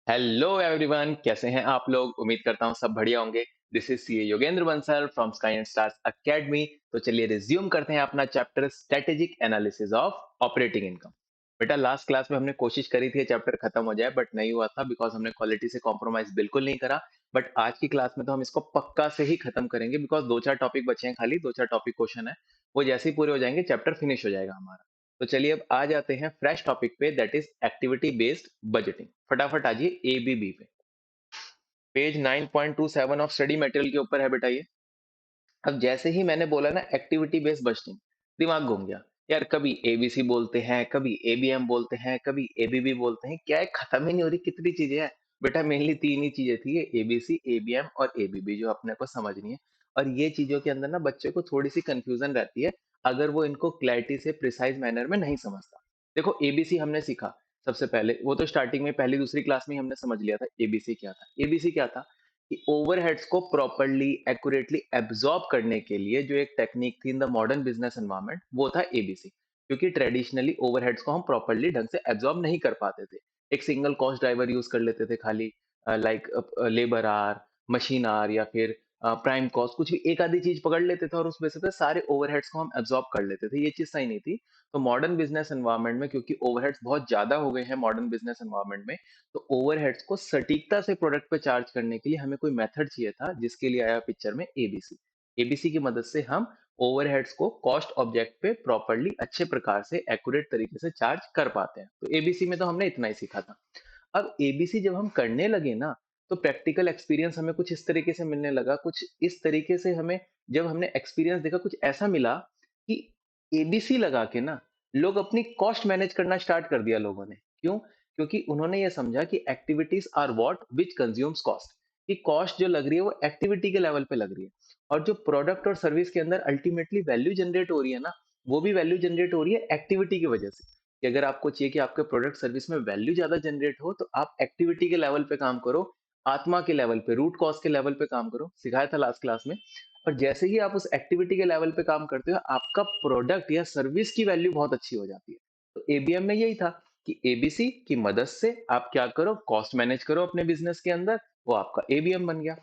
Hello everyone, कैसे हैं आप लोग? उम्मीद करता हूँ सब बढ़िया होंगे। This is CA Yogendra Bansal from sky and stars academy. तो चलिए रिज्यूम करते हैं अपना chapter strategic analysis of operating income. बेटा, लास्ट क्लास में हमने कोशिश करी थी चैप्टर खत्म हो जाए, बट नहीं हुआ था बिकॉज हमने क्वालिटी से कॉम्प्रोमाइज बिल्कुल नहीं करा। बट आज की क्लास में तो हम इसको पक्का से ही खत्म करेंगे बिकॉज दो चार टॉपिक बचे हैं, खाली दो चार टॉपिक क्वेश्चन है। वो जैसे ही पूरे हो जाएंगे चैप्टर फिनिश हो जाएगा हमारा। तो चलिए अब आ जाते हैं फ्रेश टॉपिक पे, that is activity based budgeting. फटाफट आजिए एबीबी पे। पेज 9.27 ऑफ स्टडी मटेरियल के ऊपर है बेटा ये। अब जैसे ही मैंने बोला ना एक्टिविटी बेस्ड बजटिंग, दिमाग घूम गया। यार, कभी एबीसी बोलते हैं, कभी एबीएम बोलते हैं, कभी एबीबी बोलते हैं, क्या है, खत्म ही नहीं हो रही, कितनी चीजें हैं। बेटा, मेनली तीन ही चीजें थी, एबीसी, एबीएम और एबीबी, जो अपने को समझनी है। और ये चीजों के अंदर ना बच्चे को थोड़ी सी कंफ्यूजन रहती है अगर वो इनको क्लैरिटी से प्रिसाइज मैनर में नहीं समझता। देखो, एबीसी हमने सीखा सबसे पहले, वो तो स्टार्टिंग में पहली दूसरी क्लास में ही हमने समझ लिया था एबीसी क्या था। एबीसी क्या था कि ओवरहेड्स को प्रॉपर्ली एक्यूरेटली एब्जॉर्ब करने के लिए जो एक टेक्निक थी in the modern business environment, वो था एबीसी। क्योंकि ट्रेडिशनली ओवरहेड्स को हम प्रॉपर्ली ढंग से एब्जॉर्ब नहीं कर पाते थे। एक सिंगल कॉस्ट ड्राइवर यूज कर लेते थे खाली, like labour are, machine are, या फिर प्राइम कॉस्ट, कुछ भी एक आधी चीज पकड़ लेते थे और उस वजह से सारे ओवरहेड्स को हम एब्जॉर्ब कर लेते थे। ये चीज सही नहीं थी। तो मॉडर्न बिजनेस एनवायरनमेंट में, क्योंकि ओवरहेड्स बहुत ज्यादा हो गए हैं मॉडर्न बिजनेस एनवायरनमेंट में, तो ओवरहेड्स को सटीकता से प्रोडक्ट पे चार्ज करने के लिए हमें कोई मेथड चाहिए था, जिसके लिए आया पिक्चर में एबीसी। एबीसी की मदद से हम ओवरहेड्स को कॉस्ट ऑब्जेक्ट पे प्रॉपर्ली अच्छे प्रकार से एक्यूरेट तरीके से चार्ज कर पाते हैं। तो एबीसी में तो हमने इतना ही सीखा था। अब एबीसी जब हम करने लगे ना, तो प्रैक्टिकल एक्सपीरियंस हमें कुछ इस तरीके से मिलने लगा, कुछ इस तरीके से हमें, जब हमने एक्सपीरियंस देखा, कुछ ऐसा मिला कि एबीसी लगा के ना लोग अपनी कॉस्ट मैनेज करना स्टार्ट कर दिया लोगों ने। क्यों? क्योंकि उन्होंने ये समझा कि activities are what which consumes cost, कि कॉस्ट जो लग रही है वो एक्टिविटी के लेवल पे लग रही है। और जो प्रोडक्ट और सर्विस के अंदर अल्टीमेटली वैल्यू जनरेट हो रही है ना, वो भी वैल्यू जनरेट हो रही है एक्टिविटी की वजह से। कि अगर आपको चाहिए कि आपके प्रोडक्ट सर्विस में वैल्यू ज्यादा जनरेट हो, तो आप एक्टिविटी के लेवल पे काम करो, आत्मा के लेवल पे, रूट कॉज के लेवल पे काम करो। सिखाया था लास्ट क्लास में। और जैसे ही आप उस एक्टिविटी के लेवल पे काम करते हो, आपका प्रोडक्ट या सर्विस की वैल्यू बहुत अच्छी हो जाती है। तो एबीएम में यही था कि एबीसी की मदद से आप क्या करो, कॉस्ट मैनेज करो अपने बिजनेस के अंदर, वो आपका एबीएम बन गया।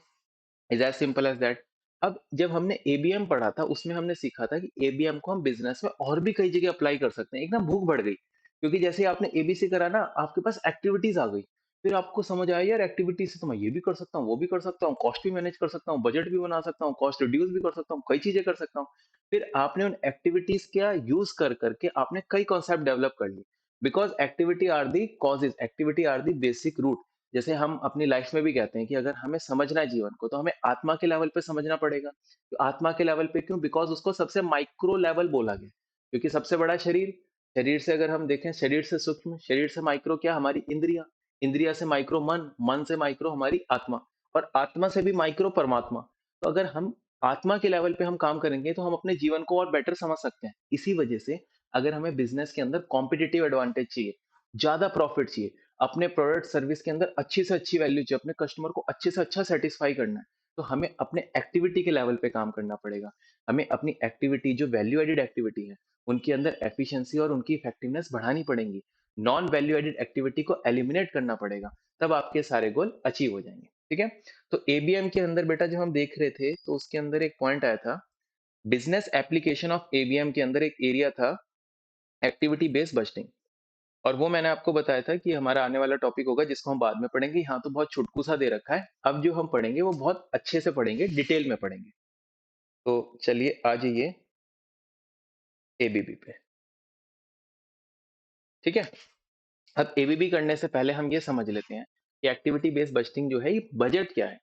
Is as simple as that. अब जब हमने एबीएम पढ़ा था, उसमें हमने सीखा था कि एबीएम को हम बिजनेस में और भी कई जगह अप्लाई कर सकते हैं। एकदम भूख बढ़ गई, क्योंकि जैसे ही आपने एबीसी करा ना, आपके पास एक्टिविटीज आ गई। फिर आपको समझ आया, यार एक्टिविटी से तो मैं ये भी कर सकता हूँ, वो भी कर सकता हूँ, कॉस्ट भी मैनेज कर सकता हूँ, बजट भी बना सकता हूँ, कॉस्ट रिड्यूस भी कर सकता हूँ, कई चीजें कर सकता हूँ। फिर आपने उन एक्टिविटीज का यूज कर करके आपने कई कॉन्सेप्ट डेवलप कर लिए। Because activity are the causes, activity are the basic root. जैसे हम अपनी लाइफ में भी कहते हैं कि अगर हमें समझना है जीवन को, तो हमें आत्मा के लेवल पे समझना पड़ेगा। तो आत्मा के लेवल पे क्यों? बिकॉज उसको सबसे माइक्रो लेवल बोला गया। क्योंकि सबसे बड़ा शरीर, शरीर से अगर हम देखें, शरीर से सूक्ष्म, शरीर से माइक्रो क्या? हमारी इंद्रिया, इंद्रिया से माइक्रो मन, मन से माइक्रो हमारी आत्मा, और आत्मा से भी माइक्रो परमात्मा। तो अगर हम आत्मा के लेवल पे हम काम करेंगे, तो हम अपने जीवन को और बेटर समझ सकते हैं। इसी वजह से अगर हमें बिजनेस के अंदर कॉम्पिटिटिव एडवांटेज चाहिए, ज्यादा प्रॉफिट चाहिए, अपने प्रोडक्ट सर्विस के अंदर अच्छी से अच्छी वैल्यू चाहिए, अपने कस्टमर को अच्छे से अच्छा सेटिस्फाई करना है, तो हमें अपने एक्टिविटी के लेवल पे काम करना पड़ेगा। हमें अपनी एक्टिविटी, जो वैल्यू एडेड एक्टिविटी है, उनके अंदर एफिशिएंसी और उनकी इफेक्टिवनेस बढ़ानी पड़ेगी। नॉन वैल्यू एडेड एक्टिविटी को एलिमिनेट करना पड़ेगा। तब आपके सारे गोल अचीव हो जाएंगे। ठीक है? तो एबीएम के अंदर बेटा जो हम देख रहे थे, तो उसके अंदर एक पॉइंट आया था, बिजनेस एप्लीकेशन ऑफ एबीएम के अंदर एक एरिया था एक्टिविटी बेस्ड बजटिंग। और वो मैंने आपको बताया था कि हमारा आने वाला टॉपिक होगा, जिसको हम बाद में पढ़ेंगे। यहाँ तो बहुत छुटकू सा दे रखा है। अब जो हम पढ़ेंगे वो बहुत अच्छे से पढ़ेंगे, डिटेल में पढ़ेंगे। तो चलिए आ जाइए एबीबी पे। ठीक है? अब एबीबी करने से पहले हम ये समझ लेते हैं कि एक्टिविटी बेस्ड बजटिंग जो है, ये बजट क्या है।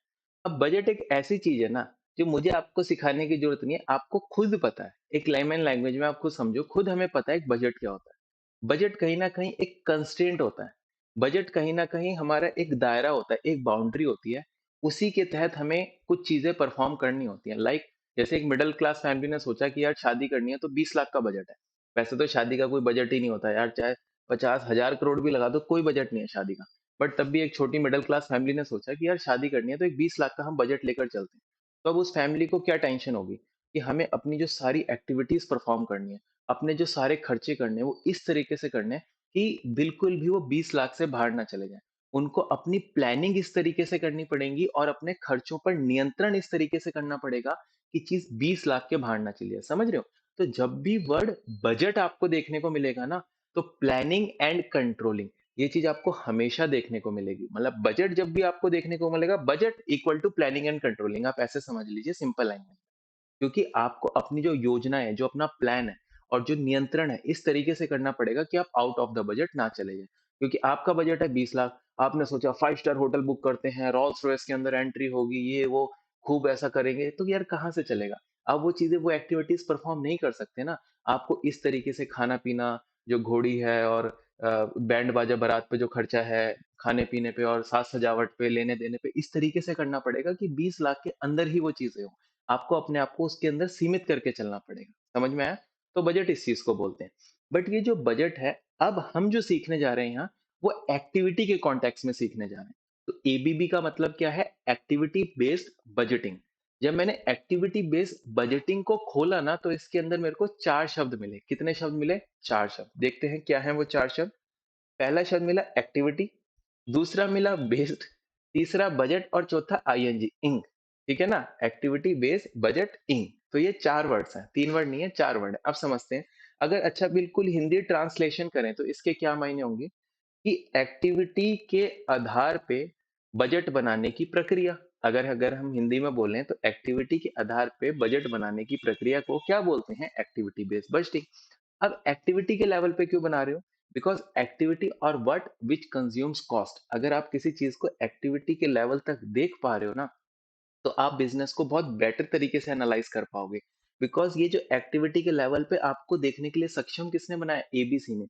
अब बजट एक ऐसी चीज है ना, जो मुझे आपको सिखाने की जरूरत नहीं है, आपको खुद पता है। एक लेमन लैंग्वेज में आप खुद समझो, खुद हमें पता है एक बजट क्या होता है। बजट कहीं ना कहीं एक कंस्ट्रेंट होता है। बजट कहीं ना कहीं हमारा एक दायरा होता है, एक बाउंड्री होती है। उसी के तहत हमें कुछ चीजें परफॉर्म करनी होती हैं। लाइक जैसे एक मिडिल क्लास फैमिली ने सोचा कि यार शादी करनी है, तो 20 लाख का बजट है। वैसे तो शादी का कोई बजट ही नहीं होता यार, चाहे 50,000 करोड़ भी लगा दो, कोई बजट नहीं है शादी का। बट तब भी एक छोटी मिडिल क्लास फैमिली ने सोचा कि यार शादी करनी है, तो एक 20 लाख का हम बजट लेकर चलते हैं। तो अब उस फैमिली को क्या टेंशन होगी कि हमें अपनी जो सारी एक्टिविटीज परफॉर्म करनी है, अपने जो सारे खर्चे करने हैं, वो इस तरीके से करने हैं कि बिल्कुल भी वो 20 लाख से बाहर ना चले जाएं। उनको अपनी प्लानिंग इस तरीके से करनी पड़ेगी और अपने खर्चों पर नियंत्रण इस तरीके से करना पड़ेगा कि चीज 20 लाख के बाहर ना चली जाए, समझ रहे हो? तो जब भी वर्ड बजट आपको देखने को मिलेगा ना, तो प्लानिंग एंड कंट्रोलिंग ये चीज आपको हमेशा देखने को मिलेगी। मतलब बजट जब भी आपको देखने को मिलेगा, budget equal to planning and controlling, आप ऐसे समझ लीजिए सिंपल लाइन में। क्योंकि आपको अपनी जो योजना है, जो अपना प्लान है और जो नियंत्रण है, इस तरीके से करना पड़ेगा कि आप आउट ऑफ द बजट ना चले जाएँ। क्योंकि आपका बजट है 20 लाख, आपने सोचा 5 स्टार होटल बुक करते हैं, रोल्स रॉयस के अंदर एंट्री होगी, ये वो, खूब ऐसा करेंगे, तो यार कहाँ से चलेगा? आप वो चीज़ें, वो एक्टिविटीज़ परफ़ॉर्म नहीं कर सकते ना। आपको इस तरीके से खाना-पीना, जो घोड़ी है और बैंड बाजा बारात पे जो खर्चा है, खाने-पीने पे और साज-सजावट पे, लेने-देने पे, इस तरीके से करना पड़ेगा कि 20 लाख के अंदर ही वो चीज़ें हों। आपको अपने आप को उसके अंदर सीमित करके चलना पड़ेगा। समझ में आया? तो बजट इस चीज़ को बोलते हैं। बट ये जो बजट है, अब हम जो सीखने जा रहे हैं यहाँ, वो एक्टिविटी के कॉन्टेक्स्ट में सीखने जा रहे हैं। तो एबीबी का मतलब क्या है? Activity based budgeting. जब मैंने एक्टिविटी बेस्ड बजटिंग को खोला ना, तो इसके अंदर मेरे को 4 शब्द मिले। कितने शब्द मिले? 4 शब्द। देखते हैं क्या हैं वो 4 शब्द। पहला शब्द मिला एक्टिविटी, दूसरा मिला बेस्ड, तीसरा बजट और चौथा आईएनजी इंग। ठीक है ना? एक्टिविटी बेस्ड बजट इंग। तो ये 4 वर्ड्स हैं, 3 वर्ड नहीं है, 4 वर्ड है। अब समझते हैं। अगर अच्छा बिल्कुल हिंदी ट्रांसलेशन करें तो इसके क्या मायने होंगे कि एक्टिविटी के आधार पे बजट बनाने की प्रक्रिया। अगर अगर हम हिंदी में बोलें तो एक्टिविटी के आधार पे बजट बनाने की प्रक्रिया को क्या बोलते हैं? Activity based budgeting. अब एक्टिविटी के लेवल पे क्यों बना रहे हो? बिकॉज एक्टिविटी और व्हाट विच कंज्यूम्स कॉस्ट। अगर आप किसी चीज को एक्टिविटी के लेवल तक देख पा रहे हो ना, तो आप बिजनेस को बहुत बेटर तरीके से एनालाइज कर पाओगे। बिकॉज ये जो एक्टिविटी के लेवल पे आपको देखने के लिए सक्षम किसने बनाया? एबीसी ने।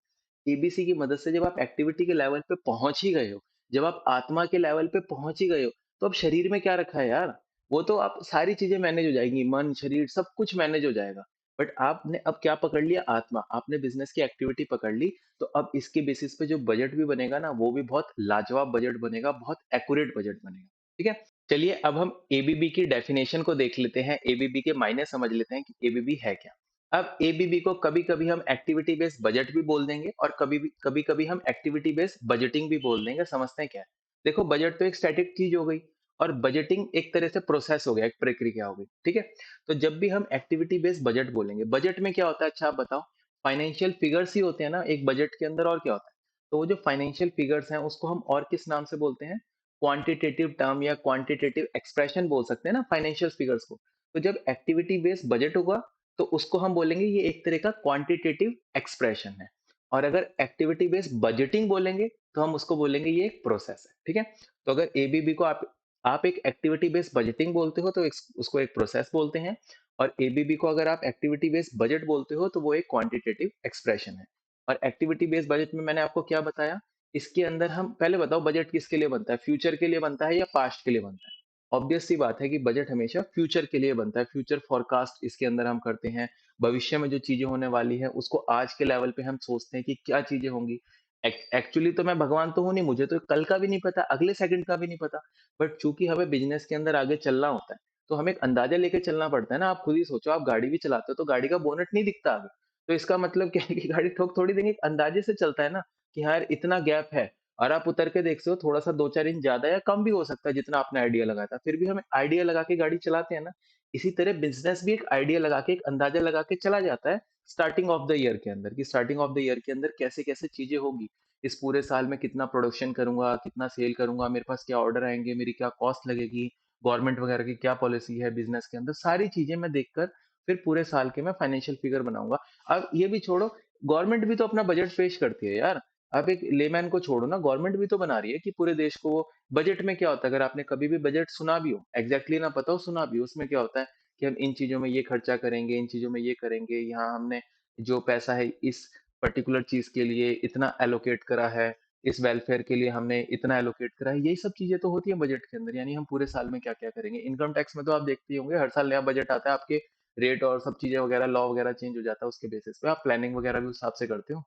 एबीसी की मदद से जब आप एक्टिविटी के लेवल पे पहुंच ही गए हो, जब आप आत्मा के लेवल पे पहुंच ही गए हो, तो अब शरीर में क्या रखा है यार? वो तो आप सारी चीजें मैनेज हो जाएंगी, मन शरीर सब कुछ मैनेज हो जाएगा। बट आपने अब क्या पकड़ लिया? आत्मा। आपने बिजनेस की एक्टिविटी पकड़ ली। तो अब इसके बेसिस पे जो बजट भी बनेगा ना, वो भी बहुत लाजवाब बजट बनेगा, बहुत एक्यूरेट बजट बनेगा। ठीक है? चलिए अब हम एबीबी की डेफिनेशन को देख लेते हैं, एबीबी के मायने समझ लेते हैं कि एबीबी है क्या। अब एबीबी को कभी-कभी हम एक्टिविटी बेस्ड बजट भी बोल देंगे और कभी-कभी हम एक्टिविटी बेस्ड बजटिंग भी बोल देंगे। समझते हैं क्या है? देखो, बजट तो एक स्टैटिक चीज हो गई और बजटिंग एक तरह से प्रोसेस हो गया, एक प्रक्रिया हो गई। ठीक है? तो जब भी हम एक्टिविटी बेस्ड बजट बोलेंगे, बजट में क्या होता है? अच्छा आप बताओ। फाइनेंशियल फिगर्स ही होते हैं ना एक बजट के अंदर, और क्या होता है? तो वो जो फाइनेंशियल फिगर्स हैं उसको हम और किस नाम से बोलते हैं? क्वांटिटेटिव टर्म या क्वांटिटेटिव एक्सप्रेशन बोल सकते हैं ना फाइनेंशियल फिगर्स को। तो जब एक्टिविटी बेस्ड बजट होगा, तो उसको हम बोलेंगे ये एक तरह का क्वांटिटेटिव एक्सप्रेशन है। और अगर एक्टिविटी बेस्ड बजटिंग बोलेंगे, तो हम उसको बोलेंगे ये एक प्रोसेस है। ठीक है? तो अगर एबीबी को आप एक एक्टिविटी बेस्ड बजटिंग बोलते हो तो उसको एक प्रोसेस बोलते हैं। और एबीबी को अगर आप एक्टिविटी बेस्ड बजट बोलते हो तो वो एक क्वांटिटेटिव एक्सप्रेशन है। और एक्टिविटी बेस्ड बजट में मैंने आपको क्या बताया? इसके अंदर हम पहले बताओ, बजट किसके लिए बनता है? फ्यूचर के लिए बनता है या पास्ट के लिए बनता है? ऑब्वियस सी बात है कि बजट हमेशा फ्यूचर के लिए बनता है। फ्यूचर फोरकास्ट इसके अंदर हम करते हैं। भविष्य में जो चीजें होने वाली है उसको आज के लेवल पे हम सोचते हैं कि क्या चीजें होंगी। एक्चुअली तो मैं भगवान तो हूं नहीं, मुझे तो कल का भी नहीं पता, अगले सेकंड का भी नहीं पता। बट चूंकि हमें बिजनेस के अंदर आगे चलना होता है, तो हमें एक अंदाजा लेके चलना पड़ता है ना। आप खुद ही सोचो, आप गाड़ी भी चलाते हो तो गाड़ी का बोनट नहीं दिखता आगे। तो इसका मतलब क्या है कि गाड़ी ठोक थोड़ी देंगे, एक अंदाजे से चलता है ना कि हाँ यार इतना गैप है। और आप उतर के देखते हो थोड़ा-सा 2-4 इंच ज़्यादा या कम भी हो सकता है जितना आपने आइडिया लगाया था। फिर भी हम आइडिया लगा के गाड़ी चलाते हैं ना। इसी तरह बिज़नेस भी एक आइडिया लगा के, एक अंदाज़ा लगा के चला जाता है स्टार्टिंग ऑफ द ईयर के अंदर, कि स्टार्टिंग ऑफ द ईयर के अंदर कैसे-कैसे चीज़ें होगी। इस पूरे साल में कितना प्रोडक्शन करूँगा, कितना सेल करूँगा, मेरे पास क्या ऑर्डर आएँगे, मेरी क्या कॉस्ट लगेगी, गवर्नमेंट वगैरह की क्या पॉलिसी है बिज़नेस के अंदर, सारी चीज़ें मैं देखकर फिर पूरे साल के मैं फाइनेंशियल फिगर बनाऊँगा। अब ये भी छोड़ो, गवर्नमेंट भी तो अपना बजट पेश करती है यार। आप एक लेमैन को छोड़ो ना, गवर्नमेंट भी तो बना रही है कि पूरे देश को वो बजट में क्या होता है? अगर आपने कभी भी बजट सुना भी हो, एग्जैक्टली ना पता हो, सुना भी हो, उसमें क्या होता है कि हम इन चीजों में ये खर्चा करेंगे, इन चीजों में ये करेंगे, यहाँ हमने जो पैसा है इस पर्टिकुलर चीज के लिए इतना एलोकेट करा है, इस वेलफेयर के लिए हमने इतना एलोकेट करा है। यही सब चीजें तो होती है बजट के अंदर, यानी हम पूरे साल में क्या क्या करेंगे। इनकम टैक्स में तो आप देखते ही होंगे, हर साल नया बजट आता है, आपके रेट और सब चीजें वगैरह, लॉ वगैरह चेंज हो जाता है, उसके बेसिस पे आप प्लानिंग वगैरह भी उस हिसाब से करते हो।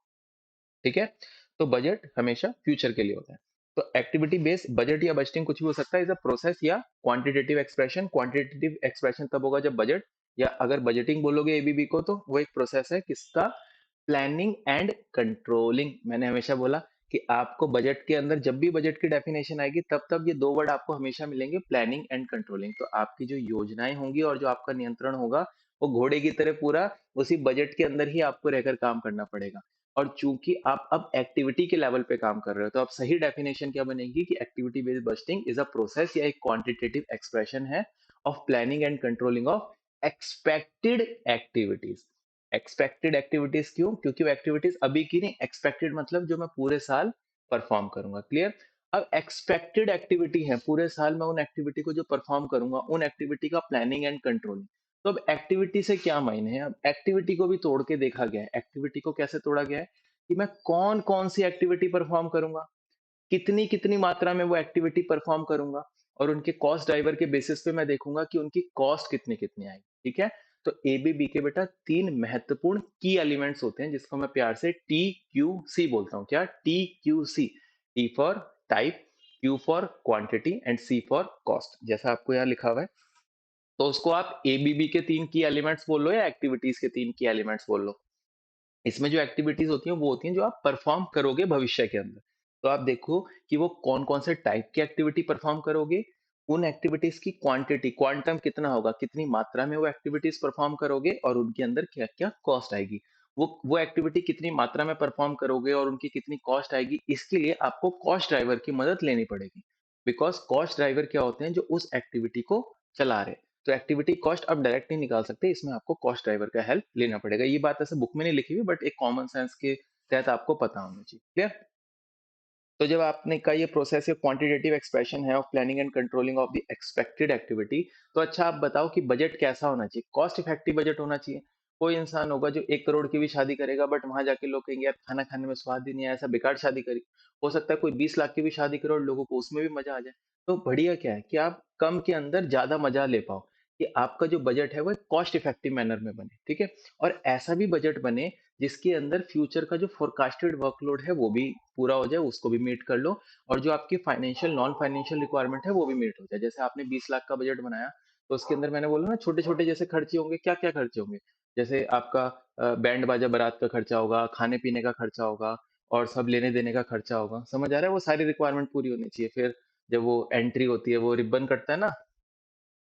ठीक है? तो बजट हमेशा फ्यूचर के लिए होता है। तो एक्टिविटी बेस्ड बजट या बजटिंग कुछ भी हो सकता है, इज अ प्रोसेस या क्वांटिटेटिव एक्सप्रेशन। क्वांटिटेटिव एक्सप्रेशन तब होगा जब बजट, या अगर बजटिंग बोलोगे एबीबी को, तो वो एक प्रोसेस है किसका? Planning and controlling. मैंने हमेशा बोला कि आपको बजट के अंदर जब भी बजट की डेफिनेशन आएगी तब तब ये 2 वर्ड आपको हमेशा मिलेंगे, प्लानिंग एंड कंट्रोलिंग। तो आपकी जो योजनाएँ होंगी और जो आपका नियंत्रण होगा, वो घोड़े की तरह पूरा उसी बजट के अंदर ही आपको रहकर काम करना पड़ेगा। और चूँकि आप अब एक्टिविटी के लेवल पे काम कर रहे हो, तो अब सही डेफिनेशन क्या बनेगी कि activity based budgeting is a process या एक क्वांटिटेटिव एक्सप्रेशन है of planning and controlling of expected activities. Expected activities क्यों? क्योंकि वो एक्टिविटीज अभी की नहीं, एक्सपेक्टेड मतलब जो मैं पूरे साल परफॉर्म करूंगा। क्लियर? अब एक्सपेक्टेड एक्टिविटी है, पूरे साल मैं उन एक्टिविटी को जो परफॉर्म करूंगा उन एक्टिविटी का प्लानिंग एंड कंट्रोलिंग। तो अब एक्टिविटी से क्या मायने हैं? अब एक्टिविटी को भी तोड़ के देखा गया है। एक्टिविटी को कैसे तोड़ा गया है कि मैं कौन कौन सी एक्टिविटी परफॉर्म करूंगा, कितनी कितनी मात्रा में वो एक्टिविटी परफॉर्म करूंगा, और उनके कॉस्ट ड्राइवर के बेसिस पे मैं देखूंगा कि उनकी कॉस्ट कितनी कितनी आएगी। ठीक है? तो एबीबी के बेटा तीन महत्वपूर्ण की एलिमेंट्स होते हैं जिसको मैं प्यार से टी क्यू सी बोलता हूँ। क्या? T Q C. T for type, Q for quantity and C for cost, जैसा आपको यहाँ लिखा हुआ है। तो उसको आप एबीबी के तीन की एलिमेंट्स बोल लो या एक्टिविटीज के तीन की एलिमेंट्स बोल लो। इसमें जो एक्टिविटीज होती हैं वो होती हैं जो आप परफॉर्म करोगे भविष्य के अंदर। तो आप देखो कि वो कौन कौन से टाइप की एक्टिविटी परफॉर्म करोगे, उन एक्टिविटीज की क्वांटिटी, क्वांटम कितना होगा, कितनी मात्रा में वो एक्टिविटीज परफॉर्म करोगे, और उनके अंदर क्या क्या कॉस्ट आएगी। वो एक्टिविटी कितनी मात्रा में परफॉर्म करोगे और उनकी कितनी कॉस्ट आएगी, इसके लिए आपको कॉस्ट ड्राइवर की मदद लेनी पड़ेगी। बिकॉज कॉस्ट ड्राइवर क्या होते हैं? जो उस एक्टिविटी को चला रहे। तो एक्टिविटी कॉस्ट आप डायरेक्ट नहीं निकाल सकते, इसमें आपको कॉस्ट ड्राइवर का हेल्प लेना पड़ेगा। ये बात ऐसे बुक में नहीं लिखी हुई, बट एक कॉमन सेंस के तहत आपको पता होना चाहिए। क्लियर? तो जब आपने कहा ये प्रोसेस या क्वांटिटेटिव एक्सप्रेशन है of planning and controlling of the expected activity, तो अच्छा आप बताओ कि बजट कैसा होना चाहिए? कॉस्ट इफेक्टिव बजट होना चाहिए। कोई इंसान होगा जो 1 करोड़ की भी शादी करेगा, बट वहां जाके लोग कहेंगे यार खाना खाने में स्वाद ही नहीं आया, ऐसा बेकार शादी करी। हो सकता है कोई 20 लाख की भी शादी करे और लोगों को उसमें भी मजा आ जाए। तो बढ़िया क्या है कि आप कम के अंदर ज्यादा मजा ले पाओ, कि आपका जो बजट है वो कॉस्ट इफेक्टिव मैनर में बने। ठीक है? और ऐसा भी बजट बने जिसके अंदर फ्यूचर का जो फोरकास्टेड वर्कलोड है वो भी पूरा हो जाए, उसको भी मीट कर लो, और जो आपकी फाइनेंशियल नॉन फाइनेंशियल रिक्वायरमेंट है वो भी मीट हो जाए। जैसे आपने 20 लाख का बजट बनाया, तो उसके अंदर मैंने बोला ना छोटे छोटे जैसे खर्चे होंगे, क्या क्या खर्चे होंगे। जैसे आपका बैंड बाजा बारात का खर्चा होगा, खाने पीने का खर्चा होगा, और सब लेने देने का खर्चा होगा। समझ आ रहा है? वो सारी रिक्वायरमेंट पूरी होनी चाहिए। फिर जब वो एंट्री होती है, वो रिबन कटता है ना,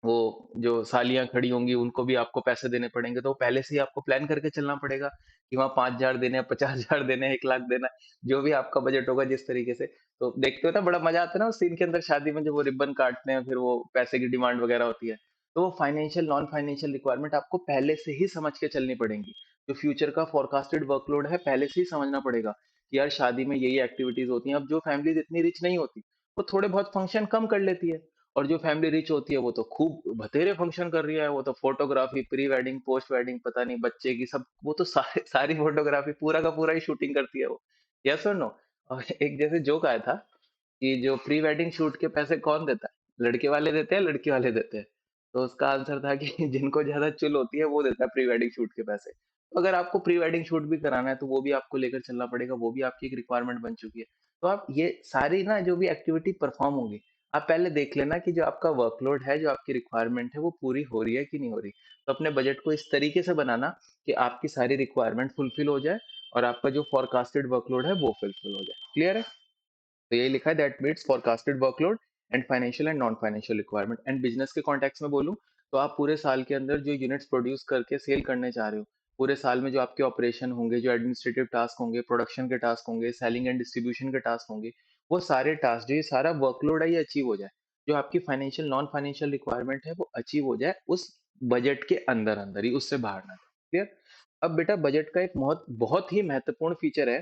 वो जो सालियाँ खड़ी होंगी उनको भी आपको पैसे देने पड़ेंगे, तो पहले से ही आपको प्लान करके चलना पड़ेगा कि वहाँ 5,000 देने हैं, 50,000 देने हैं, 1 लाख देना है, जो भी आपका बजट होगा जिस तरीके से। तो देखते हो ना बड़ा मजा आता है ना उस सीन के अंदर, शादी में जब वो रिबन काटते हैं, फिर वो पैसे की डिमांड वगैरह होती है। तो वो फाइनेंशियल नॉन फाइनेंशियल रिक्वायरमेंट आपको पहले से ही समझ के चलनी पड़ेंगी। जो फ्यूचर का फोरकास्टेड वर्कलोड है पहले से ही समझना पड़ेगा कि यार शादी में यही एक्टिविटीज होती हैं। अब जो फैमिलीज इतनी रिच नहीं होती, वो थोड़े बहुत फंक्शन कम कर लेती है, और जो फैमिली रिच होती है वो तो खूब बतेरे फंक्शन कर रही है। वो तो photography, pre wedding, post wedding, पता नहीं बच्चे की सब, वो तो सारे सारी फोटोग्राफी पूरा का पूरा ही शूटिंग करती है वो। यस और नो? और एक जैसे जोक आया था कि जो प्री वेडिंग शूट के पैसे कौन देता है, लड़के वाले देते हैं लड़की वाले देते हैं? तो उसका आंसर था कि जिनको ज्यादा चुल होती है वो देता है प्री वेडिंग शूट के पैसे। तो अगर आपको प्री वेडिंग शूट भी कराना है तो वो भी आपको लेकर चलना पड़ेगा, वो भी आपकी एक रिक्वायरमेंट बन चुकी है। तो आप ये सारी ना जो भी एक्टिविटी परफॉर्म होगी, आप पहले देख लेना कि जो आपका वर्कलोड है, जो आपकी रिक्वायरमेंट है, वो पूरी हो रही है कि नहीं हो रही। तो अपने बजट को इस तरीके से बनाना कि आपकी सारी रिक्वायरमेंट फुलफिल हो जाए, और आपका जो फोरकास्टेड वर्कलोड है वो फुलफिल हो जाए। क्लियर है? तो यही लिखा है that meets forecasted workload and financial and non financial requirement. And business के कॉन्टेक्स्ट में बोलूं, तो आप पूरे साल के अंदर जो यूनिट्स प्रोड्यूस करके सेल करने चाह रहे हो, पूरे साल में जो आपके ऑपरेशन होंगे, जो एडमिनिस्ट्रेटिव टास्क होंगे, प्रोडक्शन के टास्क होंगे, सेलिंग एंड डिस्ट्रीब्यूशन के टास्क होंगे, वो सारे टास्क, जो ये सारा वर्कलोड है, ये अचीव हो जाए। जो आपकी फाइनेंशियल नॉन फाइनेंशियल रिक्वायरमेंट है वो अचीव हो जाए उस बजट के अंदर अंदर ही, उससे बाहर ना। क्लियर? अब बेटा बजट का एक बहुत बहुत ही महत्वपूर्ण फीचर है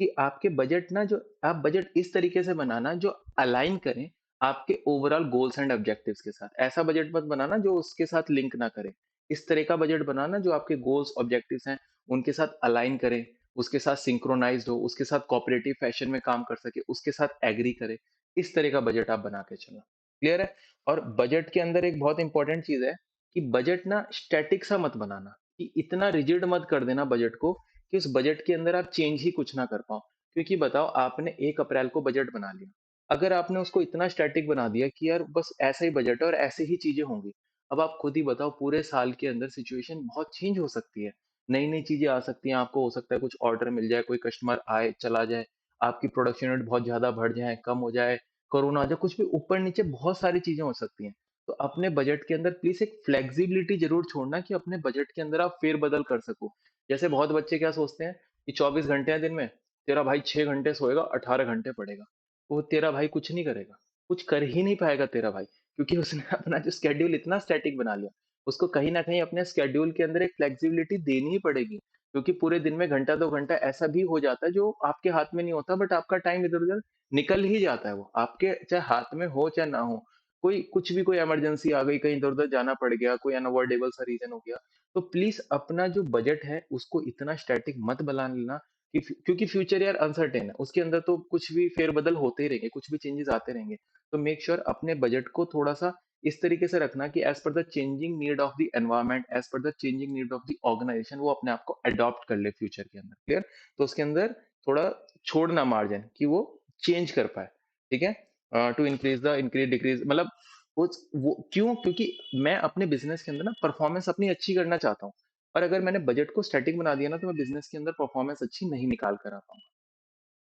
कि आपके बजट ना, जो आप बजट इस तरीके से बनाना जो अलाइन करें आपके ओवरऑल गोल्स एंड ऑब्जेक्टिव्स के साथ। ऐसा बजट मत बनाना जो उसके साथ लिंक ना करे। इस तरह का बजट बनाना जो आपके गोल्स ऑब्जेक्टिव्स हैं उनके साथ अलाइन करे, उसके साथ सिंक्रोनाइज्ड हो, उसके साथ कोऑपरेटिव फैशन में काम कर सके, उसके साथ एग्री करे। इस तरह का बजट आप बना के चलो। क्लियर है? और बजट के अंदर एक बहुत इंपॉर्टेंट चीज है कि बजट ना स्टैटिक सा मत बनाना, कि इतना रिजिड मत कर देना बजट को कि उस बजट के अंदर आप चेंज ही कुछ ना कर पाओ। क्योंकि बताओ आपने 1 अप्रैल को बजट बना लिया, अगर आपने उसको इतना स्टैटिक बना दिया कि यार बस ऐसा ही बजट है और ऐसे ही चीजें होंगी, अब आप खुद ही बताओ पूरे साल के अंदर सिचुएशन बहुत चेंज हो सकती है। नई नई चीजें आ सकती हैं, आपको हो सकता है कुछ ऑर्डर मिल जाए, कोई कस्टमर आए चला जाए, आपकी प्रोडक्शन यूनिट बहुत ज़्यादा बढ़ जाए, कम हो जाए, कोरोना आ जाए, कुछ भी ऊपर-नीचे बहुत सारी चीज़ें हो सकती हैं। तो अपने बजट के अंदर प्लीज़ एक फ्लेक्सिबिलिटी ज़रूर छोड़ना कि अपने बजट के अंदर आप फेर-बदल कर सको। जैसे बहुत बच्चे क्या सोचते हैं कि 24 घंटे हैं दिन में, तेरा भाई 6 घंटे सोएगा, 18 घंटे पढ़ेगा। वो तेरा भाई कुछ नहीं करेगा, कुछ कर ही नहीं पाएगा तेरा भाई, क्योंकि उसने अपना जो शेड्यूल इतना स्टैटिक बना लिया। उसको कहीं न कहीं अपने शेड्यूल के अंदर एक फ्लेक्सिबिलिटी देनी ही पड़ेगी, क्योंकि पूरे दिन में घंटा 2 घंटा ऐसा भी हो जाता है जो आपके हाथ में नहीं होता, बट आपका टाइम इधर-उधर निकल ही जाता है वो। आपके चाहे हाथ में हो चाहे ना हो, कोई कुछ भी कोई इमरजेंसी आ गई, कहीं इधर-उधर जाना पड़ गया, कोई अनअवॉइडेबल सा रीज़न हो गया, तो प्लीज़ अपना जो बजट है उसको इतना स्टैटिक मत बना लेना कि क्योंकि फ्यूचर यार अनसर्टेन है, उसके अंदर तो कुछ भी फेर-बदल होते ही रहेंगे, कुछ भी चेंजेस आते रहेंगे। तो मेक श्योर अपने बजट को थोड़ा-सा इस तरीके से रखना कि as per the changing need of the environment, as per the changing need of the organisation, वो अपने आप को अडॉप्ट कर ले फ्यूचर के अंदर, क्लियर? तो उसके अंदर थोड़ा छोड़ना मार्जिन कि वो चेंज कर पाए, ठीक है? To increase the increase decrease मतलब वो क्यों? क्योंकि मैं अपने बिज़नेस के अंदर ना परफॉर्मेंस अपनी अच्छी करना चाहता हूँ, और अगर मैंने बजट को स्टैटिक बना दिया ना, तो मैं बिज़नेस के अंदर परफॉर्मेंस अच्छी नहीं निकाल कर आ पाऊँगा।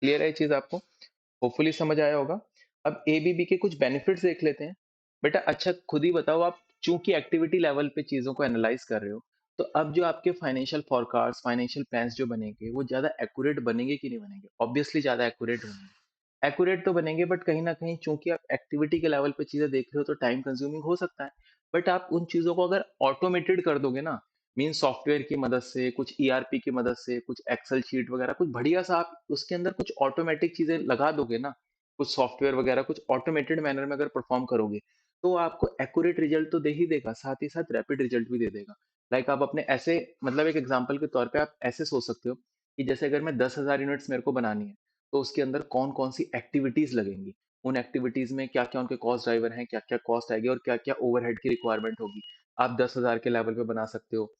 क्लियर है ये चीज़ आपको? होपफुली समझ आया होगा। अब एबीबी के कुछ बेनिफिट्स देख लेते हैं। बेटा अच्छा खुद ही बताओ, आप चूँकि एक्टिविटी लेवल पे चीज़ों को एनालाइज़ कर रहे हो, तो अब जो आपके फाइनेंशियल फोरकास्ट, फाइनेंशियल प्लान्स जो बनेंगे, वो ज़्यादा एक्यूरेट बनेंगे कि नहीं बनेंगे? ऑब्वियसली ज़्यादा एक्यूरेट बनेंगे। एक्यूरेट तो बनेंगे, बट कहीं न कहीं चूँकि आप एक्टिविटी के लेवल पे चीज़ें देख रहे हो तो टाइम कंज्यूमिंग हो सकता है। बट आप उन चीज़ों को अगर ऑटोमेटेड कर दोगे ना, मीन्स सॉफ्टवेयर की मदद से, कुछ ईआरपी की मदद से, कुछ एक्सेल शीट वगैरह कुछ बढ़िया सा आप उसके अंदर कुछ ऑटोमेटिक चीज़ें लगा दोगे ना, कुछ सॉफ्टवेयर वगैरह कुछ ऑटोमेटेड मैनर में अगर परफॉर्म करोगे, तो आपको एक्यूरेट रिजल्ट तो दे ही देगा, साथ ही साथ रैपिड रिजल्ट भी दे देगा। लाइक आप अपने ऐसे मतलब एक एग्जांपल के तौर पे आप ऐसे सोच सकते हो कि जैसे अगर मैं 10,000 यूनिट्स मेरे को बनानी है, तो उसके अंदर कौन-कौन सी एक्टिविटीज़ लगेंगी। उन एक्टिविटीज़ में क्या-क्या उनके कॉस्ट ड्राइवर हैं, क्या-क्या कॉस्ट आएगी और क्या-क्या ओवरहेड की रिक्वायरमेंट होगी। आप 10,000 के लेवल पे बना सकते हो।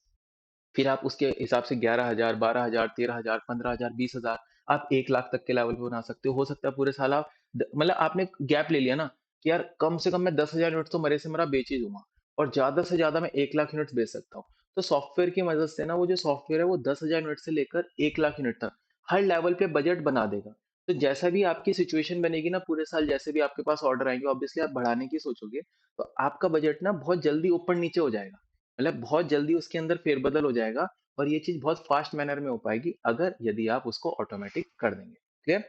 फिर आप उसके हिसाब से 11,000, 12,000, 13,000, 15,000, 20,000 आप 1,00,000 तक के लेवल पे बना सकते हो। हो सकता है पूरे साल आप मतलब आपने गैप ले लिया ना कि यार कम से कम मैं 10,000 यूनिट्स तो मरे से मरा बेच ही दूँगा, और ज़्यादा से ज़्यादा मैं 1,00,000 यूनिट्स बेच सकता हूँ। तो सॉफ्टवेयर की मदद से ना वो जो सॉफ्टवेयर है वो 10,000 यूनिट से लेकर 1,00,000 यूनिट तक हर लेवल पे बजट बना देगा। तो जैसा भी आपकी सिचुएशन बनेगी ना पूरे साल, जैसे भी आपके पास ऑर्डर आएँगे, ऑब्वियसली आप बढ़ाने की सोचोगे, तो आपका बजट ना बहुत जल्दी ऊपर-नीचे हो जाएगा। मतलब बहुत जल्दी उसके अंदर फेरबदल हो जाएगा, और ये चीज़ बहुत फास्ट मैनर में हो पाएगी अगर यदि आप उसको ऑटोमेटिक कर देंगे। क्लियर?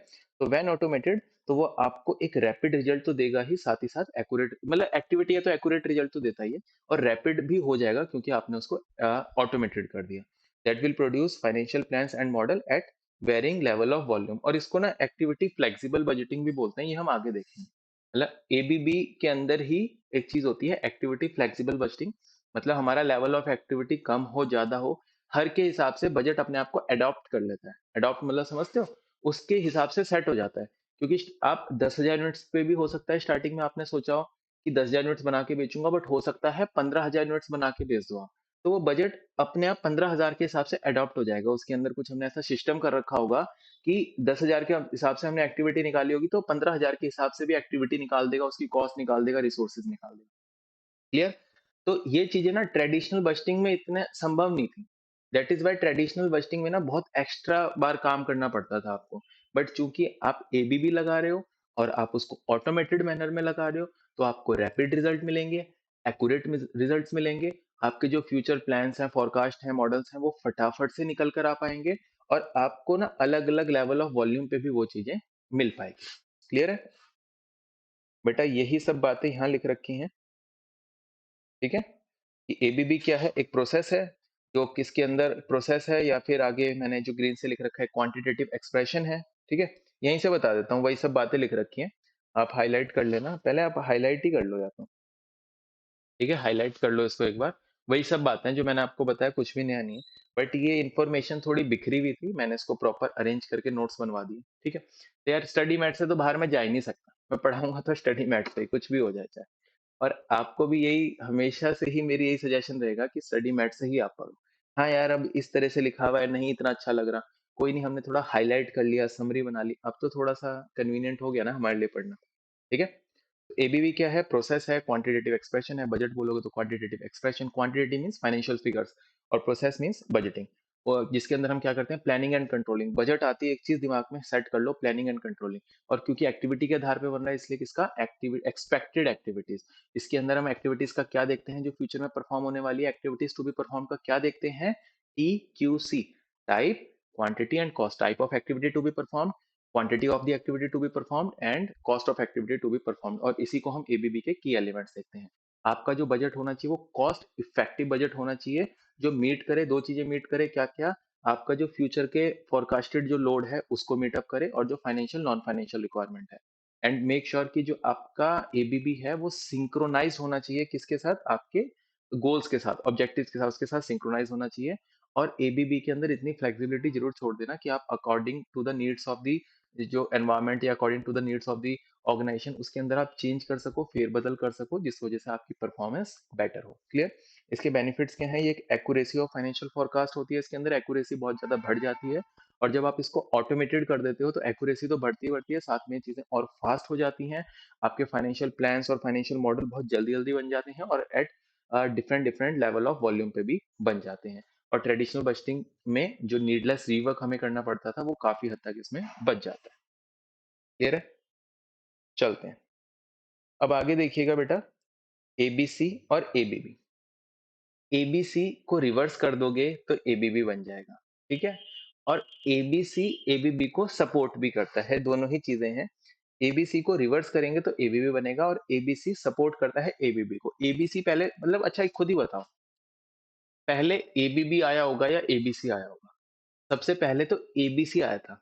तो व्हेन ऑटोमेटेड, तो वो आपको एक रैपिड रिजल्ट तो देगा ही, साथ ही साथ एक्यूरेट मतलब एक्टिविटी है तो एक्यूरेट रिजल्ट तो देता ही है, और रैपिड भी हो जाएगा क्योंकि आपने उसको ऑटोमेटेड कर दिया। That will produce financial plans and model at varying level of volume, और इसको ना एक्टिविटी फ्लेक्सिबल बजटिंग भी बोलते हैं, ये हम आगे देखेंगे। मतलब एबीबी के अंदर ही एक चीज़ होती है एक्टिविटी फ्लेक्सिबल बजटिंग, मतलब हमारा लेवल ऑफ एक्टिविटी कम हो, ज़्यादा हो, हर के हिसाब से बजट अपने आप को अडॉप्ट कर लेता है। अडॉप्ट मतलब समझते हो? उसके हिसाब से सेट हो जाता है। क्योंकि आप 10,000 यूनिट्स पे भी हो सकता है स्टार्टिंग में आपने सोचा हो कि 10,000 यूनिट्स बना के बेचूँगा, बट हो सकता है 15,000 यूनिट्स बना के बेच दो आप। तो वो बजट अपने आप 15,000 के हिसाब से अडॉप्ट हो जाएगा। उसके अंदर कुछ हमने ऐसा सिस्टम कर रखा होगा कि 10,000 के हिसाब से हमने एक्टिविटी निकाली होगी, तो 15,000 के हिसाब से भी एक्टिविटी निकाल देगा, उसकी कॉस्ट निकाल देगा, रिसोर्सेज़ निकाल देगा। क्लियर? तो ये चीज़ें ना ट्रेडिशनल बजटिंग में इतने संभव नहीं थी। That is why traditional budgeting में ना बहुत एक्स्ट्रा बार काम करना पड़ता था आपको। बट चूँकि आप एबीबी लगा रहे हो और आप उसको ऑटोमेटेड मैनर में लगा रहे हो, तो आपको रैपिड रिजल्ट मिलेंगे, एक्यूरेट रिजल्ट्स मिलेंगे। आपके जो फ्यूचर प्लान्स हैं, फोरकास्ट हैं, मॉडल्स हैं, वो फटाफट से निकल कर आ पाएँगे, और आपको ना अलग-अलग लेवल ऑफ वॉल्यूम पे भी वो चीज़ें मिल पाएगी। क्लियर है? बेटा यही सब बातें यहाँ लिख रखी हैं, ठीक है? कि एबीबी क्या है? एक प्रोसेस है, जो किसके अंदर प्रोसेस है, या फिर आगे मैंने जो ग्रीन से लिख रखा है क्वांटिटेटिव एक्सप्रेशन है, ठीक है? यहीं से बता देता हूँ, वही सब बातें लिख रखी हैं। आप हाइलाइट कर लेना, पहले आप हाइलाइट ही कर लो या तो, ठीक है? हाइलाइट कर लो इसको एक बार। वही सब बातें हैं जो मैंने आपको बताया, कुछ भी नया नहीं है। बट ये इन्फॉर्मेशन थोड़ी बिखरी हुई थी, मैंने इसको प्रॉपर अरेंज करके नोट्स बनवा दिए, ठीक है? तो यार स्टडी मैट से तो बाहर मैं जा ही नहीं सकता। मैं पढ़ाऊँगा तो स्टडी मैट से ही, कुछ भी हो जाए चाहे। और आपको भी यही हमेशा से ही मेरी यही सजेशन रहेगा कि स्टडी मैट से ही आप पढ़ो। हाँ यार, अब इस तरह से लिखा हुआ है, नहीं इतना अच्छा लग रहा, कोई नहीं, हमने थोड़ा हाइलाइट कर लिया, समरी बना ली, अब तो थोड़ा-सा कन्वीनिएंट हो गया ना हमारे लिए पढ़ना, ठीक है? एबीवी क्या है? प्रोसेस है, क्वांटिटेटिव एक्सप्रेशन है, बजट बोलोगे तो quantitative expression, quantity means financial figures, और प्रोसेस मीन्स बजटिंग। और जिसके अंदर हम क्या करते हैं, प्लानिंग एंड कंट्रोलिंग। बजट आती है, एक चीज दिमाग में सेट कर लो, प्लानिंग एंड कंट्रोलिंग। और क्योंकि एक्टिविटी के आधार पे बन रहा है, इसलिए किसका, एक्सपेक्टेड एक्टिविटीज। इसके अंदर हम एक्टिविटीज का क्या देखते हैं, जो फ्यूचर में परफॉर्म होने वाली है, एक्टिविटीज टू बी परफॉर्म का क्या देखते हैं, TQC, type, quantity and cost. Type of activity to be perform, quantity of the activity to be perform and cost of activity to be perform. और इसी को हम ABB के की एलिमेंट्स देखते हैं। आपका जो बजट होना चाहिए वो कॉस्ट इफेक्टिव बजट होना चाहिए, जो मीट करे, दो चीजें मीट करे, क्या क्या, आपका जो फ्यूचर के फोरकास्टेड जो लोड है उसको मीटअप करे, और जो फाइनेंशियल नॉन फाइनेंशियल रिक्वायरमेंट है। एंड मेक श्योर कि जो आपका ABB है वो सिंक्रोनाइज होना चाहिए किसके साथ, आपके गोल्स के साथ, ऑब्जेक्टिव्स के साथ, उसके साथ सिंक्रोनाइज होना चाहिए। और ABB के अंदर इतनी फ्लेक्सिबिलिटी जरूर छोड़ देना कि आप according to the needs of the जो एनवायरमेंट, या according to the needs of the organisation, उसके अंदर आप चेंज कर सको, फेरबदल कर सको, जिस वजह से आपकी परफॉर्मेंस बेटर हो। क्लियर। इसके बेनिफिट्स क्या हैं, ये एक एक्यूरेसी ऑफ फाइनेंशियल फोरकास्ट होती है, इसके अंदर एक्यूरेसी बहुत ज्यादा बढ़ जाती है। और जब आप इसको ऑटोमेटेड कर देते हो तो एक्यूरेसी तो बढ़ती बढ़ती है, साथ में चीजें और फास्ट हो जाती हैं। आपके फाइनेंशियल प्लान्स और फाइनेंशियल मॉडल बहुत जल्दी जल्दी बन जाते हैं, और at different different level of volume पे भी बन जाते हैं। और ट्रेडिशनल बजटिंग में जो नीडलेस रीवर्क हमें करना पड़ता था, वो काफी हद तक इसमें बच जाता है। क्लियर है। चलते हैं, अब आगे देखिएगा बेटा, ABC और ABB। ABC को रिवर्स कर दोगे तो ABB बन जाएगा, ठीक है। और ABC ABB को सपोर्ट भी करता है, दोनों ही चीजें हैं। ABC को रिवर्स करेंगे तो ABB बनेगा, और ABC सपोर्ट करता है ABB को। ABC पहले, मतलब अच्छा एक खुद ही बताओ, पहले ABB आया होगा या ABC आया होगा? सबसे पहले तो ABC आया था।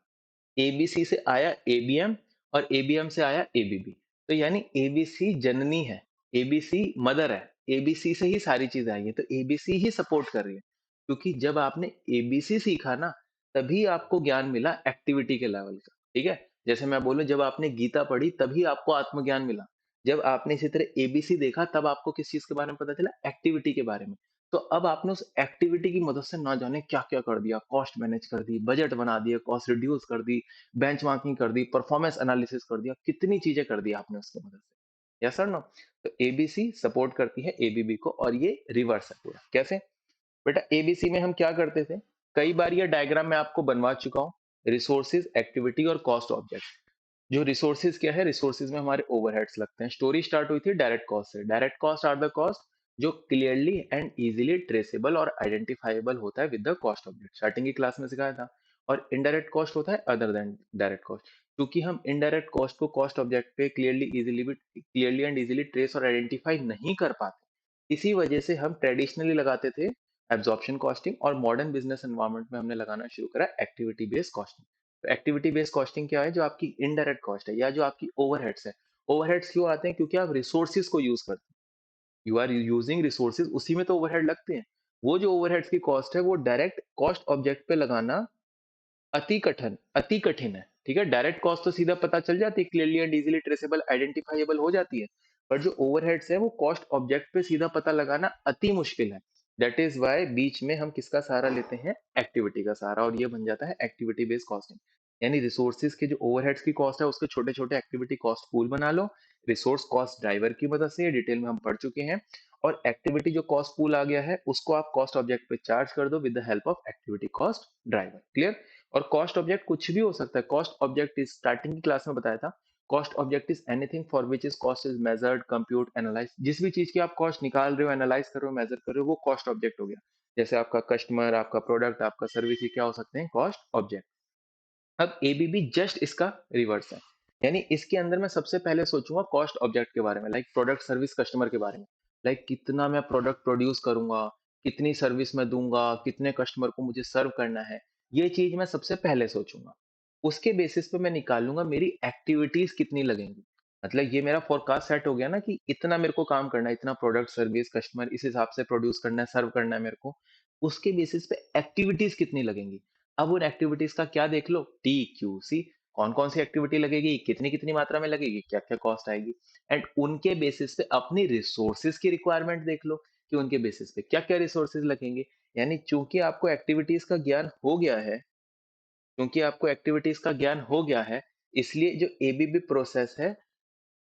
ABC से आया ABM, और ABM से आया ABB। तो यानी ABC जननी है, ABC मदर है, ABC से ही सारी चीजें आई है, तो ABC ही सपोर्ट कर रही है। क्योंकि जब आपने ABC सीखा ना, तभी आपको ज्ञान मिला एक्टिविटी के लेवल का, ठीक है। जैसे मैं बोलूं, जब आपने गीता पढ़ी तभी आपको आत्मज्ञान मिला। जब आपने इसी तरह ABC देखा, तब आपको किस चीज के बारे में पता चला, एक्टिविटी के बारे में। तो अब आपने उस एक्टिविटी की मदद से ना जाने क्या क्या कर दिया, कॉस्ट मैनेज कर दी, बजट बना दिया, कॉस्ट रिड्यूस कर दी, बेंचमार्किंग कर दी, परफॉर्मेंस एनालिसिस कर दिया, कितनी चीजें कर दी आपने उसकी मदद से। यस और नो। तो ABC सपोर्ट करती है ABB को, और ये रिवर्स है पूरा। कैसे बेटा, ABC में हम क्या करते थे, कई बार ये डायग्राम मैं आपको बनवा चुका हूँ। रिसोर्सेज, एक्टिविटी और कॉस्ट ऑब्जेक्ट। जो रिसोर्सेज क्या है, रिसोर्सेज में हमारे ओवरहेड्स लगते हैं। स्टोरी स्टार्ट हुई थी डायरेक्ट कॉस्ट से। Direct cost are the cost जो क्लियरली एंड इजीली ट्रेसेबल और आइडेंटिफाइबल होता है with the cost object, starting की क्लास में सिखाया था। और इनडायरेक्ट कॉस्ट होता है अदर देन डायरेक्ट कॉस्ट। क्योंकि हम इनडायरेक्ट कॉस्ट को कॉस्ट ऑब्जेक्ट पे क्लियरली एंड इजीली ट्रेस और आइडेंटिफाई नहीं कर पाते, इसी वजह से हम ट्रेडिशनली लगाते थे एब्जॉर्प्शन कॉस्टिंग, और मॉडर्न बिजनेस एनवायरनमेंट में हमने लगाना शुरू करा एक्टिविटी बेस्ड कॉस्टिंग। तो एक्टिविटी बेस्ड कॉस्टिंग क्या है, जो आपकी इनडायरेक्ट कॉस्ट है, या जो आपकी ओवरहेड्स है। ओवरहेड्स क्यों आते हैं, क्योंकि आप रिसोर्सेज को यूज करते हैं, यू आर यूजिंग रिसोर्सेज, उसी में तो ओवरहेड लगते हैं। वो जो ओवरहेड्स की कॉस्ट है, वो डायरेक्ट कॉस्ट ऑब्जेक्ट पे लगाना अति कठिन है, ठीक है। डायरेक्ट कॉस्ट तो सीधा पता चल जाती है, clearly and easily traceable identifiable हो जाती है। पर जो ओवरहेड्स है, वो कॉस्ट ऑब्जेक्ट पे सीधा पता लगाना अति मुश्किल है। दैट इज वाई बीच में हम किसका सहारा लेते हैं, एक्टिविटी का सहारा, और ये बन जाता है एक्टिविटी बेस्ड कॉस्टिंग। यानी रिसोर्सेज के जो ओवरहेड्स की कॉस्ट है, उसके छोटे छोटे एक्टिविटी कॉस्ट पूल बना लो, रिसोर्स कॉस्ट ड्राइवर की मदद से, डिटेल में हम पढ़ चुके हैं। और एक्टिविटी जो कॉस्ट पूल आ गया है, उसको आप कॉस्ट ऑब्जेक्ट पे चार्ज कर दो with the help of activity cost driver. Clear. और कॉस्ट ऑब्जेक्ट कुछ भी हो सकता है। कॉस्ट ऑब्जेक्ट इज, स्टार्टिंग की क्लास में बताया था, cost object is anything for which is cost is measured, compute, analyse. जिस भी चीज की आप कॉस्ट निकाल रहे हो, एनालाइज कर रहे हो, मेजर कर रहे हो, वो कॉस्ट ऑब्जेक्ट हो गया। जैसे आपका कस्टमर, आपका प्रोडक्ट, आपका सर्विस, ये क्या हो सकते हैं, कॉस्ट ऑब्जेक्ट। अब ABB जस्ट इसका रिवर्स है। यानी इसके अंदर मैं सबसे पहले सोचूंगा कॉस्ट ऑब्जेक्ट के बारे में, लाइक प्रोडक्ट, सर्विस, कस्टमर के बारे में। लाइक कितना मैं प्रोडक्ट प्रोड्यूस करूंगा, कितनी सर्विस मैं दूंगा, कितने कस्टमर को मुझे सर्व करना है, ये चीज मैं सबसे पहले सोचूंगा। उसके बेसिस पे मैं निकालूंगा मेरी एक्टिविटीज कितनी लगेंगी। मतलब ये मेरा फोरकास्ट सेट हो गया ना, कि इतना मेरे को काम करना है, इतना प्रोडक्ट, सर्विस, कस्टमर, इस हिसाब से प्रोड्यूस करना है, सर्व करना है मेरे को। उसके बेसिस पे एक्टिविटीज कितनी लगेंगी। अब उन एक्टिविटीज का क्या देख लो, TQC, कौन कौन सी एक्टिविटी लगेगी, कितनी कितनी मात्रा में लगेगी, क्या क्या कॉस्ट आएगी। एंड उनके बेसिस पे अपनी रिसोर्सेज की रिक्वायरमेंट देख लो, कि उनके बेसिस पे क्या क्या रिसोर्सेज लगेंगे। यानी चूंकि आपको एक्टिविटीज का ज्ञान हो गया है, क्योंकि आपको एक्टिविटीज का ज्ञान हो गया है, इसलिए जो ABB प्रोसेस है,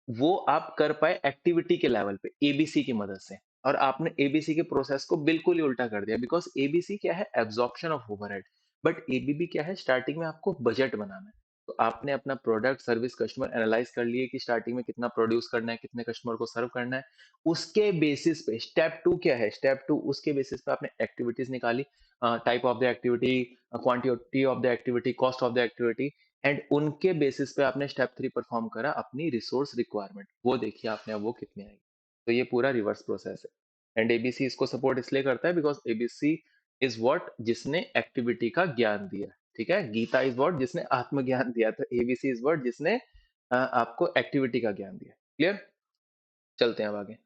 वो आप कर पाए एक्टिविटी के लेवल पे ABC की मदद से। और आपने एबीसी के प्रोसेस को बिल्कुल ही उल्टा कर दिया, बिकॉज एबीसी क्या है, absorption of overhead, but ABB क्या है, स्टार्टिंग में आपको बजट बनाना है। तो आपने अपना प्रोडक्ट सर्विस कस्टमर एनालाइज कर लिए कि स्टार्टिंग में कितना प्रोड्यूस करना है, कितने कस्टमर को सर्व करना है। उसके बेसिस पे स्टेप टू क्या है, स्टेप टू उसके बेसिस पे आपने एक्टिविटीज निकाली, type of the activity, quantity of the activity, cost of the activity, and उनके बेसिस पे आपने स्टेप थ्री परफॉर्म करा, अपनी रिसोर्स रिक्वायरमेंट वो देखिए आपने अब वो कितनी आई। तो ये पूरा रिवर्स प्रोसेस है, एंड एबीसी इसको सपोर्ट इसलिए करता है बिकॉज एबीसी इज व्हाट, जिसने एक्टिविटी का ज्ञान दिया। ठीक है, गीता इज व्हाट, जिसने आत्मज्ञान दिया, तो एबीसी इज व्हाट, जिसने आपको एक्टिविटी का ज्ञान दिया। क्लियर, चलते हैं अब आगे।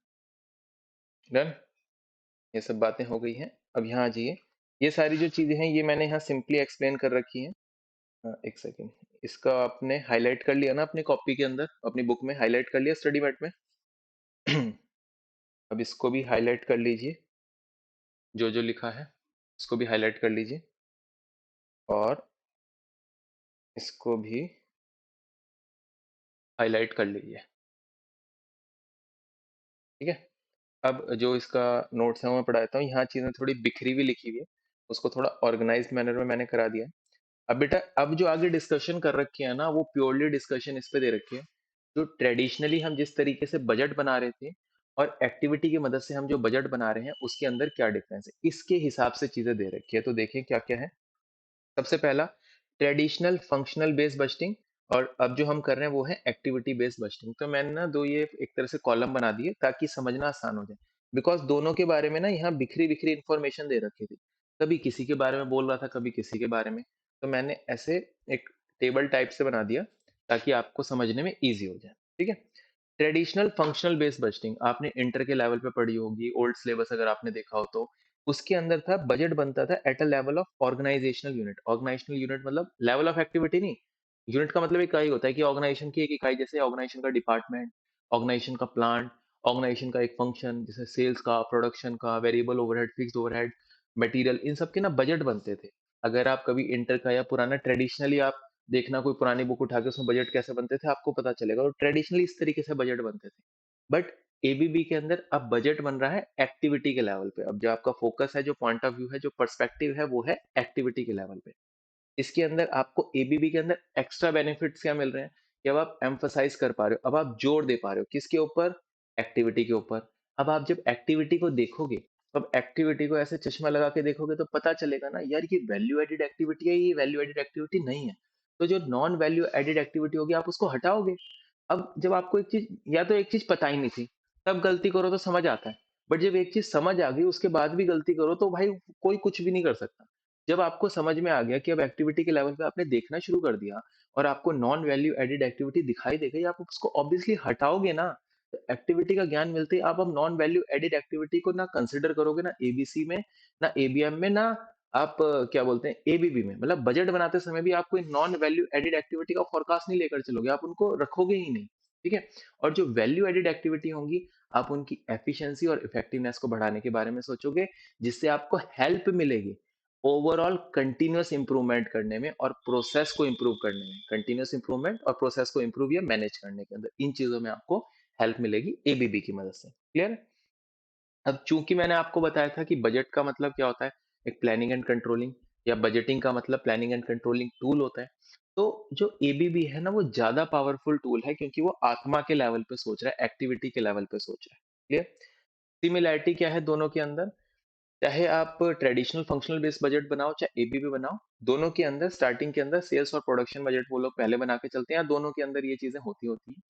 डन, ये सब बातें हो गई हैं। अब यहाँ आ जाइए, ये सारी जो चीजें हैं ये मैंने यहाँ सिंपली एक्सप्लेन कर रखी हैं। एक सेकेंड, इसका आपने हाईलाइट कर लिया ना अपनी कॉपी के अंदर, अपनी बुक में हाईलाइट कर लिया स्टडी मैट में। अब इसको भी हाईलाइट कर लीजिए, जो जो लिखा है इसको भी हाईलाइट कर लीजिए, और इसको भी हाईलाइट कर लीजिए। ठीक है, अब जो इसका नोट्स है वो मैं पढ़ा देता हूँ। यहाँ चीजें थोड़ी बिखरी हुई लिखी हुई है, उसको थोड़ा ऑर्गेनाइज्ड मैनर में मैंने करा दिया है। अब बेटा, अब जो आगे डिस्कशन कर रखी है ना, वो प्योरली डिस्कशन इस पे दे रखी है, जो ट्रेडिशनली हम जिस तरीके से बजट बना रहे थे और एक्टिविटी की मदद से हम जो बजट बना रहे हैं उसके अंदर क्या डिफरेंस है, इसके हिसाब से चीजें दे रखी है। तो देखें क्या क्या है। सबसे पहला, ट्रेडिशनल फंक्शनल बेस्ड बजटिंग, और अब जो हम कर रहे हैं वो है एक्टिविटी बेस्ड बजटिंग। तो मैंने ना दो ये एक तरह से कॉलम बना दिए ताकि समझना आसान हो जाए, बिकॉज दोनों के बारे में ना यहाँ बिखरी बिखरी इंफॉर्मेशन दे रखी थी, कभी किसी के बारे में बोल रहा था, कभी किसी के बारे में। तो मैंने ऐसे एक टेबल टाइप से बना दिया ताकि आपको समझने में ईजी हो जाए। ठीक है, ट्रेडिशनल फंक्शनल बेस्ड बजटिंग आपने इंटर के लेवल पे पढ़ी होगी, ओल्ड सिलेबस अगर आपने देखा हो तो। उसके अंदर था, बजट बनता था at a level of organisational unit. Organisational unit मतलब लेवल ऑफ एक्टिविटी नहीं, यूनिट का मतलब इकाई होता है कि ऑर्गेनाइजेशन की एक इकाई, जैसे ऑर्गेनाइजेशन का डिपार्टमेंट, ऑर्गेनाइजेशन का प्लांट, ऑर्गेनाइजेशन का एक फंक्शन, जैसे सेल्स का, प्रोडक्शन का, variable overhead, fixed overhead, material, इन सब के ना बजट बनते थे। अगर आप कभी इंटर का या पुराना ट्रेडिशनली आप देखना, कोई पुरानी बुक उठा के उसमें बजट कैसे बनते थे आपको पता चलेगा, और ट्रेडिशनली इस तरीके से बजट बनते थे। बट एबीबी के अंदर अब बजट बन रहा है एक्टिविटी के लेवल पे। अब जो आपका फोकस है, जो पॉइंट ऑफ व्यू है, जो पर्सपेक्टिव है, वो है एक्टिविटी के लेवल पे। इसके अंदर आपको एबीबी के अंदर एक्स्ट्रा बेनिफिट्स क्या मिल रहे हैं, कि अब आप एम्फोसाइज कर पा रहे हो, अब आप जोर दे पा रहे हो किसके ऊपर, एक्टिविटी के ऊपर। अब आप जब एक्टिविटी को देखोगे, अब एक्टिविटी को ऐसे चश्मा लगा के देखोगे तो पता चलेगा ना यार, ये वैल्यू एडेड एक्टिविटी है, ये वैल्यू एडेड एक्टिविटी नहीं है। तो जो नॉन वैल्यू एडेड एक्टिविटी होगी आप उसको हटाओगे। अब जब आपको एक चीज, या तो एक चीज पता ही नहीं थी, तब गलती करो तो समझ आता है, बट जब एक चीज समझ आ गई उसके बाद भी गलती करो तो भाई कोई कुछ भी नहीं कर सकता। जब आपको समझ में आ गया कि अब एक्टिविटी के लेवल पे आपने देखना शुरू कर दिया और आपको नॉन वैल्यू एडेड एक्टिविटी दिखाई दे गई, आप उसको ऑब्वियसली हटाओगे ना। तो एक्टिविटी का ज्ञान मिलते ही आप अब नॉन वैल्यू एडेड एक्टिविटी को ना कंसिडर करोगे, ना एबीसी में, ना एबीएम में, ना आप क्या बोलते हैं एबीबी में। मतलब बजट बनाते समय भी आप कोई नॉन वैल्यू एडेड एक्टिविटी का फोरकास्ट नहीं लेकर चलोगे, आप उनको रखोगे ही नहीं। ठीक है, और जो वैल्यू एडेड एक्टिविटी होंगी, आप उनकी एफिशिएंसी और इफेक्टिवनेस को बढ़ाने के बारे में सोचोगे, जिससे आपको हेल्प मिलेगी ओवरऑल कंटिन्यूअस इंप्रूवमेंट करने में और प्रोसेस को इंप्रूव करने में। कंटिन्यूअस इंप्रूवमेंट और प्रोसेस को इंप्रूव या मैनेज करने के अंदर, इन चीजों में आपको हेल्प मिलेगी एबीबी की मदद से। क्लियर। अब चूंकि मैंने आपको बताया था कि बजट का मतलब क्या होता है, एक प्लानिंग एंड कंट्रोलिंग, या बजटिंग का मतलब प्लानिंग एंड कंट्रोलिंग टूल होता है। तो जो एबीबी है ना, वो ज्यादा पावरफुल टूल है क्योंकि वो आत्मा के लेवल पे सोच रहा है, एक्टिविटी के लेवल पे सोच रहा है। क्लियर। सिमिलैरिटी क्या है दोनों के अंदर, चाहे आप ट्रेडिशनल फंक्शनल बेस्ड बजट बनाओ चाहे एबीबी बनाओ, दोनों के अंदर स्टार्टिंग के अंदर सेल्स और प्रोडक्शन बजट वो लोग पहले बना के चलते हैं, दोनों के अंदर ये चीजें होती होती हैं।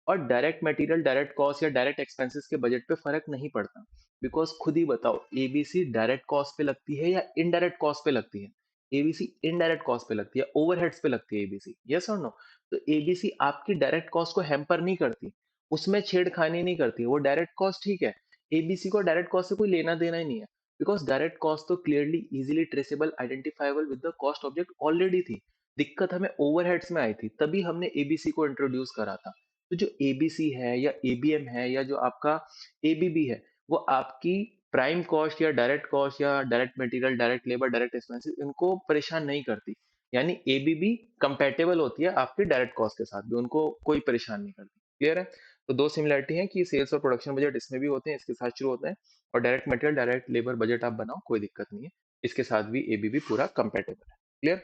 और डायरेक्ट मटेरियल, डायरेक्ट कॉस्ट या डायरेक्ट एक्सपेंसेस के बजट पे फर्क नहीं पड़ता, बिकॉज खुद ही बताओ, एबीसी डायरेक्ट कॉस्ट पे लगती है या इनडायरेक्ट कॉस्ट पे लगती है। एबीसी इनडायरेक्ट कॉस्ट पे लगती है, ओवरहेड्स पे लगती है एबीसी, यस और नो। तो एबीसी आपकी डायरेक्ट कॉस्ट को हैम्पर नहीं करती, उसमें छेड़खानी नहीं करती, वो डायरेक्ट कॉस्ट ठीक है। एबीसी को डायरेक्ट कॉस्ट से कोई लेना देना ही नहीं है, बिकॉज डायरेक्ट कॉस्ट तो clearly easily traceable identifiable with the cost object already थी। दिक्कत हमें ओवरहेड्स में आई थी, तभी हमने एबीसी को इंट्रोड्यूस करा था। तो जो एबीसी है या एबीएम है या जो आपका एबीबी है, वो आपकी प्राइम कॉस्ट या डायरेक्ट कॉस्ट या direct material, direct labour, direct expenses, इनको परेशान नहीं करती। यानी एबीबी कंपेटेबल होती है आपकी डायरेक्ट कॉस्ट के साथ भी, उनको कोई परेशान नहीं करती। क्लियर है। तो दो सिमिलरिटी है कि सेल्स और प्रोडक्शन बजट इसमें भी होते हैं, इसके साथ शुरू होते हैं, और direct material direct labour budget आप बनाओ, कोई दिक्कत नहीं है, इसके साथ भी एबीबी पूरा कंपेटेबल है। क्लियर?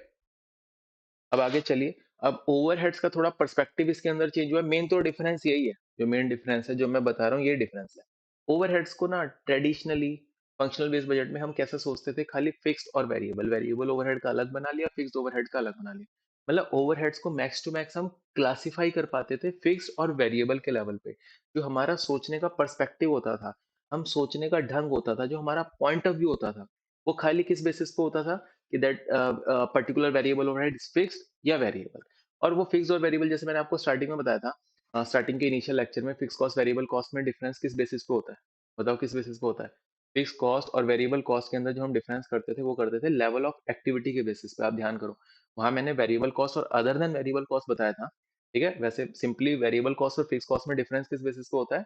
अब आगे चलिए। अब ओवरहेड्स का थोड़ा पर्सपेक्टिव इसके अंदर चेंज हुआ है। मेन तो डिफरेंस यही है, जो मेन डिफरेंस है जो मैं बता रहा हूँ, ये डिफरेंस है। ओवरहेड्स को ना ट्रेडिशनली फंक्शनल बेस्ड बजट में हम कैसे सोचते थे, खाली फिक्स्ड और वेरिएबल, वेरिएबल ओवरहेड का अलग बना लिया, फिक्स्ड ओवरहेड का अलग बना लिया। मतलब ओवरहेड्स को मैक्स टू मैक्स हम क्लासिफाई कर पाते थे फिक्स्ड और वेरिएबल के लेवल पे। जो हमारा सोचने का पर्सपेक्टिव होता था, हम सोचने का ढंग होता था, जो हमारा पॉइंट ऑफ व्यू होता था, वो खाली किस बेसिस पे होता था कि that particular variable overhead is fixed या वेरिएबल। और वो फिक्स और वेरिएबल जैसे मैंने आपको स्टार्टिंग में बताया था, स्टार्टिंग के इनिशियल लेक्चर में, फिक्स कॉस्ट वेरिएबल कॉस्ट में डिफरेंस किस बेसिस पे होता है? बताओ किस बेसिस पे होता है? फिक्स कॉस्ट और वेरिएबल कॉस्ट के अंदर जो हम डिफरेंस करते थे वो करते थे लेवल ऑफ एक्टिविटी के बेसिस पे। आप ध्यान करो, वहां मैंने वेरिएबल कॉस्ट और अदर देन वेरिएबल कॉस्ट बताया था। ठीक है, वैसे सिंपली वेरिएबल कॉस्ट और फिक्स कॉस्ट में डिफरेंस किस बेसिस पे होता है?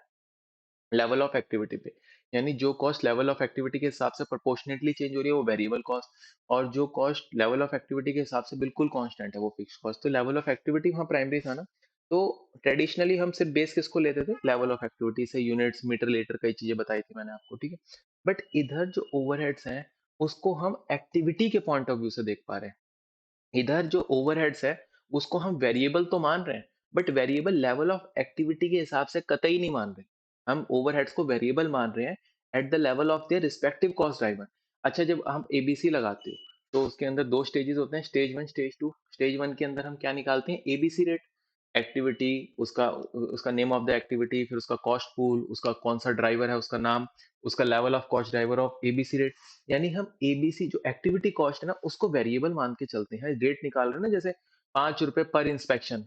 लेवल ऑफ एक्टिविटी पे। यानी जो कॉस्ट लेवल ऑफ एक्टिविटी के हिसाब से प्रोपोर्शनेटली चेंज हो रही है वो वेरिएबल कॉस्ट, और जो कॉस्ट लेवल ऑफ एक्टिविटी के हिसाब से बिल्कुल कांस्टेंट है वो फिक्स कॉस्ट। तो लेवल ऑफ एक्टिविटी वहाँ प्राइमरी था ना। तो ट्रेडिशनली हम सिर्फ बेस किसको लेते थे? लेवल ऑफ एक्टिविटी से, यूनिट्स, मीटर, लीटर, कई चीजें बताई थी मैंने आपको। ठीक है, बट इधर जो ओवरहेड्स हैं उसको हम एक्टिविटी के पॉइंट ऑफ व्यू से देख पा रहे हैं। इधर जो ओवरहेड्स है उसको हम वेरिएबल तो मान रहे हैं, but variable level of activity के हिसाब से कतई नहीं मान रहे। हम ओवरहेड्स को वेरिएबल मान रहे हैं at the level of their respective cost driver. अच्छा, जब हम एबीसी लगाते हो तो उसके अंदर दो स्टेजेस होते हैं, stage one, stage two. Stage one के अंदर हम क्या निकालते हैं? ABC rate. एक्टिविटी, उसका उसका नेम ऑफ द एक्टिविटी, फिर उसका कॉस्ट पूल, उसका कौन सा ड्राइवर है उसका नाम, उसका level of cost driver of ABC rate. यानी हम एबीसी जो एक्टिविटी कॉस्ट है ना उसको वेरिएबल मान के चलते हैं। रेट निकाल रहे हैं ना, जैसे 5 रुपए पर इंस्पेक्शन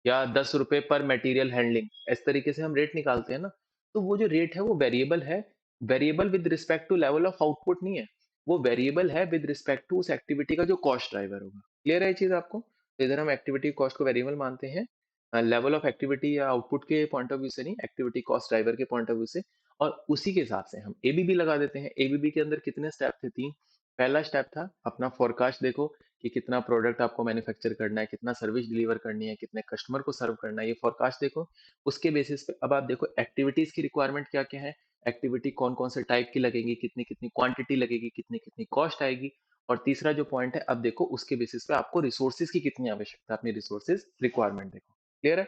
या 10 रुपए पर मटेरियल हैंडलिंग, इस तरीके से हम रेट निकालते हैं ना। तो वो जो रेट है वो वेरिएबल है, variable with respect to level of output नहीं है, वो वेरिएबल है विद रिस्पेक्ट टू उस एक्टिविटी का जो कॉस्ट ड्राइवर होगा। क्लियर है ये चीज आपको? तो इधर हम एक्टिविटी कॉस्ट को वेरिएबल मानते हैं, लेवल ऑफ एक्टिविटी या आउटपुट के पॉइंट ऑफ व्यू से नहीं, एक्टिविटी कॉस्ट ड्राइवर के पॉइंट ऑफ व्यू से। और उसी के हिसाब से हम एबीबी लगा देते हैं। एबीबी के अंदर कितने स्टेप थे? तीन। पहला स्टेप था अपना फोरकास्ट देखो कि कितना प्रोडक्ट आपको मैन्युफैक्चर करना है, कितना सर्विस डिलीवर करनी है, कितने कस्टमर को सर्व करना है, ये फोरकास्ट देखो। उसके बेसिस पे अब आप देखो एक्टिविटीज की रिक्वायरमेंट क्या क्या है, एक्टिविटी कौन कौन से टाइप की लगेगी, कितनी कितनी क्वांटिटी लगेगी, कितनी कितनी कॉस्ट आएगी। और तीसरा जो पॉइंट है, अब देखो उसके बेसिस पे आपको रिसोर्सेज की कितनी आवश्यकता है, अपनी रिसोर्सेज रिक्वायरमेंट देखो। क्लियर है?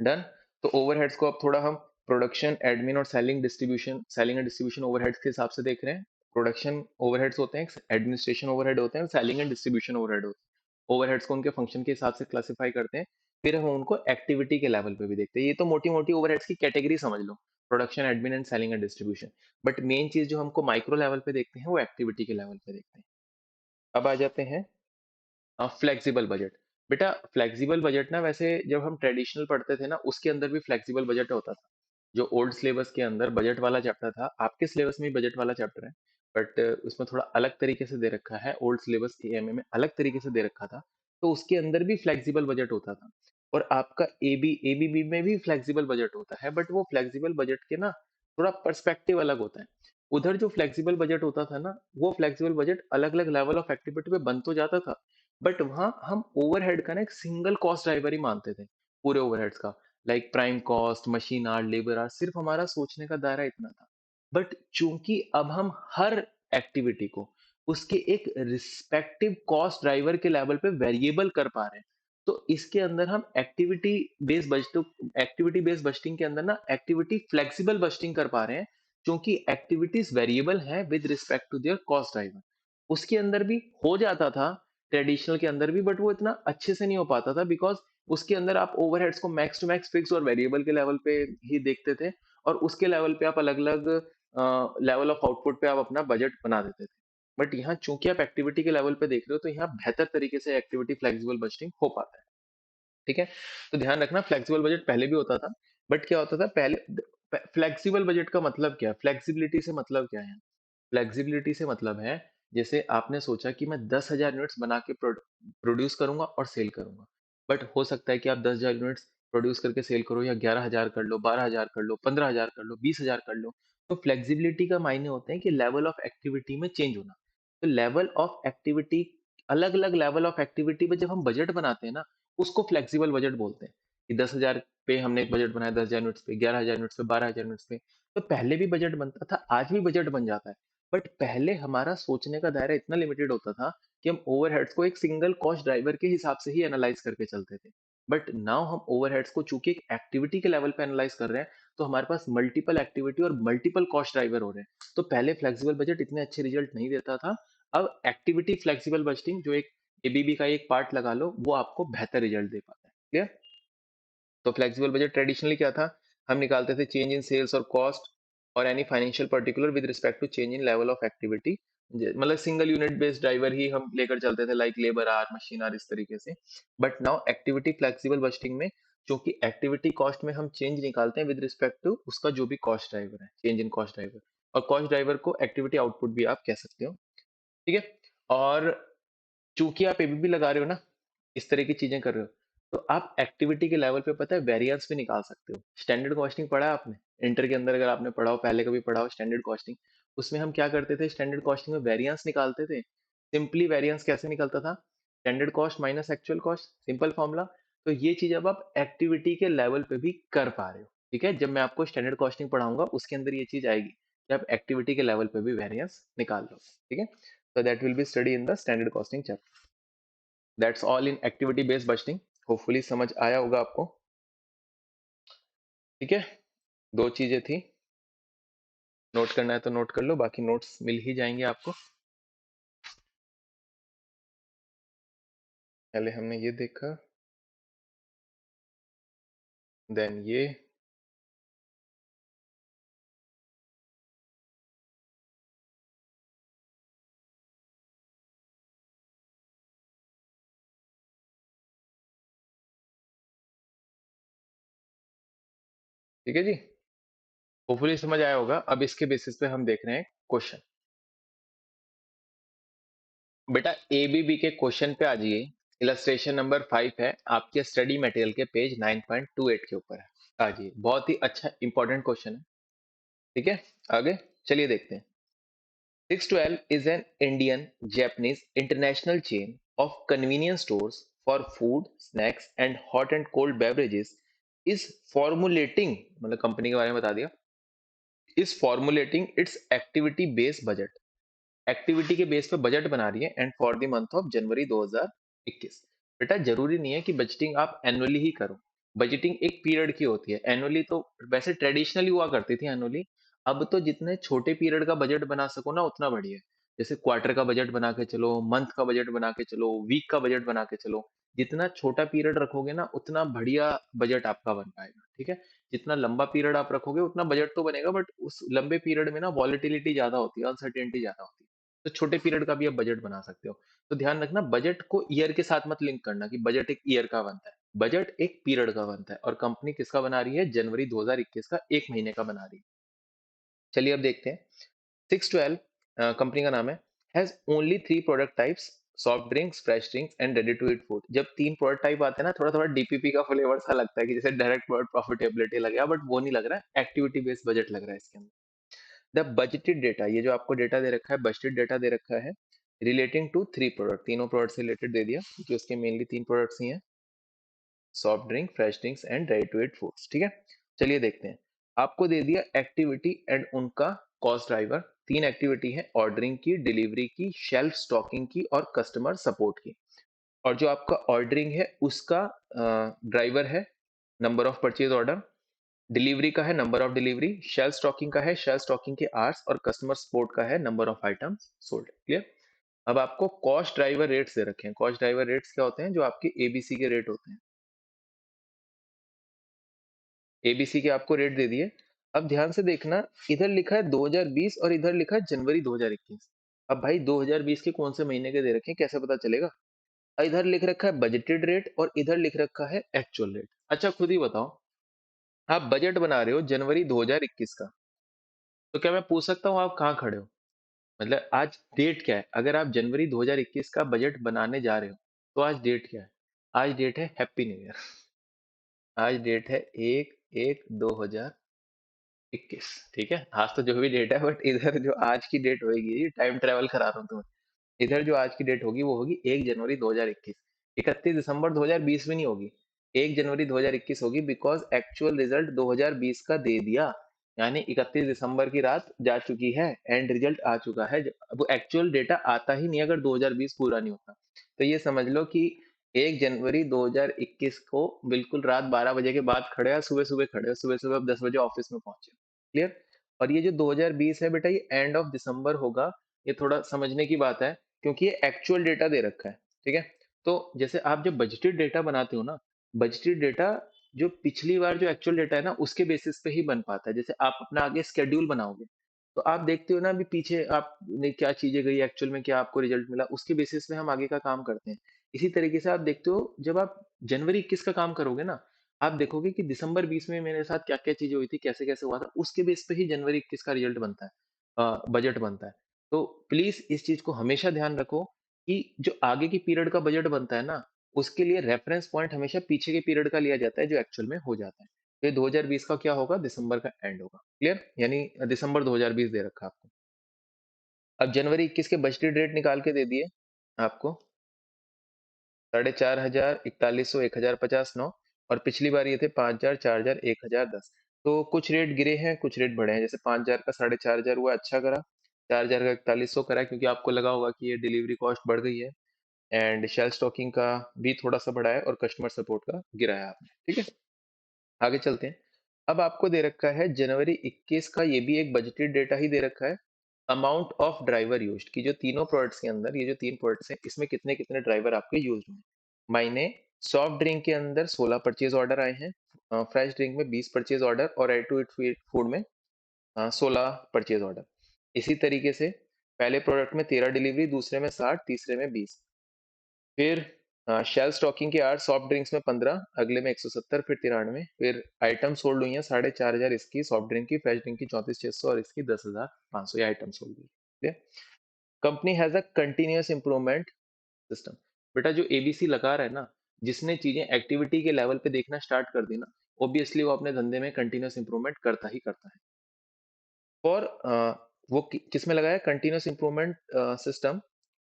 डन। तो ओवरहेड्स को अब थोड़ा हम प्रोडक्शन, एडमिन और सेलिंग एंड डिस्ट्रीब्यूशन ओवरहेड्स के हिसाब से देख रहे हैं। प्रोडक्शन ओवरहेड्स होते हैं, एडमिनिस्ट्रेशन ओवरहेड होते हैं, सेलिंग एंड डिस्ट्रीब्यूशन ओवरहेड होते हैं। ओवरहेड्स को उनके फंक्शन के हिसाब से क्लासिफाई करते हैं। फिर हम उनको एक्टिविटी के लेवल पे भी देखते हैं। ये तो मोटी मोटी ओवरहेड्स की कैटेगरी समझ लो, production, admin and selling and distribution. But main चीज जो हमको माइक्रो लेवल पे देखते हैं वो एक्टिविटी के लेवल पे देखते हैं। अब आ जाते हैं फ्लेक्सिबल बजट। बेटा फ्लेक्सिबल बजट ना, वैसे जब हम ट्रेडिशनल पढ़ते थे ना उसके अंदर भी फ्लेक्सिबल बजट होता था। जो ओल्ड सिलेबस के अंदर बजट वाला चैप्टर था, आपके सिलेबस में भी बजट वाला चैप्टर है, बट उसमें थोड़ा अलग तरीके से दे रखा है। ओल्ड सिलेबस एएमए में अलग तरीके से दे रखा था, तो उसके अंदर भी फ्लेक्सिबल बजट होता था। और आपका एबीबी में भी फ्लेक्सिबल बजट होता है, बट वो फ्लेक्सिबल बजट के ना थोड़ा पर्सपेक्टिव अलग होता है। उधर जो फ्लेक्सिबल बजट होता था ना, वो फ्लेक्सिबल बजट अलग अलग लेवल ऑफ एक्टिविटी पे बन तो जाता था, बट वहां हम ओवरहेड का ना एक सिंगल कॉस्ट ड्राइवर ही मानते थे, पूरे ओवरहेड्स का। Like prime cost, machine art, labour art, सिर्फ हमारा सोचने का दायरा इतना था। बट चूंकि अब हम हर एक्टिविटी को उसके एक रिस्पेक्टिव कॉस्ट ड्राइवर के लेवल पे वेरिएबल कर पा रहे हैं, तो इसके अंदर हम एक्टिविटी बेस्ड बजटिंग के अंदर ना एक्टिविटी फ्लेक्सिबल बजटिंग कर पा रहे हैं, क्योंकि एक्टिविटीज वेरिएबल हैं with respect to their cost driver. उसके अंदर भी हो जाता था, ट्रेडिशनल के अंदर भी, बट वो इतना अच्छे से नहीं हो पाता था, बिकॉज उसके अंदर आप ओवरहेड्स को मैक्स टू मैक्स फिक्स और वेरिएबल के लेवल पे ही देखते थे, और उसके लेवल पे आप अलग अलग लेवल ऑफ आउटपुट पे आप अपना बजट बना देते थे। बट यहाँ चूंकि आप एक्टिविटी के लेवल पे देख रहे हो, तो यहाँ बेहतर तरीके से एक्टिविटी फ्लेक्सिबल बजटिंग हो पाता है। ठीक है, तो ध्यान रखना फ्लेक्सिबल बजट पहले भी होता था, बट क्या होता था पहले? फ्लेक्सिबल बजट का मतलब क्या है, फ्लेक्सिबिलिटी से मतलब क्या है? फ्लेक्सिबिलिटी से मतलब है, जैसे आपने सोचा कि मैं 10,000 यूनिट्स बना के प्रोड्यूस करूंगा और सेल करूंगा, बट हो सकता है कि आप 10,000 यूनिट्स प्रोड्यूस करके सेल करो, या 11,000 कर लो, 12,000 कर लो, 15,000 कर लो, 20,000 कर लो। तो फ्लेक्सिबिलिटी का मायने होते हैं कि लेवल ऑफ एक्टिविटी में चेंज होना। तो लेवल ऑफ एक्टिविटी, अलग अलग लेवल ऑफ एक्टिविटी पे जब हम बजट बनाते हैं ना, उसको फ्लेक्सिबल बजट बोलते हैं। कि 10,000 पे हमने एक बजट बनाया 10,000 यूनिट्स पे, 11,000 यूनिट्स पे, 12,000 यूनिट्स पे। तो पहले भी बजट बनता था, आज भी बजट बन जाता है। बट पहले हमारा सोचने का दायरा इतना लिमिटेड होता था कि हम ओवरहेड्स को एक सिंगल कॉस्ट ड्राइवर के हिसाब से ही एनालाइज करके चलते थे। बट नाउ हम ओवरहेड्स को चूंकि एक एक्टिविटी के लेवल पे एनालाइज कर रहे हैं, तो हमारे पास मल्टीपल एक्टिविटी और मल्टीपल कॉस्ट ड्राइवर हो रहे हैं। तो पहले फ्लेक्सिबल बजट इतने अच्छे रिजल्ट नहीं देता था। अब एक्टिविटी फ्लेक्सिबल बजटिंग, जो एक एबीबी का एक पार्ट लगा लो, वो आपको बेहतर रिजल्ट दे पाता है। क्लियर? तो फ्लेक्सिबल बजट ट्रेडिशनली क्या था? हम निकालते थे चेंज इन सेल्स और कॉस्ट और any financial particular with respect to change in level of activity. मतलब सिंगल यूनिट बेस्ड ड्राइवर ही हम लेकर चलते थे, like labour are, machine hour, इस तरीके से। But now activity flexible budgeting में, क्योंकि एक्टिविटी कॉस्ट में हम चेंज निकालते हैं विद रिस्पेक्ट टू उसका जो भी कॉस्ट ड्राइवर है, चेंज इन कॉस्ट ड्राइवर। और कॉस्ट ड्राइवर को एक्टिविटी आउटपुट भी आप कह सकते हो। ठीक है? और चूंकि आप एबीबी लगा रहे हो ना, इस तरह की चीजें कर रहे हो, तो आप एक्टिविटी के लेवल पे पता है वेरिएंस भी निकाल सकते हो। स्टैंडर्ड कॉस्टिंग पढ़ा है आपने इंटर के अंदर? अगर आपने पढ़ा हो, पहले कभी पढ़ा हो स्टैंडर्ड कॉस्टिंग, उसमें हम क्या करते थे? स्टैंडर्ड कॉस्टिंग में वेरिएंस निकालते थे। सिंपली वेरिएंस कैसे निकलता था? Standard cost minus actual cost, simple formula. तो ये चीज अब आप एक्टिविटी के लेवल पे भी कर पा रहे हो। ठीक है? जब मैं आपको स्टैंडर्ड कॉस्टिंग पढ़ाऊंगा, उसके अंदर ये चीज आएगी कि आप एक्टिविटी के लेवल पे भी वेरिएंस निकाल लो। ठीक है? So that will be study in the standard costing chapter. That's all in activity based budgeting. Hopefully समझ आया होगा आपको। ठीक है? दो चीजें थी, नोट करना है तो नोट कर लो, बाकी नोट्स मिल ही जाएंगे आपको। पहले हमने ये देखा, देन ये। ठीक है जी? होपफुली समझ आया होगा। अब इसके बेसिस पे हम देख रहे हैं क्वेश्चन। बेटा एबीबी के क्वेश्चन पे आ जाइए। इलस्ट्रेशन नंबर 5 है आपके स्टडी मटेरियल के पेज 9.28 के ऊपर है। आ जाइए, बहुत ही अच्छा इंपॉर्टेंट क्वेश्चन है। ठीक है? आगे चलिए देखते हैं। 612 is an Indian Japanese international chain of convenience stores for food, snacks and hot and cold beverages is formulating, मतलब कंपनी के बारे में बता दिया, is formulating its activity based budget, activity के बेस पे बजट बना रही है, and for the month of January 2021। बेटा जरूरी नहीं है कि बजटिंग आप एनुअली ही करो। बजटिंग एक पीरियड की होती है, एनुअली तो वैसे ट्रेडिशनली हुआ करती थी एनुअली। अब तो जितने छोटे पीरियड का बजट बना सको ना, उतना बढ़िया है। जैसे क्वार्टर का बजट बना के चलो, मंथ का बजट बना के चलो, वीक का बजट बना के चलो। जितना छोटा पीरियड रखोगे ना, उतना बढ़िया बजट आपका बन पाएगा। ठीक है? जितना लंबा पीरियड आप रखोगे, उतना बजट तो बनेगा, बट उस लंबे पीरियड में ना वॉलेटिलिटी ज्यादा होती है, अनसर्टेनिटी ज्यादा होती है। तो छोटे पीरियड का भी आप बजट बना सकते हो। तो ध्यान रखना, बजट को ईयर के साथ मत लिंक करना कि बजट एक ईयर का बनता है। बजट एक पीरियड का बनता है, और कंपनी किसका बना रही है? जनवरी 2021 का, एक महीने का बना रही है। चलिए अब देखते हैं। 612 कंपनी का नाम है, has only 3 product types, soft drinks, fresh drinks and ready to eat food. जब 3 प्रोडक्ट टाइप आते हैं ना, थोड़ा थोड़ा डीपीपी का फ्लेवर सा लगता है कि जैसे डायरेक्ट प्रॉफिटेबिलिटी लगेगा, बट वो नहीं लग रहा है, एक्टिविटी बेस्ड बजट लग रहा है इसके अंदर। द बजटेड डेटा, ये जो आपको डेटा दे रखा है, बजटेड डेटा दे रखा है रिलेटिंग टू 3 प्रोडक्ट, तीनों प्रोडक्ट से रिलेटेड दे दिया, जो इसके मेनली 3 प्रोडक्ट्स ही हैं, soft drink, fresh drinks and ready to eat foods. ठीक है? चलिए देखते हैं। आपको दे दिया एक्टिविटी एंड उनका कॉस्ट ड्राइवर। 3 एक्टिविटी है, ऑर्डरिंग की, डिलीवरी की, शेल्फ स्टॉकिंग की और कस्टमर सपोर्ट की। और जो आपका ऑर्डरिंग है उसका ड्राइवर है number of purchase order, delivery का है number of delivery, shelf stocking का है शेल्फ स्टॉकिंग के आवर्स, और कस्टमर सपोर्ट का है number of items sold. Clear? अब आपको कॉस्ट ड्राइवर रेट्स दे रखे हैं। कॉस्ट ड्राइवर रेट्स क्या होते हैं? जो आपके एबीसी के रेट होते हैं। एबीसी के आपको रेट दे दिए। अब ध्यान से देखना, इधर लिखा है 2020 और इधर लिखा है जनवरी 2021। अब भाई 2020 के कौन से महीने के दे रखे हैं, कैसे पता चलेगा? इधर लिख रखा है बजटेड रेट और इधर लिख रखा है एक्चुअल रेट। अच्छा खुद ही बताओ, आप बजट बना रहे हो जनवरी 2021 का, तो क्या मैं पूछ सकता हूँ आप कहाँ खड़े हो? मतलब आज डेट क्या है? अगर आप जनवरी 2021 का बजट बनाने जा रहे हो, तो आज डेट क्या है? आज डेट है हैप्पी न्यू ईयर। आज डेट है 1/1/2021। ठीक है? आज तो जो भी डेट है, बट इधर जो आज की डेट होगी, टाइम ट्रेवल करा रहा हूँ तुम्हें। इधर जो आज की डेट होगी वो होगी 1 जनवरी 2021। 31 दिसंबर 2020 में नहीं होगी। 1 जनवरी 2021 होगी बिकॉज एक्चुअल रिजल्ट 2020 का दे दिया, यानी 31 दिसंबर की रात जा चुकी है, एंड रिजल्ट आ चुका है। अब एक्चुअल डेटा आता ही नहीं अगर 2020 पूरा नहीं होता। तो ये समझ लो कि 1 जनवरी 2021 को बिल्कुल रात 12 बजे के बाद खड़े हैं, सुबह सुबह खड़े हैं, सुबह सुबह अब 10 बजे ऑफिस में पहुंचे। क्लियर। और ये जो 2020 है बेटा, ये एंड ऑफ दिसंबर होगा। ये थोड़ा समझने की बात है, क्योंकि ये एक्चुअल डेटा दे रखा है। ठीक है। तो जैसे आप जब बजटेड डेटा बनाते हो ना, बजटेड डेटा जो पिछली बार जो एक्चुअल डेटा है ना उसके बेसिस पे ही बन पाता है। जैसे आप अपना आगे स्केड्यूल बनाओगे, तो आप देखते हो ना अभी पीछे आपने क्या चीजें गई एक्चुअल में, क्या आपको रिजल्ट मिला, उसके बेसिस पे हम आगे का काम करते हैं। इसी तरीके से आप देखते हो जब आप जनवरी 21 का काम करोगे ना, आप देखोगे कि दिसंबर 20 में मेरे साथ क्या क्या चीजें हुई थी, कैसे कैसे हुआ था, उसके बेस पे ही जनवरी 21 का रिजल्ट बनता है, बजट बनता है। तो प्लीज इस चीज को हमेशा ध्यान रखो कि जो आगे की पीरियड का बजट बनता है ना, उसके लिए रेफरेंस पॉइंट हमेशा पीछे के पीरियड का लिया जाता है जो एक्चुअल में हो जाता है। तो ये 2020 का क्या होगा, दिसंबर का एंड होगा। क्लियर, यानी दिसंबर 2020 दे रखा है आपको। अब जनवरी 21 के बजटेड रेट निकाल के दे दिए आपको, 4,500, 4100, 1,050, 9। और पिछली बार ये थे 5,000, 4,000, 1,010। तो कुछ रेट गिरे हैं, कुछ रेट बढ़े हैं। जैसे 5,000 का 4,500 हुआ, अच्छा करा। 4,000 का 4100 करा, क्योंकि आपको लगा होगा कि ये डिलीवरी कॉस्ट बढ़ गई है। एंड शेल स्टॉकिंग का भी थोड़ा सा बढ़ा है, और कस्टमर सपोर्ट का गिराया आपने। ठीक है, आगे चलते हैं। अब आपको दे रखा है जनवरी 21 का, ये भी एक बजटेड डेटा ही दे रखा है। अमाउंट ऑफ ड्राइवर यूज्ड की, जो तीनों प्रोडक्ट्स के अंदर, ये जो तीन प्रोडक्ट्स हैं इसमें कितने कितने ड्राइवर आपके यूज हुए। मायने, सॉफ्ट ड्रिंक के अंदर 16 परचेज ऑर्डर आए हैं, फ्रेश ड्रिंक में 20 परचेज ऑर्डर, और रेडी टू ईट फूड में 16 परचेज ऑर्डर। इसी तरीके से पहले प्रोडक्ट में 13 डिलीवरी, दूसरे में 60, तीसरे में 20। फिर शेल स्टॉकिंग के 8, सॉफ्ट ड्रिंक्स में 15, अगले में 170, फिर 93। फिर आइटम सोल्ड हुई है 4,500 इसकी सॉफ्ट ड्रिंक की, फ्रेश ड्रिंक की 34,600, और इसकी 10,500 ये आइटम सोल्ड हुई। ठीक है। Company has a continuous improvement system. बेटा जो एबीसी लगा रहा है ना, जिसने चीजें एक्टिविटी के लेवल पे देखना स्टार्ट कर दी ना, ऑब्वियसली वो अपने धंधे में कंटिन्यूअस इंप्रूवमेंट करता ही करता है। और वो किस में लगाया, continuous improvement system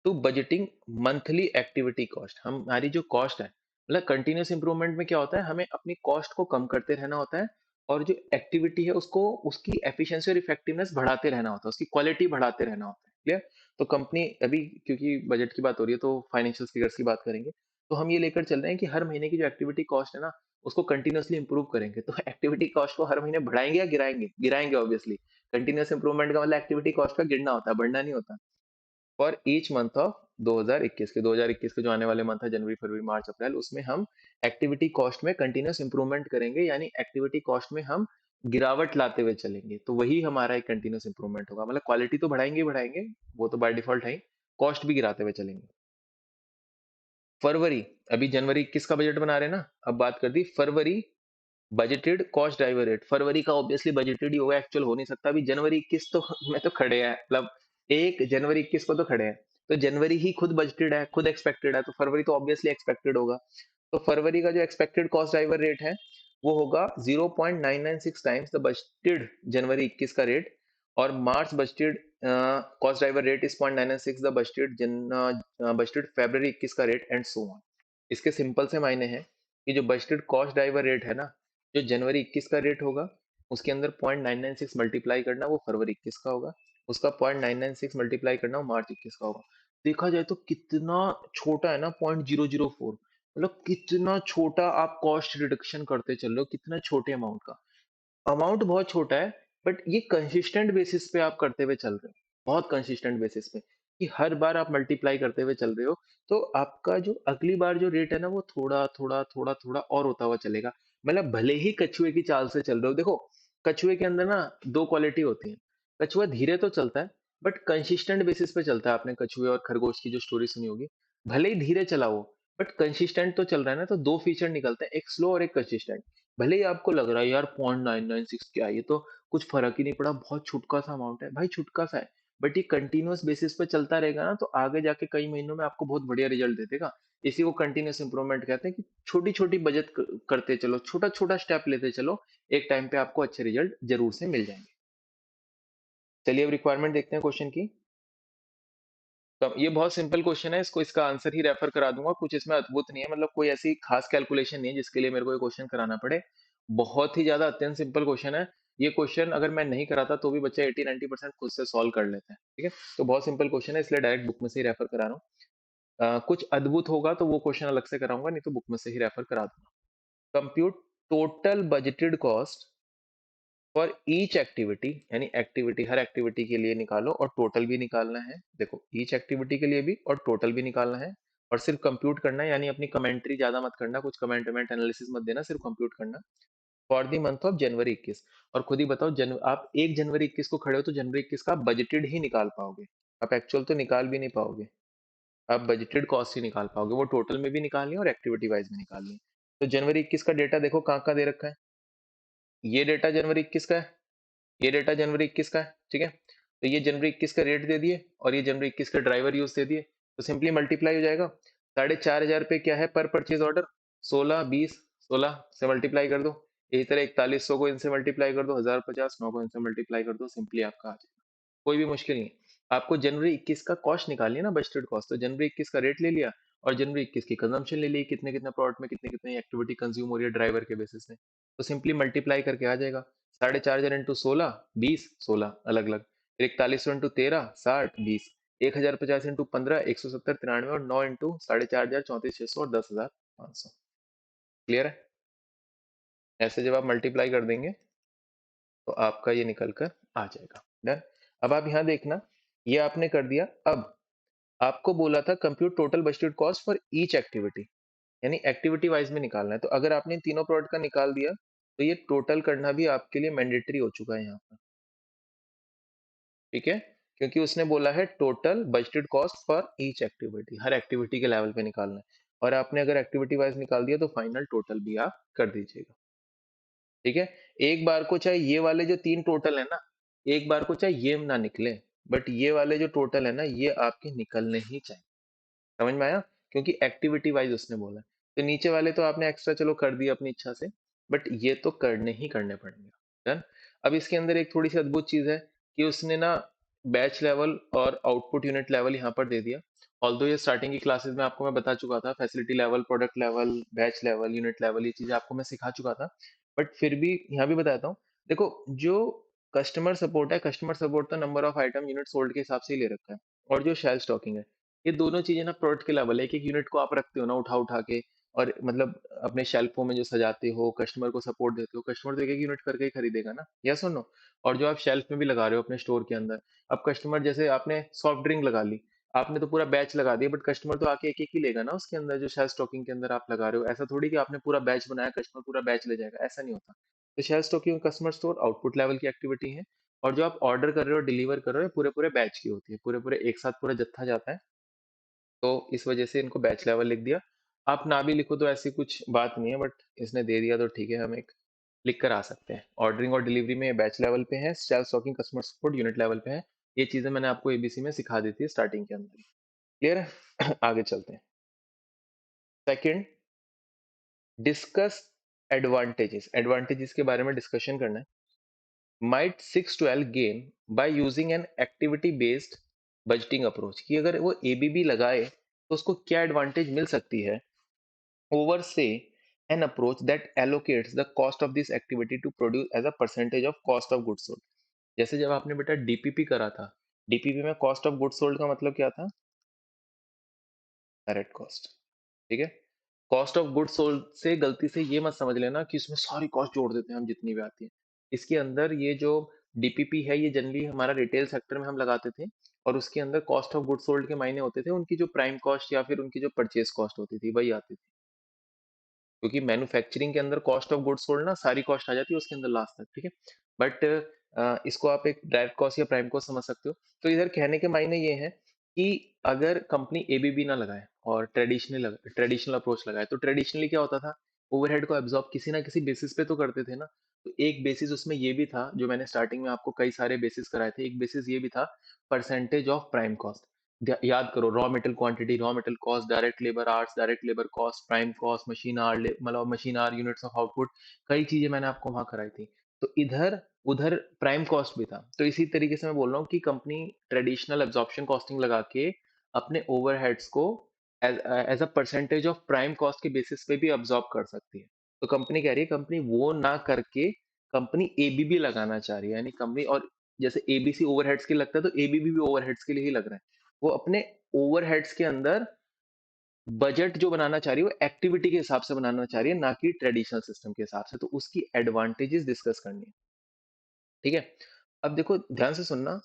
to budgeting monthly activity cost. हमारी जो कॉस्ट है, मतलब कंटिन्यूअस इंप्रूवमेंट में क्या होता है, हमें अपनी कॉस्ट को कम करते रहना होता है, और जो एक्टिविटी है उसको, उसकी एफिशिएंसी और इफेक्टिवनेस बढ़ाते रहना होता है, उसकी क्वालिटी बढ़ाते रहना होता है। क्लियर। तो कंपनी अभी, क्योंकि बजट की बात हो रही है तो फाइनेंशियल फिगर्स की बात करेंगे, तो हम ये लेकर चल रहे हैं कि हर महीने की जो एक्टिविटी कॉस्ट है ना, उसको कंटिन्यूअसली इंप्रूव करेंगे। तो एक्टिविटी कॉस्ट को हर महीने बढ़ाएंगे या गिराएंगे, गिराएंगे ऑब्वियसली। कंटिन्यूअस इंप्रूवमेंट का मतलब एक्टिविटी कॉस्ट का गिरना होता है, बढ़ना नहीं होता। फॉर ईच मंथ ऑफ 2021 के, 2021 के जो आने वाले मंथ है, जनवरी फरवरी मार्च अप्रैल, उसमें हम एक्टिविटी कॉस्ट में कंटिन्यूअस इंप्रूवमेंट करेंगे, यानी एक्टिविटी कॉस्ट में हम गिरावट लाते हुए चलेंगे। तो वही हमारा एक कंटिन्यूअस इंप्रूवमेंट होगा, मतलब क्वालिटी तो बढ़ाएंगे ही बढ़ाएंगे, वो तो बाय डिफॉल्ट है ही, कॉस्ट भी गिराते हुए चलेंगे। फरवरी, अभी जनवरी 21 का बजट बना रहे हैं ना, अब बात कर दी फरवरी बजटेड कॉस्ट ड्राइवर रेट। फरवरी का ऑब्वियसली बजटेड ही होगा, एक्चुअल हो नहीं सकता। अभी जनवरी 21 तो में तो खड़े हैं, मतलब 1 जनवरी 21 को तो खड़े हैं। तो जनवरी ही खुद बजटेड है, खुद एक्सपेक्टेड है, तो फरवरी तो ऑब्वियसली एक्सपेक्टेड होगा। तो फरवरी का जो एक्सपेक्टेड कॉस्ट ड्राइवर रेट है, वो होगा 0.996 टाइम्स द बजटेड जनवरी 21 का रेट। और March budgeted cost driver rate is 0.996 the budgeted February 21 का रेट, एंड सो ऑन। इसके सिंपल से मायने हैं कि जो बजटेड कॉस्ट ड्राइवर रेट है ना, जो जनवरी 21 का रेट होगा, उसके अंदर 0.996 मल्टीप्लाई करना, वो फरवरी 21 का होगा। उसका 0.996 मल्टीप्लाई करना, वो मार्च 21 का होगा। देखा जाए तो कितना छोटा है ना, 0.004। मतलब कितना छोटा आप कॉस्ट रिडक्शन करते चल रहे हो, कितना छोटे अमाउंट का। अमाउंट बहुत छोटा है, बट ये कंसिस्टेंट बेसिस पे आप करते हुए चल रहे हो, बहुत कंसिस्टेंट बेसिस पे, कि हर बार आप मल्टीप्लाई करते हुए चल रहे हो। तो आपका जो अगली बार जो रेट है ना, वो थोड़ा थोड़ा थोड़ा थोड़ा और होता हुआ चलेगा। मतलब भले ही कछुए की चाल से चल रहे हो, देखो कछुए के अंदर ना दो क्वालिटी होती है। कछुआ धीरे तो चलता है, बट कंसिस्टेंट बेसिस पे चलता है। आपने कछुए और खरगोश की जो स्टोरी सुनी होगी, भले ही धीरे चला वो, बट कंसिस्टेंट तो चल रहा है ना। तो दो फीचर निकलते हैं, एक स्लो और एक कंसिस्टेंट। भले ही आपको लग रहा है यार 0.996 क्या है, ये तो कुछ फर्क ही नहीं पड़ा, बहुत छुटका सा अमाउंट है, भाई छुटका सा है, बट ये कंटिन्यूअस बेसिस पे चलता रहेगा ना, तो आगे जाके कई महीनों में आपको बहुत बढ़िया रिजल्ट दे देगा। इसी को कंटिन्यूअस इंप्रूवमेंट कहते हैं, कि छोटी छोटी बचत करते चलो, छोटा छोटा स्टेप लेते चलो, एक टाइम पे आपको अच्छे रिजल्ट जरूर से मिल जाएंगे। चलिए अब रिक्वायरमेंट देखते हैं क्वेश्चन की। तो ये बहुत सिंपल क्वेश्चन है, इसको इसका आंसर ही रेफर करा दूंगा, कुछ इसमें अद्भुत नहीं है, मतलब कोई ऐसी खास कैलकुलेशन नहीं है जिसके लिए मेरे को ये क्वेश्चन कराना पड़े। बहुत ही ज्यादा अत्यंत सिंपल क्वेश्चन है। ये क्वेश्चन अगर मैं नहीं कराता तो भी बच्चे 80-90% खुद से सॉल्व कर लेते हैं, ठीक है। तो बहुत सिंपल क्वेश्चन है, इसलिए डायरेक्ट बुक में से ही रेफर करा रहा हूँ। कुछ अद्भुत होगा तो वो क्वेश्चन अलग से कराऊंगा, नहीं तो बुक में से ही रेफर करा दूंगा। Compute total budgeted cost for each activity, यानी एक्टिविटी, हर एक्टिविटी के लिए निकालो और टोटल भी निकालना है। देखो, ईच एक्टिविटी के लिए भी और टोटल भी निकालना है, और सिर्फ कंप्यूट करना है, यानी अपनी कमेंट्री ज्यादा मत करना, कुछ कमेंट वमेंट एनालिसिस मत देना, सिर्फ कंप्यूट करना। For the month of January 21। और खुद ही बताओ, आप 1 जनवरी 21 को खड़े हो तो जनवरी 21 का बजटेड ही निकाल पाओगे, आप एक्चुअल तो निकाल भी नहीं पाओगे। आप बजटेड कॉस्ट ही निकाल पाओगे, वो टोटल में भी निकालनी है और एक्टिविटी वाइज में निकालनी है। तो जनवरी 21 का डेटा देखो कहाँ कहाँ दे रखा है। ये डेटा जनवरी 21 का है, ये डेटा जनवरी 21 का है, ठीक है। तो ये जनवरी 21 का रेट दे दिए और ये जनवरी 21 का ड्राइवर यूज दे दिए, तो सिंपली मल्टीप्लाई हो जाएगा। 4,500 पे क्या है पर परचेज ऑर्डर, 16, 20, 16 से मल्टीप्लाई कर दो। इसी तरह 4100 को इनसे मल्टीप्लाई कर दो, 1050 9 को इनसे मल्टीप्लाई कर दो, सिंपली आपका आ जाएगा। कोई भी मुश्किल नहीं। आपको जनवरी 21 का कॉस्ट निकालनी है ना, बजटेड कॉस्ट, तो जनवरी 21 का रेट ले लिया और जनवरी 21 की कंजम्पशन ले ली, कितने कितने प्रोडक्ट में कितने कितने एक्टिविटी कंज्यूम हो रही है ड्राइवर के बेसिस में, तो सिंपली मल्टीप्लाई करके आ जाएगा। 4,500 इंटू 16, 20, 16 अलग अलग, फिर 4100 इंटू 13, 60, 20, 1050 इंटू 15, 170, 93, और 9 इंटू 4,500, 34,600 और 10,500। क्लियर है? ऐसे जब आप मल्टीप्लाई कर देंगे तो आपका ये निकल कर आ जाएगा। डन। अब आप यहाँ देखना, ये आपने कर दिया। अब आपको बोला था compute total budgeted cost for each activity, यानी एक्टिविटी वाइज में निकालना है। तो अगर आपने इन तीनों प्रोडक्ट का निकाल दिया तो ये टोटल करना भी आपके लिए मैंडेटरी हो चुका है यहाँ पर, ठीक है। क्योंकि उसने बोला है total budgeted cost for each activity, her activity के लेवल पे निकालना है। और आपने अगर एक्टिविटी वाइज निकाल दिया तो फाइनल टोटल भी आप कर दीजिएगा, ठीक है। एक बार को चाहे ये वाले जो 3 टोटल है ना, एक बार को चाहे ये ना निकले, बट ये वाले जो टोटल है ना ये आपके निकलने ही चाहिए। समझ में आया? क्योंकि एक्टिविटी वाइज उसने बोला है। तो नीचे वाले तो आपने एक्स्ट्रा चलो कर दिया अपनी इच्छा से, बट ये तो करने ही करने पड़ेंगे। डन। अब इसके अंदर एक थोड़ी सी अद्भुत चीज है कि उसने ना बैच लेवल और आउटपुट यूनिट लेवल यहाँ पर दे दिया। ऑल्दो ये स्टार्टिंग की क्लासेस में आपको मैं बता चुका था, facility level, product level, batch level, unit level, ये चीजें आपको मैं सिखा चुका था, बट फिर भी यहाँ भी बताता हूँ। देखो, जो कस्टमर सपोर्ट है, कस्टमर सपोर्ट तो number of item unit sold के हिसाब से ही ले रखा है, और जो शेल स्टॉकिंग है, ये दोनों चीजें ना प्रोडक्ट के लेवल है। एक एक यूनिट को आप रखते हो ना उठा उठा के, और मतलब अपने शेल्फों में जो सजाते हो, कस्टमर को सपोर्ट देते हो, कस्टमर तो एक एक यूनिट करके ही खरीदेगा ना, यस और नो। और जो आप शेल्फ में भी लगा रहे हो अपने स्टोर के अंदर, अब कस्टमर, जैसे आपने सॉफ्ट ड्रिंक लगा ली, आपने तो पूरा बैच लगा दिया, बट कस्टमर तो आके एक एक ही लेगा ना उसके अंदर, जो शेल्फ स्टॉकिंग के अंदर आप लगा रहे हो। ऐसा थोड़ी कि आपने पूरा बैच बनाया, कस्टमर पूरा बैच ले जाएगा, ऐसा नहीं होता। तो shelf stocking, customer store output level की एक्टिविटी है, और जो आप ऑर्डर कर रहे हो, डिलीवर कर रहे हो, पूरे पूरे बैच की होती है, पूरे पूरे एक साथ पूरा जत्था जाता है। तो इस वजह से इनको बैच लेवल लिख दिया। आप ना भी लिखो तो ऐसी कुछ बात नहीं है, बट इसने दे दिया तो ठीक है, हम एक लिख कर आ सकते हैं। ऑर्डरिंग और डिलीवरी में बैच लेवल पे है, self stocking customer support unit level पे है। ये चीजें मैंने आपको एबीसी में सिखा दी थी स्टार्टिंग के अंदर। क्लियर है? आगे चलते हैं। सेकंड, डिस्कस एडवांटेजेस, एडवांटेजेस के बारे में डिस्कशन करना है। Might 612 gain by using an activity based budgeting approach, कि अगर वो एबीबी लगाए तो उसको क्या एडवांटेज मिल सकती है over say an approach that allocates the cost of this activity to produce as a percentage of cost of goods sold। जैसे जब आपने बेटा डीपीपी करा था, डीपीपी में कॉस्ट ऑफ गुड्स सोल्ड का मतलब क्या था? डायरेक्ट कॉस्ट, ठीक है। कॉस्ट ऑफ गुड्स सोल्ड से गलती से ये मत समझ लेना कि इसमें सारी कॉस्ट जोड़ देते हैं हम जितनी भी आती है। इसके अंदर ये जो डीपीपी है, ये जनरली हमारा रिटेल सेक्टर में हम लगाते थे, और उसके अंदर कॉस्ट ऑफ गुड्स सोल्ड के मायने होते थे उनकी जो प्राइम कॉस्ट या फिर उनकी जो परचेज कॉस्ट होती थी, वही आती थी। क्योंकि मैन्युफैक्चरिंग के अंदर कॉस्ट ऑफ गुड्स सोल्ड ना सारी कॉस्ट आ जाती है उसके अंदर लास्ट तक, ठीक है। बट इसको आप एक डायरेक्ट कॉस्ट या प्राइम कॉस्ट समझ सकते हो। तो इधर कहने के मायने ये है कि अगर कंपनी एबीबी ना लगाए और ट्रेडिशनल अप्रोच लगाए, तो ट्रेडिशनली क्या होता था, ओवरहेड को एब्जॉर्ब किसी ना किसी बेसिस पे तो करते थे ना। तो एक बेसिस उसमें ये भी था, जो मैंने स्टार्टिंग में आपको कई सारे बेसिस कराए थे, एक बेसिस ये भी था, परसेंटेज ऑफ प्राइम कॉस्ट। याद करो, raw material quantity, raw material cost, direct labour hours, direct labour cost, prime cost, machine hour, मतलब machine hour, units of output, कई चीजें मैंने आपको वहां कराई थी। तो इधर उधर प्राइम कॉस्ट भी था। तो इसी तरीके से मैं बोल रहा हूँ कि कंपनी ट्रेडिशनल एब्जॉर्प्शन कॉस्टिंग लगा के अपने ओवरहेड्स को as a percentage of prime cost के बेसिस पे भी अब्सॉर्ब कर सकती है। तो कंपनी कह रही है, कंपनी वो ना करके कंपनी एबीबी लगाना चाह रही है, यानी कंपनी, और जैसे एबीसी ओवरहेड्स के लगता है तो एबीबी भी ओवरहेड्स के लिए ही लग रहा है। वो अपने ओवरहेड्स के अंदर बजट जो बनाना चाह रही है वो एक्टिविटी के हिसाब से बनाना चाह रही है, ना कि ट्रेडिशनल सिस्टम के हिसाब से। तो उसकी एडवांटेजेस डिस्कस करनी है, ठीक है। अब देखो ध्यान से सुनना,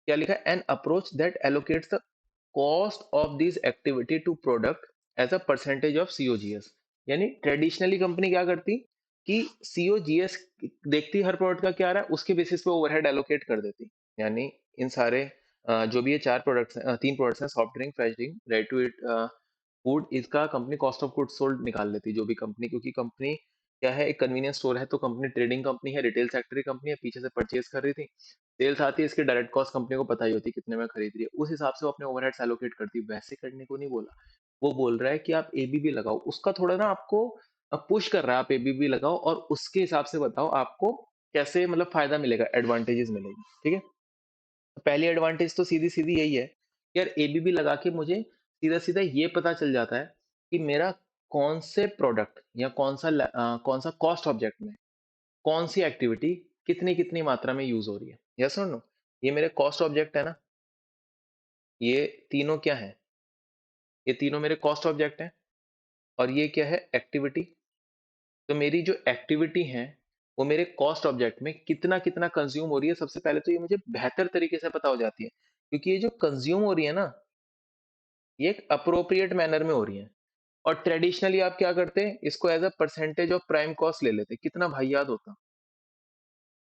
क्या लिखा है, an approach that allocates the cost of this activity to product as a percentage of COGS. यानी ट्रेडिशनली कंपनी क्या करती कि सीओजीएस देखती हर प्रोडक्ट का क्या आ रहा है, उसके बेसिस पे ओवरहेड एलोकेट कर देती। यानी इन सारे जो भी ये चार प्रोडक्ट्स हैं, तीन प्रोडक्ट्स हैं, soft drink, fresh drink, ready to eat food, इसका company cost of good sold निकाल लेती जो भी कंपनी, क्योंकि कंपनी क्या है, एक कन्वीनियंस स्टोर है, तो कंपनी ट्रेडिंग कंपनी है, रिटेल सेक्टर की कंपनी है, पीछे से परचेज कर रही थी, सेल्स आती है, इसकी डायरेक्ट कॉस्ट कंपनी को पता ही होती है कितने में खरीद रही है, उस हिसाब से वो अपने ओवरहेड्स एलोकेट करती है। वैसे करने को नहीं बोला, वो बोल रहा है कि आप एबीबी लगाओ, उसका थोड़ा ना आपको पुश कर रहा है, आप एबीबी लगाओ और उसके हिसाब से बताओ आपको कैसे मतलब फायदा मिलेगा, एडवांटेजेस मिलेगी, ठीक है। पहली एडवांटेज तो सीधी सीधी यही है, यार एबीबी लगा के मुझे सीधा सीधा ये पता चल जाता है कि मेरा कौन से प्रोडक्ट या कौन सा कॉस्ट ऑब्जेक्ट में कौन सी एक्टिविटी कितनी कितनी मात्रा में यूज हो रही है। यस और नो, ये मेरे कॉस्ट ऑब्जेक्ट है ना, ये तीनों क्या है, ये तीनों मेरे कॉस्ट ऑब्जेक्ट हैं, और ये क्या है, एक्टिविटी। तो मेरी जो एक्टिविटी है वो मेरे कॉस्ट ऑब्जेक्ट में कितना कितना कंज्यूम हो रही है, सबसे पहले तो ये मुझे बेहतर तरीके से पता हो जाती है, क्योंकि ये जो कंज्यूम हो रही है ना, ये एक अप्रोप्रिएट मैनर में हो रही है। और ट्रेडिशनली आप क्या करते हैं, इसको as a percentage of prime cost ले लेते, कितना भाइयात होता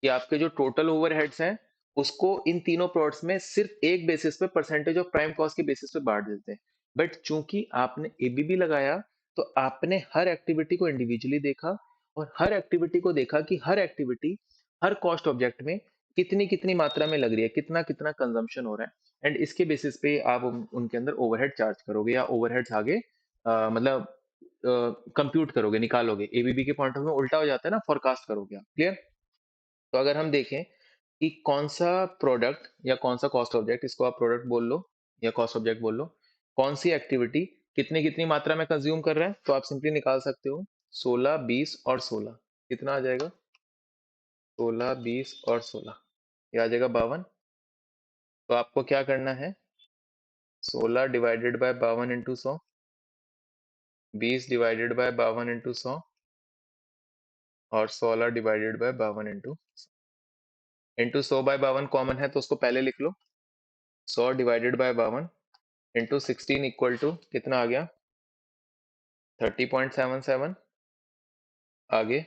कि आपके जो टोटल ओवरहेड्स हैं उसको इन तीनों प्रोडक्ट्स में सिर्फ एक बेसिस पे, परसेंटेज ऑफ प्राइम कॉस्ट के बेसिस पे बांट देते हैं। बट चूंकि आपने एबीबी लगाया, तो आपने हर एक्टिविटी को इंडिविजुअली देखा, और हर एक्टिविटी को देखा कि हर एक्टिविटी हर कॉस्ट ऑब्जेक्ट में कितनी कितनी मात्रा में लग रही है, कितना कितना कंजम्पशन हो रहा है, एंड इसके बेसिस पे आप उनके अंदर ओवरहेड चार्ज करोगे, या ओवरहेड्स आगे मतलब कंप्यूट करोगे, निकालोगे। एबीबी के पॉइंट ऑफ व्यू उल्टा हो जाता है ना, फोरकास्ट करोगे आप, क्लियर। तो अगर हम देखें कि कौन सा प्रोडक्ट या कौन सा कॉस्ट ऑब्जेक्ट, इसको आप प्रोडक्ट बोल लो या कॉस्ट ऑब्जेक्ट बोल लो, कौन सी एक्टिविटी कितनी कितनी मात्रा में कंज्यूम कर रहा है, तो आप सिंपली निकाल सकते हो 16, 20 और 16, कितना आ जाएगा, 16, 20 और 16, ये आ जाएगा 52। तो आपको क्या करना है, 16 divided by 52 into 100, 20 divided by 52 into 100, और 16 divided by 52 into 100 by 52 common है तो उसको पहले लिख लो, 100 divided by 52 into 16 equal to कितना आ गया, 30.77। आगे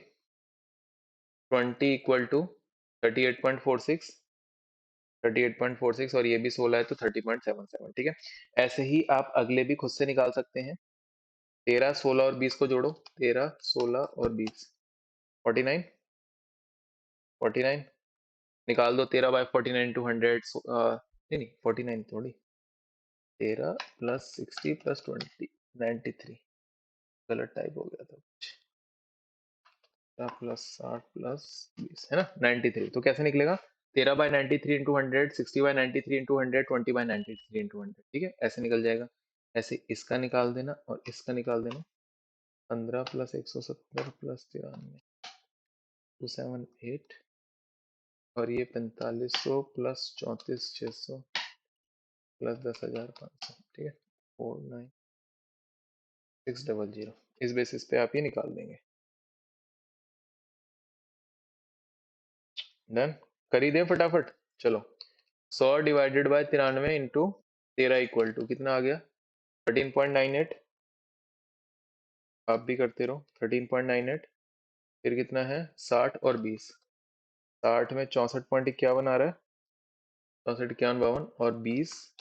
20 इक्वल टू 38.46, 38.46, और ये भी 16 है तो 30.77, ठीक है। ऐसे ही आप अगले भी खुद से निकाल सकते हैं। 13, 16 और 20 को जोड़ो, 13, 16 और 20, 49, 49 निकाल दो, 13 बाय 49 टू 100, नहीं नहीं 49 थोड़ी, 13 प्लस 60 प्लस 20, 93, गलत टाइप हो गया था, प्लस 60 प्लस 20 है ना, 93। तो कैसे निकलेगा, 13 by 93 into 100, 60 by 93 into 100, 20 by 93 into 100, ठीक है, ऐसे निकल जाएगा। ऐसे इसका निकाल देना और इसका निकाल देना, 15 प्लस 170 प्लस 93, 278, और ये 4500 प्लस 34,600 प्लस 10,500, ठीक है, 49600, इस बेसिस पे आप ये निकाल देंगे। डन, कर ही दें फटाफट, चलो। 100 divided by 93 into 13 equal to कितना आ गया, 13.98। आप भी करते रहो, 13.98, फिर कितना है 60 और 20, 60 में 64.51 आ रहा है, 64, 51, 52, और 20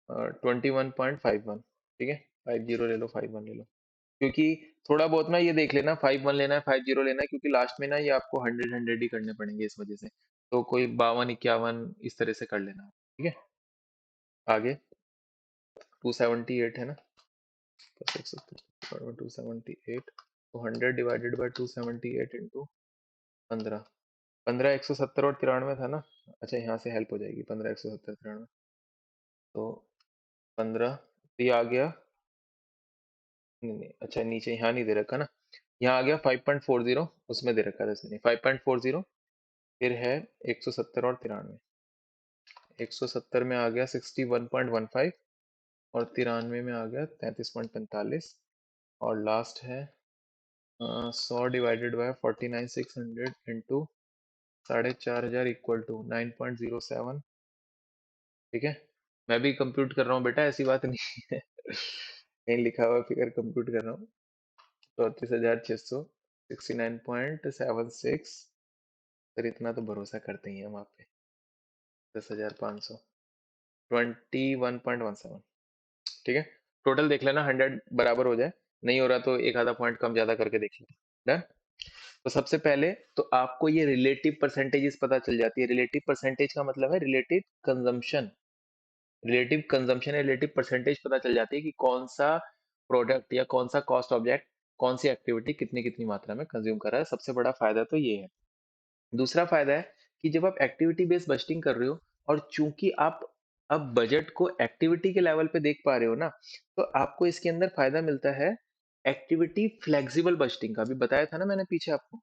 21.51, ठीक है, 50 ले लो, 51 ले लो, क्योंकि थोड़ा बहुत ना ये देख लेना, 51 लेना है 50 लेना है, क्योंकि लास्ट में ना ये आपको 100 ही करने पड़ेंगे इस वजह से, तो कोई 52, 51 इस तरह से कर लेना, ठीक है। आगे 278 है ना, प्लस 170, 278, तो 100 डिवाइडेड बाय 278 इंटू 15, 15, 170 और 93 था ना, अच्छा यहाँ से हेल्प हो जाएगी, 15, 170, 93, तो 15 तो ये आ गया, नहीं नहीं, अच्छा नीचे यहाँ नहीं दे रखा ना, यहाँ आ गया 5.40, उसमें दे रखा था इसने 5.40, फिर है 170 और 93, 170 में आ गया 61.15, और 93 में आ गया 33.45, और लास्ट है 100 divided by 49,600 into 4,500 equal to 9.07। ठीक है, मैं भी कंप्यूट कर रहा हूँ बेटा, ऐसी बात नहीं है। कहीं लिखा हुआ फिगर कंप्यूट कर रहा हूँ। 34,600, 69.76, फिर इतना तो भरोसा करते ही हैं हम आप पे। 10,500, 21.17। ठीक है, टोटल देख लेना 100 बराबर हो जाए, नहीं हो रहा तो एक आधा पॉइंट कम ज्यादा करके देख लेना। डन। तो सबसे पहले तो आपको ये रिलेटिव परसेंटेजेस पता चल जाती है। रिलेटिव परसेंटेज का मतलब है रिलेटिव कंजम्पशन, रिलेटिव कंजम्पशन या रिलेटिव परसेंटेज पता चल जाती है कि कौन सा प्रोडक्ट या कौन सा कॉस्ट ऑब्जेक्ट, कौन सी एक्टिविटी कितनी कितनी मात्रा में कंज्यूम कर रहा है। सबसे बड़ा फायदा तो ये है। दूसरा फायदा है कि जब आप एक्टिविटी बेस्ड बजटिंग कर रहे हो, और चूंकि आप अब बजट को एक्टिविटी के लेवल पे देख पा रहे हो ना, तो आपको इसके अंदर फायदा मिलता है एक्टिविटी फ्लेक्सिबल बजटिंग का। भी बताया था ना मैंने पीछे आपको,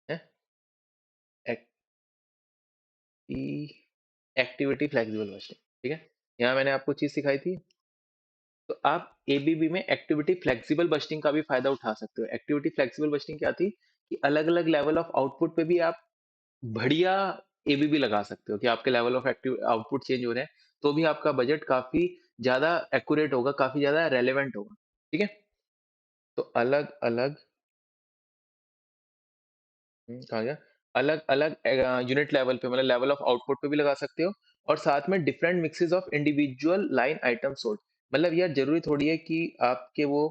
है एक्टिविटी फ्लेक्सिबल बजटिंग। ठीक है, यहाँ मैंने आपको चीज सिखाई थी। तो आप एबीबी में एक्टिविटी फ्लेक्सिबल बजटिंग का भी फायदा उठा सकते हो। एक्टिविटी फ्लेक्सिबल बजटिंग क्या थी कि अलग अलग लेवल ऑफ आउटपुट पे भी आप बढ़िया एबीबी लगा सकते हो, कि आपके level of active output change हो रहे हैं तो भी आपका बजट काफी ज्यादा एक्यूरेट होगा, काफी ज्यादा रेलेवेंट होगा। ठीक है, तो अलग अलग, कहा गया, अलग अलग यूनिट लेवल पे मतलब लेवल ऑफ आउटपुट पे भी लगा सकते हो, और साथ में different mixes of individual line item sold. मतलब यार जरूरी थोड़ी है कि आपके वो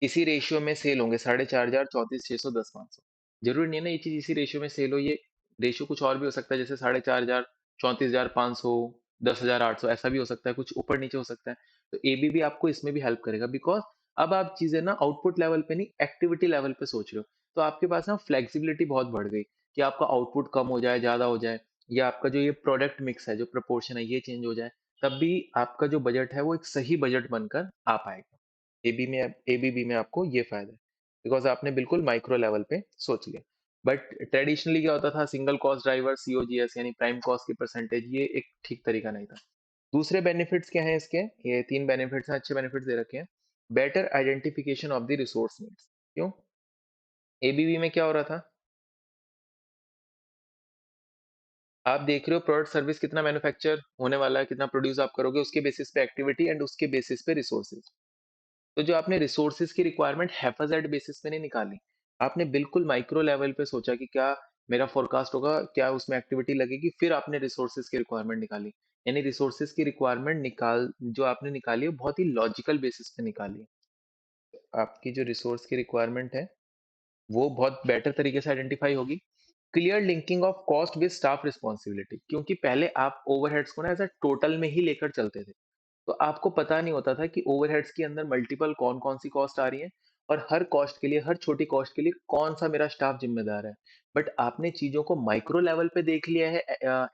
इसी रेशियो में सेल होंगे, 4,500, 34,600, 10,500। जरूरी नहीं है ना ये चीज इसी रेशियो में सेल हो। ये रेशियो कुछ और भी हो सकता है, जैसे 4,500, 34,500, 10,800, ऐसा भी हो सकता है, कुछ ऊपर नीचे हो सकता है। तो एबीबी आपको इसमें भी हेल्प करेगा, बिकॉज अब आप चीजें ना आउटपुट लेवल पे नहीं, एक्टिविटी लेवल पे सोच रहे हो। तो आपके पास ना फ्लेक्सिबिलिटी बहुत बढ़ गई कि आपका आउटपुट कम हो जाए, ज्यादा हो जाए, या आपका जो ये प्रोडक्ट मिक्स है, जो प्रपोर्शन है, ये चेंज हो जाए, तब भी आपका जो बजट है वो एक सही बजट बनकर आ पाएगा। एबीबी में आपको ये फायदा है, बिकॉज आपने बिल्कुल माइक्रो लेवल पे सोच लिया। बट ट्रेडिशनली क्या होता था, सिंगल कॉस्ट ड्राइवर, सीओजीएस यानी प्राइम कॉस्ट की परसेंटेज, ये एक ठीक तरीका नहीं था। दूसरे बेनिफिट्स क्या हैं इसके, ये तीन बेनिफिट्स हैं, अच्छे बेनिफिट्स दे रखे हैं। Better identification of the resource needs. क्यों, एबीबी में क्या हो रहा था, आप देख रहे हो प्रोडक्ट सर्विस कितना मैन्युफैक्चर होने वाला है, कितना प्रोड्यूस आप करोगे, उसके बेसिस पे एक्टिविटी एंड उसके बेसिस पे रिसोर्सेज। तो जो आपने रिसोर्सेज की रिक्वायरमेंट हैफाजेड बेसिस पे नहीं निकाली, आपने बिल्कुल माइक्रो लेवल पे सोचा कि क्या मेरा फोरकास्ट होगा, क्या उसमें एक्टिविटी लगेगी, फिर आपने रिसोर्सेज की रिक्वायरमेंट निकाली। यानी रिसोर्सेज की रिक्वायरमेंट निकाल जो आपने निकाली है, वो बहुत ही लॉजिकल बेसिस पे निकाली है। आपकी जो रिसोर्स की रिक्वायरमेंट है वो बहुत बेटर तरीके से आइडेंटिफाई होगी। Clear linking of cost with staff responsibility, क्योंकि पहले आप ओवरहेड्स को ना एज अ टोटल में ही लेकर चलते थे, तो आपको पता नहीं होता था कि ओवरहेड्स के अंदर मल्टीपल कौन कौन सी कॉस्ट आ रही है, और हर कॉस्ट के लिए, हर छोटी कॉस्ट के लिए कौन सा मेरा स्टाफ जिम्मेदार है। बट आपने चीजों को माइक्रो लेवल पे देख लिया है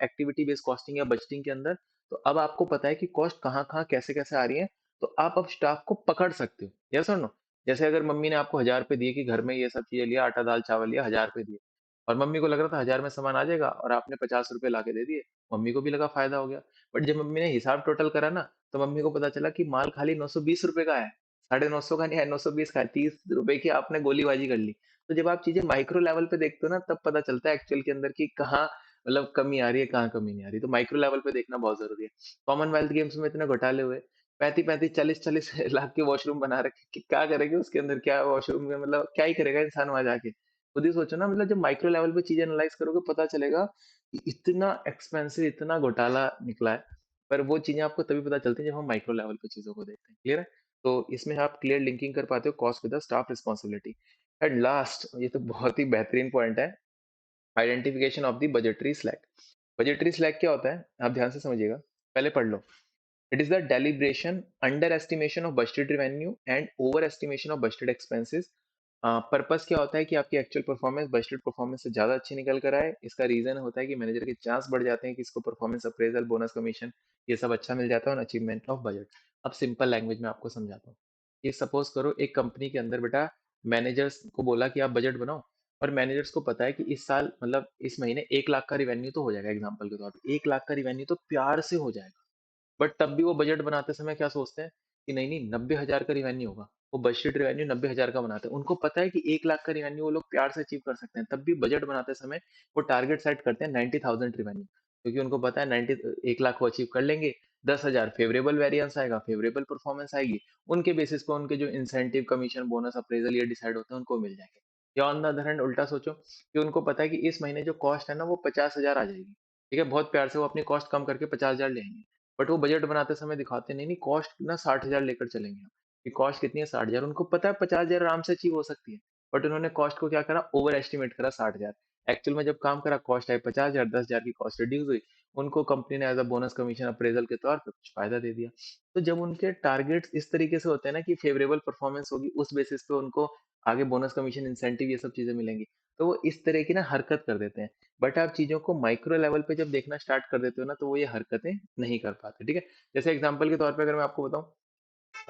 एक्टिविटी बेस्ड कॉस्टिंग या बजटिंग के अंदर। तो अब आपको पता है कि कॉस्ट कहाँ कहाँ कैसे कैसे आ रही है, तो आप अब स्टाफ को पकड़ सकते हो। यस और नो। जैसे अगर मम्मी ने आपको 1,000 रुपए दिए कि घर में ये सब चीजें लिया, आटा दाल चावल लिया, 1,000 रुपए दिए, और मम्मी को लग रहा था 1,000 में सामान आ जाएगा, और आपने 50 रुपए ला के दे दिए, मम्मी को भी लगा फायदा हो गया। बट जब मम्मी ने हिसाब टोटल करा ना, तो मम्मी को पता चला कि माल खाली 920 रुपए का है, 950 का नहीं है, 920 का है, 30 रुपए की आपने गोलीबाजी कर ली। तो जब आप चीजें माइक्रो लेवल पे देखते हो ना, तब पता चलता है एक्चुअल के अंदर कि कहाँ मतलब कमी आ रही है, कहाँ कमी नहीं आ रही। तो माइक्रो लेवल पे देखना बहुत जरूरी है। कॉमनवेल्थ गेम्स में इतने घोटाले हुए, 35-35, 40-40 लाख के वॉशरूम बना रखे, कि क्या करेंगे उसके अंदर, क्या वॉशरूम में मतलब क्या ही करेगा इंसान वहां जाके। खुद ही सोचो ना, मतलब जब माइक्रो लेवल पे चीजें एनालाइज करोगे, पता चलेगा कि इतना एक्सपेंसिव, इतना घोटाला निकला है। पर वो चीजें आपको तभी पता चलती है जब हम माइक्रो लेवल पे चीजों को देखते हैं। क्लियर है। तो इसमें आप क्लियर लिंकिंग कर पाते हो cost with staff responsibility. And last, ये तो बहुत ही बेहतरीन पॉइंट है, identification of the budgetary slack. Budgetary slack क्या होता है, आप ध्यान से समझिएगा, पहले पढ़ लो। It is the deliberation, under estimation of budgeted revenue and over estimation of budgeted expenses purpose क्या होता है कि आपकी एक्चुअल परफॉर्मेंस बजटेड परफॉर्मेंस से ज़्यादा अच्छी निकल कर आए। इसका रीज़न होता है कि मैनेजर के चांस बढ़ जाते हैं कि इसको परफॉर्मेंस अप्रेजल, बोनस कमीशन ये सब अच्छा मिल जाता है और अचीवमेंट ऑफ बजट। अब सिंपल लैंग्वेज में आपको समझाता हूँ। ये सपोज करो एक कंपनी के अंदर बेटा मैनेजर्स को बोला कि आप बजट बनाओ, और मैनेजर्स को पता है कि इस साल मतलब इस महीने 1 लाख का रिवेन्यू तो हो जाएगा, एग्जाम्पल के तौर पर 1 लाख का रिवेन्यू तो प्यार से हो जाएगा। बट तब भी वो बजट बनाते समय क्या सोचते हैं कि नहीं नहीं 90,000 का रिवेन्यू होगा। वो बजटेड रिवेन्यू 90,000 का बनाते हैं। उनको पता है कि 1 लाख का रिवेन्यू वो लोग प्यार से अचीव कर सकते हैं, तब भी बजट बनाते समय वो टारगेट सेट करते हैं 90,000 रिवेन्यू, क्योंकि उनको पता है 1 लाख को अचीव कर लेंगे, 10,000 फेवरेबल वेरिएंस आएगा, फेवरेबल परफॉर्मेंस आएगी, उनके बेसिस पे उनके जो इंसेंटिव कमीशन बोनस अप्रेजल ये डिसाइड होते हैं उनको मिल जाएंगे। या ऑन द अदर हैंड उल्टा सोचो कि उनको पता है कि इस महीने जो कॉस्ट है ना वो 50,000 आ जाएगी। ठीक है, बहुत प्यार से वो अपनी कॉस्ट कम करके 50,000 ले आएंगे। बट वो बजट बनाते समय दिखाते नहीं नहीं कॉस्ट ना 60,000 लेकर चलेंगे हम, कि कॉस्ट कितनी है 60,000, उनको पता है 50,000 आराम से अचीव हो सकती है। बट उन्होंने कॉस्ट को क्या करा, ओवर एस्टिमेट करा 60,000। एक्चुअल में जब काम करा कॉस्ट आई 50,000, 10,000 की कॉस्ट रिड्यूस हुई, उनको कंपनी ने as a bonus commission appraisal के तौर पर कुछ फायदा दे दिया। तो जब उनके टारगेट्स इस तरीके से होते हैं ना कि फेवरेबल परफॉर्मेंस होगी, उस बेसिस पे उनको आगे बोनस कमीशन इंसेंटिव ये सब चीजें मिलेंगी, तो वो इस तरह की ना हरकत कर देते हैं। बट आप चीजों को माइक्रो लेवल पे जब देखना स्टार्ट कर देते हो ना, तो वो ये हरकतें नहीं कर पाते। ठीक है, जैसे एग्जांपल के तौर पे अगर मैं आपको बताऊं,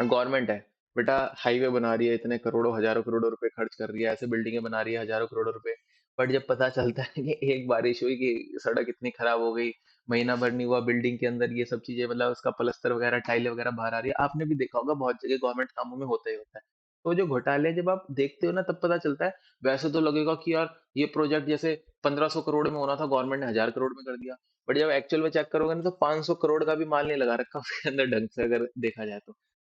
गवर्नमेंट है बेटा, हाईवे बना रही है, इतने करोड़ों हजारों करोड़ों रुपए खर्च कर रही है, ऐसे बिल्डिंगें बना रही है हजारों करोड़ों रुपए। बट जब पता चलता है कि एक बारिश हुई कि सड़क इतनी खराब हो गई, महीना भर नहीं हुआ, बिल्डिंग के अंदर ये सब चीजें मतलब उसका प्लस्तर वगैरह टाइलें वगैरह बाहर आ रही है, आपने भी देखा होगा बहुत जगह गवर्नमेंट कामों में होता ही होता है। तो जो घोटाले जब आप देखते हो ना तब पता चलता है। वैसे तो लगेगा कि यार ये प्रोजेक्ट जैसे 1500 करोड़ में होना था, गवर्नमेंट ने 1000 करोड़ में कर दिया। बट जब एक्चुअल में चेक करोगे ना तो 500 करोड़ का भी माल नहीं लगा रखा उसके अंदर ढंग से, अगर देखा जाए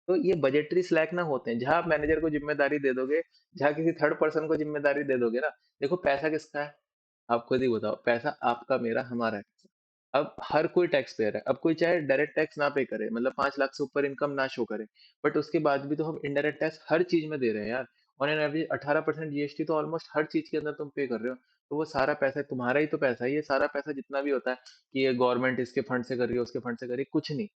तो ये बजटरी स्लैक ना होते हैं। जहां आप मैनेजर को जिम्मेदारी दे दोगे, जहां किसी थर्ड पर्सन को जिम्मेदारी दे दोगे ना, देखो पैसा किसका है, आप खुद ही बताओ, पैसा आपका मेरा हमारा है। अब हर कोई टैक्स पेयर है, अब कोई चाहे डायरेक्ट टैक्स ना पे करे, मतलब 5 लाख से ऊपर इनकम ना शो करे, बट उसके बाद भी तो हम इनडायरेक्ट टैक्स हर चीज में दे रहे हैं यार। ऑन एन एवरेज 18% जीएसटी तो ऑलमोस्ट हर चीज के अंदर तुम पे कर रहे हो। तो वो सारा पैसा तुम्हारा ही तो पैसा है, ये सारा पैसा जितना भी होता है कि ये गवर्नमेंट इसके फंड से कर रही है, उसके फंड से कर रही है, कुछ नहीं।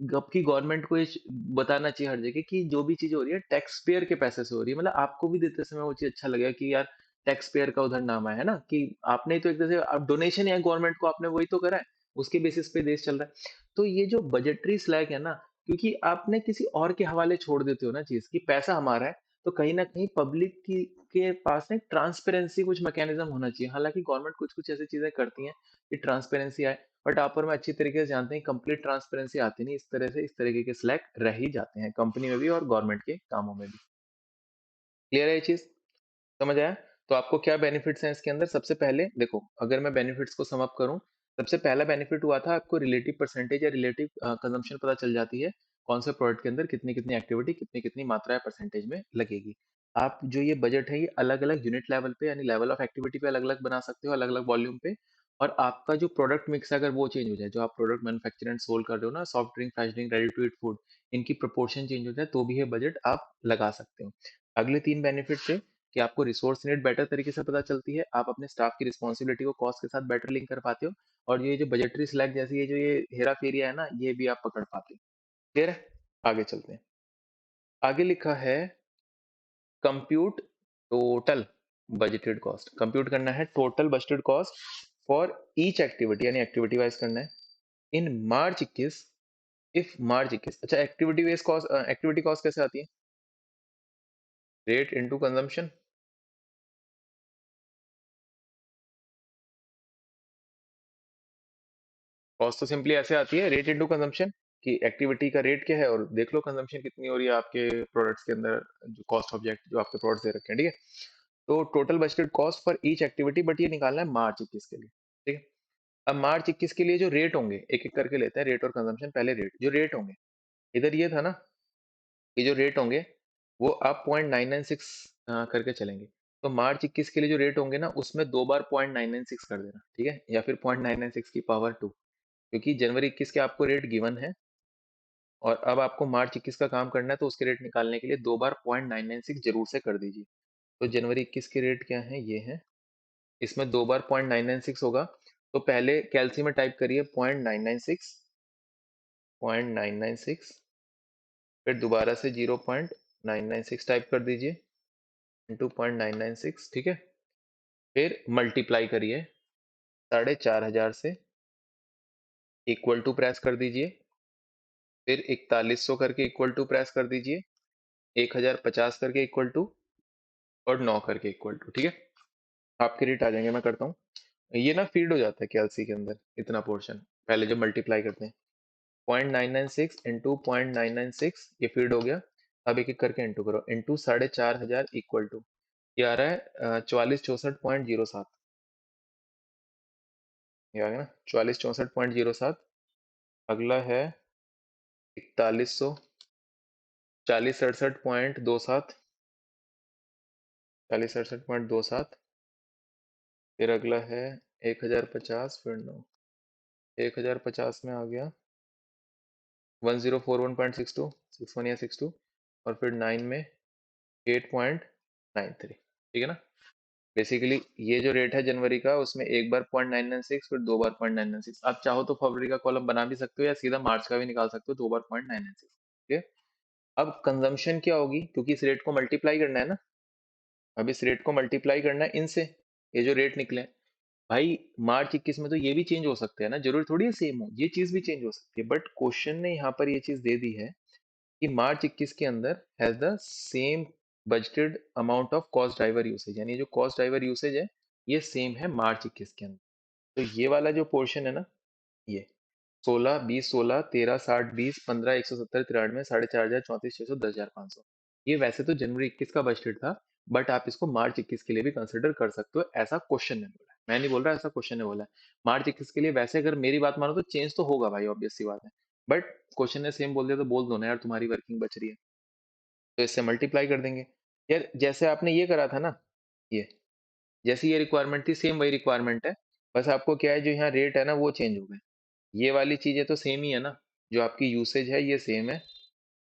अब की गवर्नमेंट को ये बताना चाहिए हर जगह कि जो भी चीज हो रही है टैक्स पेयर के पैसे से हो रही है। मतलब आपको भी देते समय वो चीज अच्छा लगेगा कि यार टैक्स पेयर का उधर नाम है ना, कि आपने ही तो एक तरह से आप डोनेशन है गवर्नमेंट को, आपने वही तो करा है, उसके बेसिस पे देश चल रहा है। तो ये जो बजटरी स्लैग है ना, क्योंकि आपने किसी और के हवाले छोड़ देते हो ना चीज कि पैसा हमारा है, तो कहीं ना कहीं पब्लिक की के पास ना ट्रांसपेरेंसी कुछ मैकेनिज्म होना चाहिए। हालांकि गवर्नमेंट कुछ कुछ ऐसी चीजें करती है कि ट्रांसपेरेंसी आए, बट आप और मैं अच्छी तरीके से जानते हैं कंप्लीट ट्रांसपेरेंसी आती नहीं, इस तरह से इस तरीके के स्लैक रह ही जाते हैं कंपनी में भी और गवर्नमेंट के कामों में भी। क्लियर है ये चीज, समझ आया? तो आपको क्या बेनिफिट्स हैं इसके अंदर, सबसे पहले देखो अगर मैं बेनिफिट्स को सम अप करूं, सबसे पहला बेनिफिट हुआ था आपको रिलेटिव परसेंटेज या रिलेटिव कंजम्पशन पता चल जाती है, कौन से प्रोडक्ट के अंदर कितनी कितनी एक्टिविटी कितनी कितनी मात्रा या परसेंटेज में लगेगी। आप जो ये बजट है ये अलग अलग यूनिट लेवल पे यानी लेवल ऑफ एक्टिविटी पे अलग अलग बना सकते हो, अलग अलग वॉल्यूम पे। और आपका जो प्रोडक्ट मिक्स है अगर वो चेंज हो जाए, जो आप प्रोडक्ट मैन्युफैक्चर एंड सोल कर रहे हो ना, soft drink, fresh drink, ready to eat food, इनकी प्रोपोर्शन चेंज हो जाए तो भी ये बजट आप लगा सकते हो। अगले 3 बेनिफिट थे कि आपको रिसोर्स नीड बेटर तरीके से पता चलती है, आप अपने स्टाफ की रिस्पॉन्सिबिलिटी को कॉस्ट के साथ बेटर लिंक कर पाते हो, और ये जो बजटरी स्लैग जैसी ये जो ये हेरा फेरिया है ना, ये भी आप पकड़ पाते हो। क्लियर है? आगे चलते हैं। आगे लिखा है compute total budgeted cost, compute करना है total budgeted cost for each activity, यानी एक्टिविटी वाइज करना है इन मार्च 21। इफ मार्च 21, अच्छा activity wise cost, activity cost कैसे आती है, रेट इनटू कंजम्पशन। कॉस्ट तो सिंपली ऐसे आती है, रेट इनटू कंजम्पशन, कि एक्टिविटी का रेट क्या है और देख लो कंजम्पशन कितनी हो रही है आपके प्रोडक्ट्स के अंदर, जो कॉस्ट ऑब्जेक्ट जो आपके प्रोडक्ट्स दे रखे हैं। ठीक है, तो total budgeted cost for each activity, but ये निकालना है मार्च 21 के लिए। ठीक है, अब मार्च 21 के लिए जो रेट होंगे, एक एक करके लेते हैं रेट और कंजम्पशन। पहले रेट, जो रेट होंगे इधर ये था ना, ये जो रेट होंगे वो आप 0.996 करके चलेंगे। तो मार्च 21 के लिए जो रेट होंगे ना उसमें 2 बार 0.996 कर देना, ठीक है, या फिर 0.996 की पावर 2, क्योंकि जनवरी 21 के आपको रेट गिवन है और अब आपको मार्च 21 का काम करना है, तो उसके रेट निकालने के लिए 2 बार 0.996 जरूर से कर दीजिए। तो जनवरी 21 के रेट क्या है, ये है, इसमें 2 बार 0.996 होगा। तो पहले कैलसी में टाइप करिए 0.996, 0.996, फिर दोबारा से 0.996 टाइप कर दीजिए, इंटू 0.996, ठीक है। फिर मल्टीप्लाई करिए 4,500 से, इक्वल टू प्रेस कर दीजिए। फिर 4100 करके इक्वल टू प्रेस कर दीजिए। 1050 करके इक्वल टू, और 9 करके इक्वल टू, ठीक है। आपके रेट आ जाएंगे, मैं करता हूँ। ये ना फीड हो जाता है कैलसी के अंदर इतना पोर्शन, पहले जब मल्टीप्लाई करते हैं। 0.996 इंटू 0.996, ये फीड हो गया। अब एक एक करके इंटू करो, इंटू 4,500 इक्वल टू, ये आ रहा है 4464.07। ये आ गया ना, 4464.07। अगला है 4100, 4067.27, 4067.27। फिर अगला है 1050, फिर 9, 1050 में आ गया 1041.62, 61 या 62, और फिर 9 में 8.93, ठीक है ना। बेसिकली ये जो रेट है जनवरी का, उसमें एक बार 0.996, फिर दो बार 0.996। आप चाहो तो फरवरी का कॉलम बना भी सकते हो, या सीधा मार्च का भी निकाल सकते हो, दो बार 0.996, ठीक है। अब कंजम्पशन क्या होगी, क्योंकि इस रेट को मल्टीप्लाई करना है ना, अब इस रेट को मल्टीप्लाई करना है इनसे, ये जो रेट निकले भाई। मार्च 21 में तो ये भी चेंज हो सकते हैं ना, जरूरी थोड़ी है सेम हो, ये चीज भी चेंज हो सकती है। बट क्वेश्चन ने यहाँ पर ये चीज दे दी है कि मार्च 21 के अंदर has the same budgeted amount of cost driver usage, यानी जो कॉस्ट ड्राइवर यूसेज है ये सेम है मार्च 21 के अंदर। तो ये वाला जो पोर्शन है ना, ये 16, 20, 16, 13, 60, 20, 15, 170, 93, 4,500, 34,600, 10,500, ये वैसे तो जनवरी 21 का बजटेड था, बट आप इसको मार्च 21 के लिए भी कंसिडर कर सकते हो, ऐसा क्वेश्चन ने बोला है। मैं नहीं बोल रहा, ऐसा क्वेश्चन ने बोला है। मार्च 21 के लिए वैसे अगर मेरी बात मानो तो चेंज तो होगा भाई, ऑब्वियस सी बात है। बट क्वेश्चन ने सेम बोल दिया तो बोल दो ना यार, तुम्हारी वर्किंग बच रही है। तो इससे मल्टीप्लाई कर देंगे। यार जैसे आपने ये करा था ना, ये जैसी ये रिक्वायरमेंट थी सेम वही रिक्वायरमेंट है, बस आपको क्या है, जो यहाँ रेट है ना वो चेंज हो गए। ये वाली चीजें तो सेम ही है ना, जो आपकी यूसेज है ये सेम है,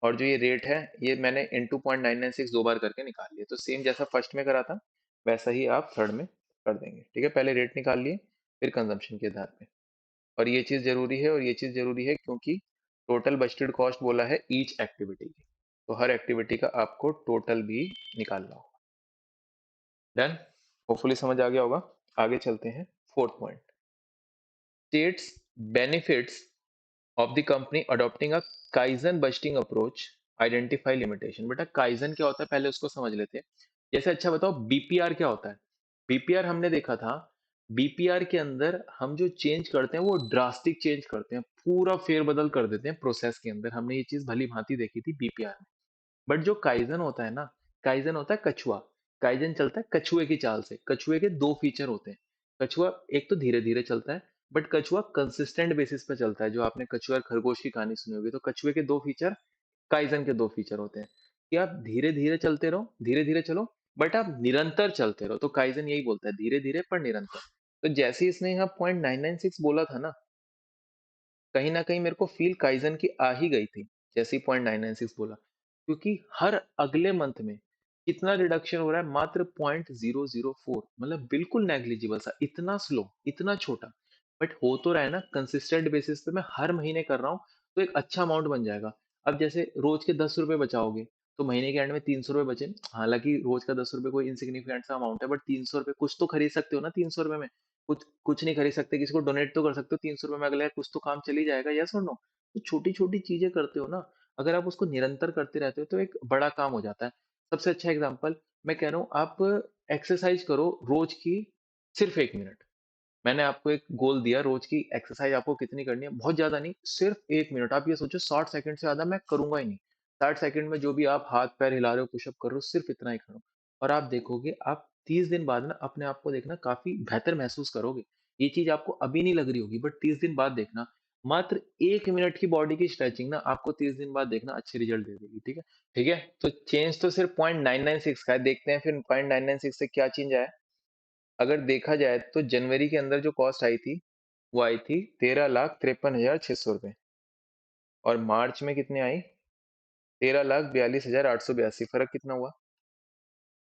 और जो ये रेट है ये मैंने इंटू 0.996 दो बार करके निकाल लिया। तो सेम जैसा फर्स्ट में करा था वैसा ही आप थर्ड में कर देंगे, ठीक है। पहले रेट निकाल लिए, फिर कंजम्पशन के आधार पे। और ये चीज जरूरी है, और ये चीज जरूरी है क्योंकि टोटल बजटेड कॉस्ट बोला है ईच एक्टिविटी की, तो हर एक्टिविटी का आपको टोटल भी निकालना होगा। डन, होपफुली समझ आ गया होगा। आगे चलते हैं, fourth point, states benefits of the company adopting a Kaizen budgeting approach, identify limitation। बेटा काइजन क्या होता है पहले उसको समझ लेते हैं। जैसे अच्छा बताओ बीपीआर क्या होता है। बीपीआर हमने देखा था, बीपीआर के अंदर हम जो चेंज करते हैं वो ड्रास्टिक चेंज करते हैं, पूरा फेरबदल कर देते हैं प्रोसेस के अंदर। हमने ये चीज भली भांति देखी थी बीपीआर में। बट जो काइजन होता है ना, काइजन होता है कछुआ। काइजन चलता है कछुए की चाल से। कछुए के दो फीचर होते हैं। कछुआ एक तो धीरे धीरे चलता है, बट कछुआ कंसिस्टेंट बेसिस पे चलता है। जो आपने कछुआ और खरगोश की कहानी सुनी होगी, तो कछुए के दो फीचर, काइजन के दो फीचर होते हैं कि आप धीरे धीरे चलते रहो, धीरे धीरे चलो, बट आप निरंतर चलते रहो। तो काइजन यही बोलता है, धीरे धीरे पर निरंतर। तो जैसे ही इसने यहाँ 0.996 बोला था ना, कहीं ना कहीं मेरे को फील काइजन की आ ही गई थी जैसे ही 0.996 बोला, क्योंकि हर अगले मंथ में कितना रिडक्शन हो रहा है, मात्र 0.004, मतलब बिल्कुल नेग्लिजिबल सा, इतना स्लो, इतना छोटा। बट हो तो रहा है ना, कंसिस्टेंट बेसिस पे मैं हर महीने कर रहा हूँ, तो एक अच्छा अमाउंट बन जाएगा। अब जैसे रोज के 10 रुपए बचाओगे, तो महीने के एंड में 300 रुपए बचे। हालांकि रोज का 10 रुपए कोई इंसिग्निफिकेंट सा अमाउंट है, बट 300 रुपए कुछ तो खरीद सकते हो ना 300 रुपए में। कुछ कुछ नहीं खरीद सकते, किसी को डोनेट तो कर सकते हो 300 रुपए में, अगले कुछ तो काम चली जाएगा, यस और नो। तो छोटी छोटी चीजें करते हो ना, अगर आप उसको निरंतर करते रहते हो तो एक बड़ा काम हो जाता है। सबसे अच्छा एग्जांपल मैं कह रहा हूँ, आप एक्सरसाइज करो रोज की, सिर्फ 1 मिनट। मैंने आपको एक गोल दिया, रोज की एक्सरसाइज आपको कितनी करनी है, बहुत ज्यादा नहीं, सिर्फ 1 मिनट। आप ये सोचो 60 सेकंड से ज्यादा मैं करूंगा ही नहीं। 60 सेकंड में जो भी आप हाथ पैर हिला रहे हो, पुशअप कर रहे हो, सिर्फ इतना ही करो। और आप देखोगे, आप 30 दिन बाद ना अपने आप को देखना काफी बेहतर महसूस करोगे। ये चीज आपको अभी नहीं लग रही होगी, बट 30 दिन बाद देखना, मात्र 1 मिनट की बॉडी की स्ट्रेचिंग ना आपको 30 दिन बाद देखना अच्छे रिजल्ट दे देगी, ठीक है। ठीक है, तो चेंज तो सिर्फ 0.996 का है, देखते हैं फिर 0.996 से क्या चेंज आया। अगर देखा जाए तो जनवरी के अंदर जो कॉस्ट आई थी, वो आई थी 13,53,600 रुपए, और मार्च में कितने आई, 13,42,882। फर्क कितना हुआ,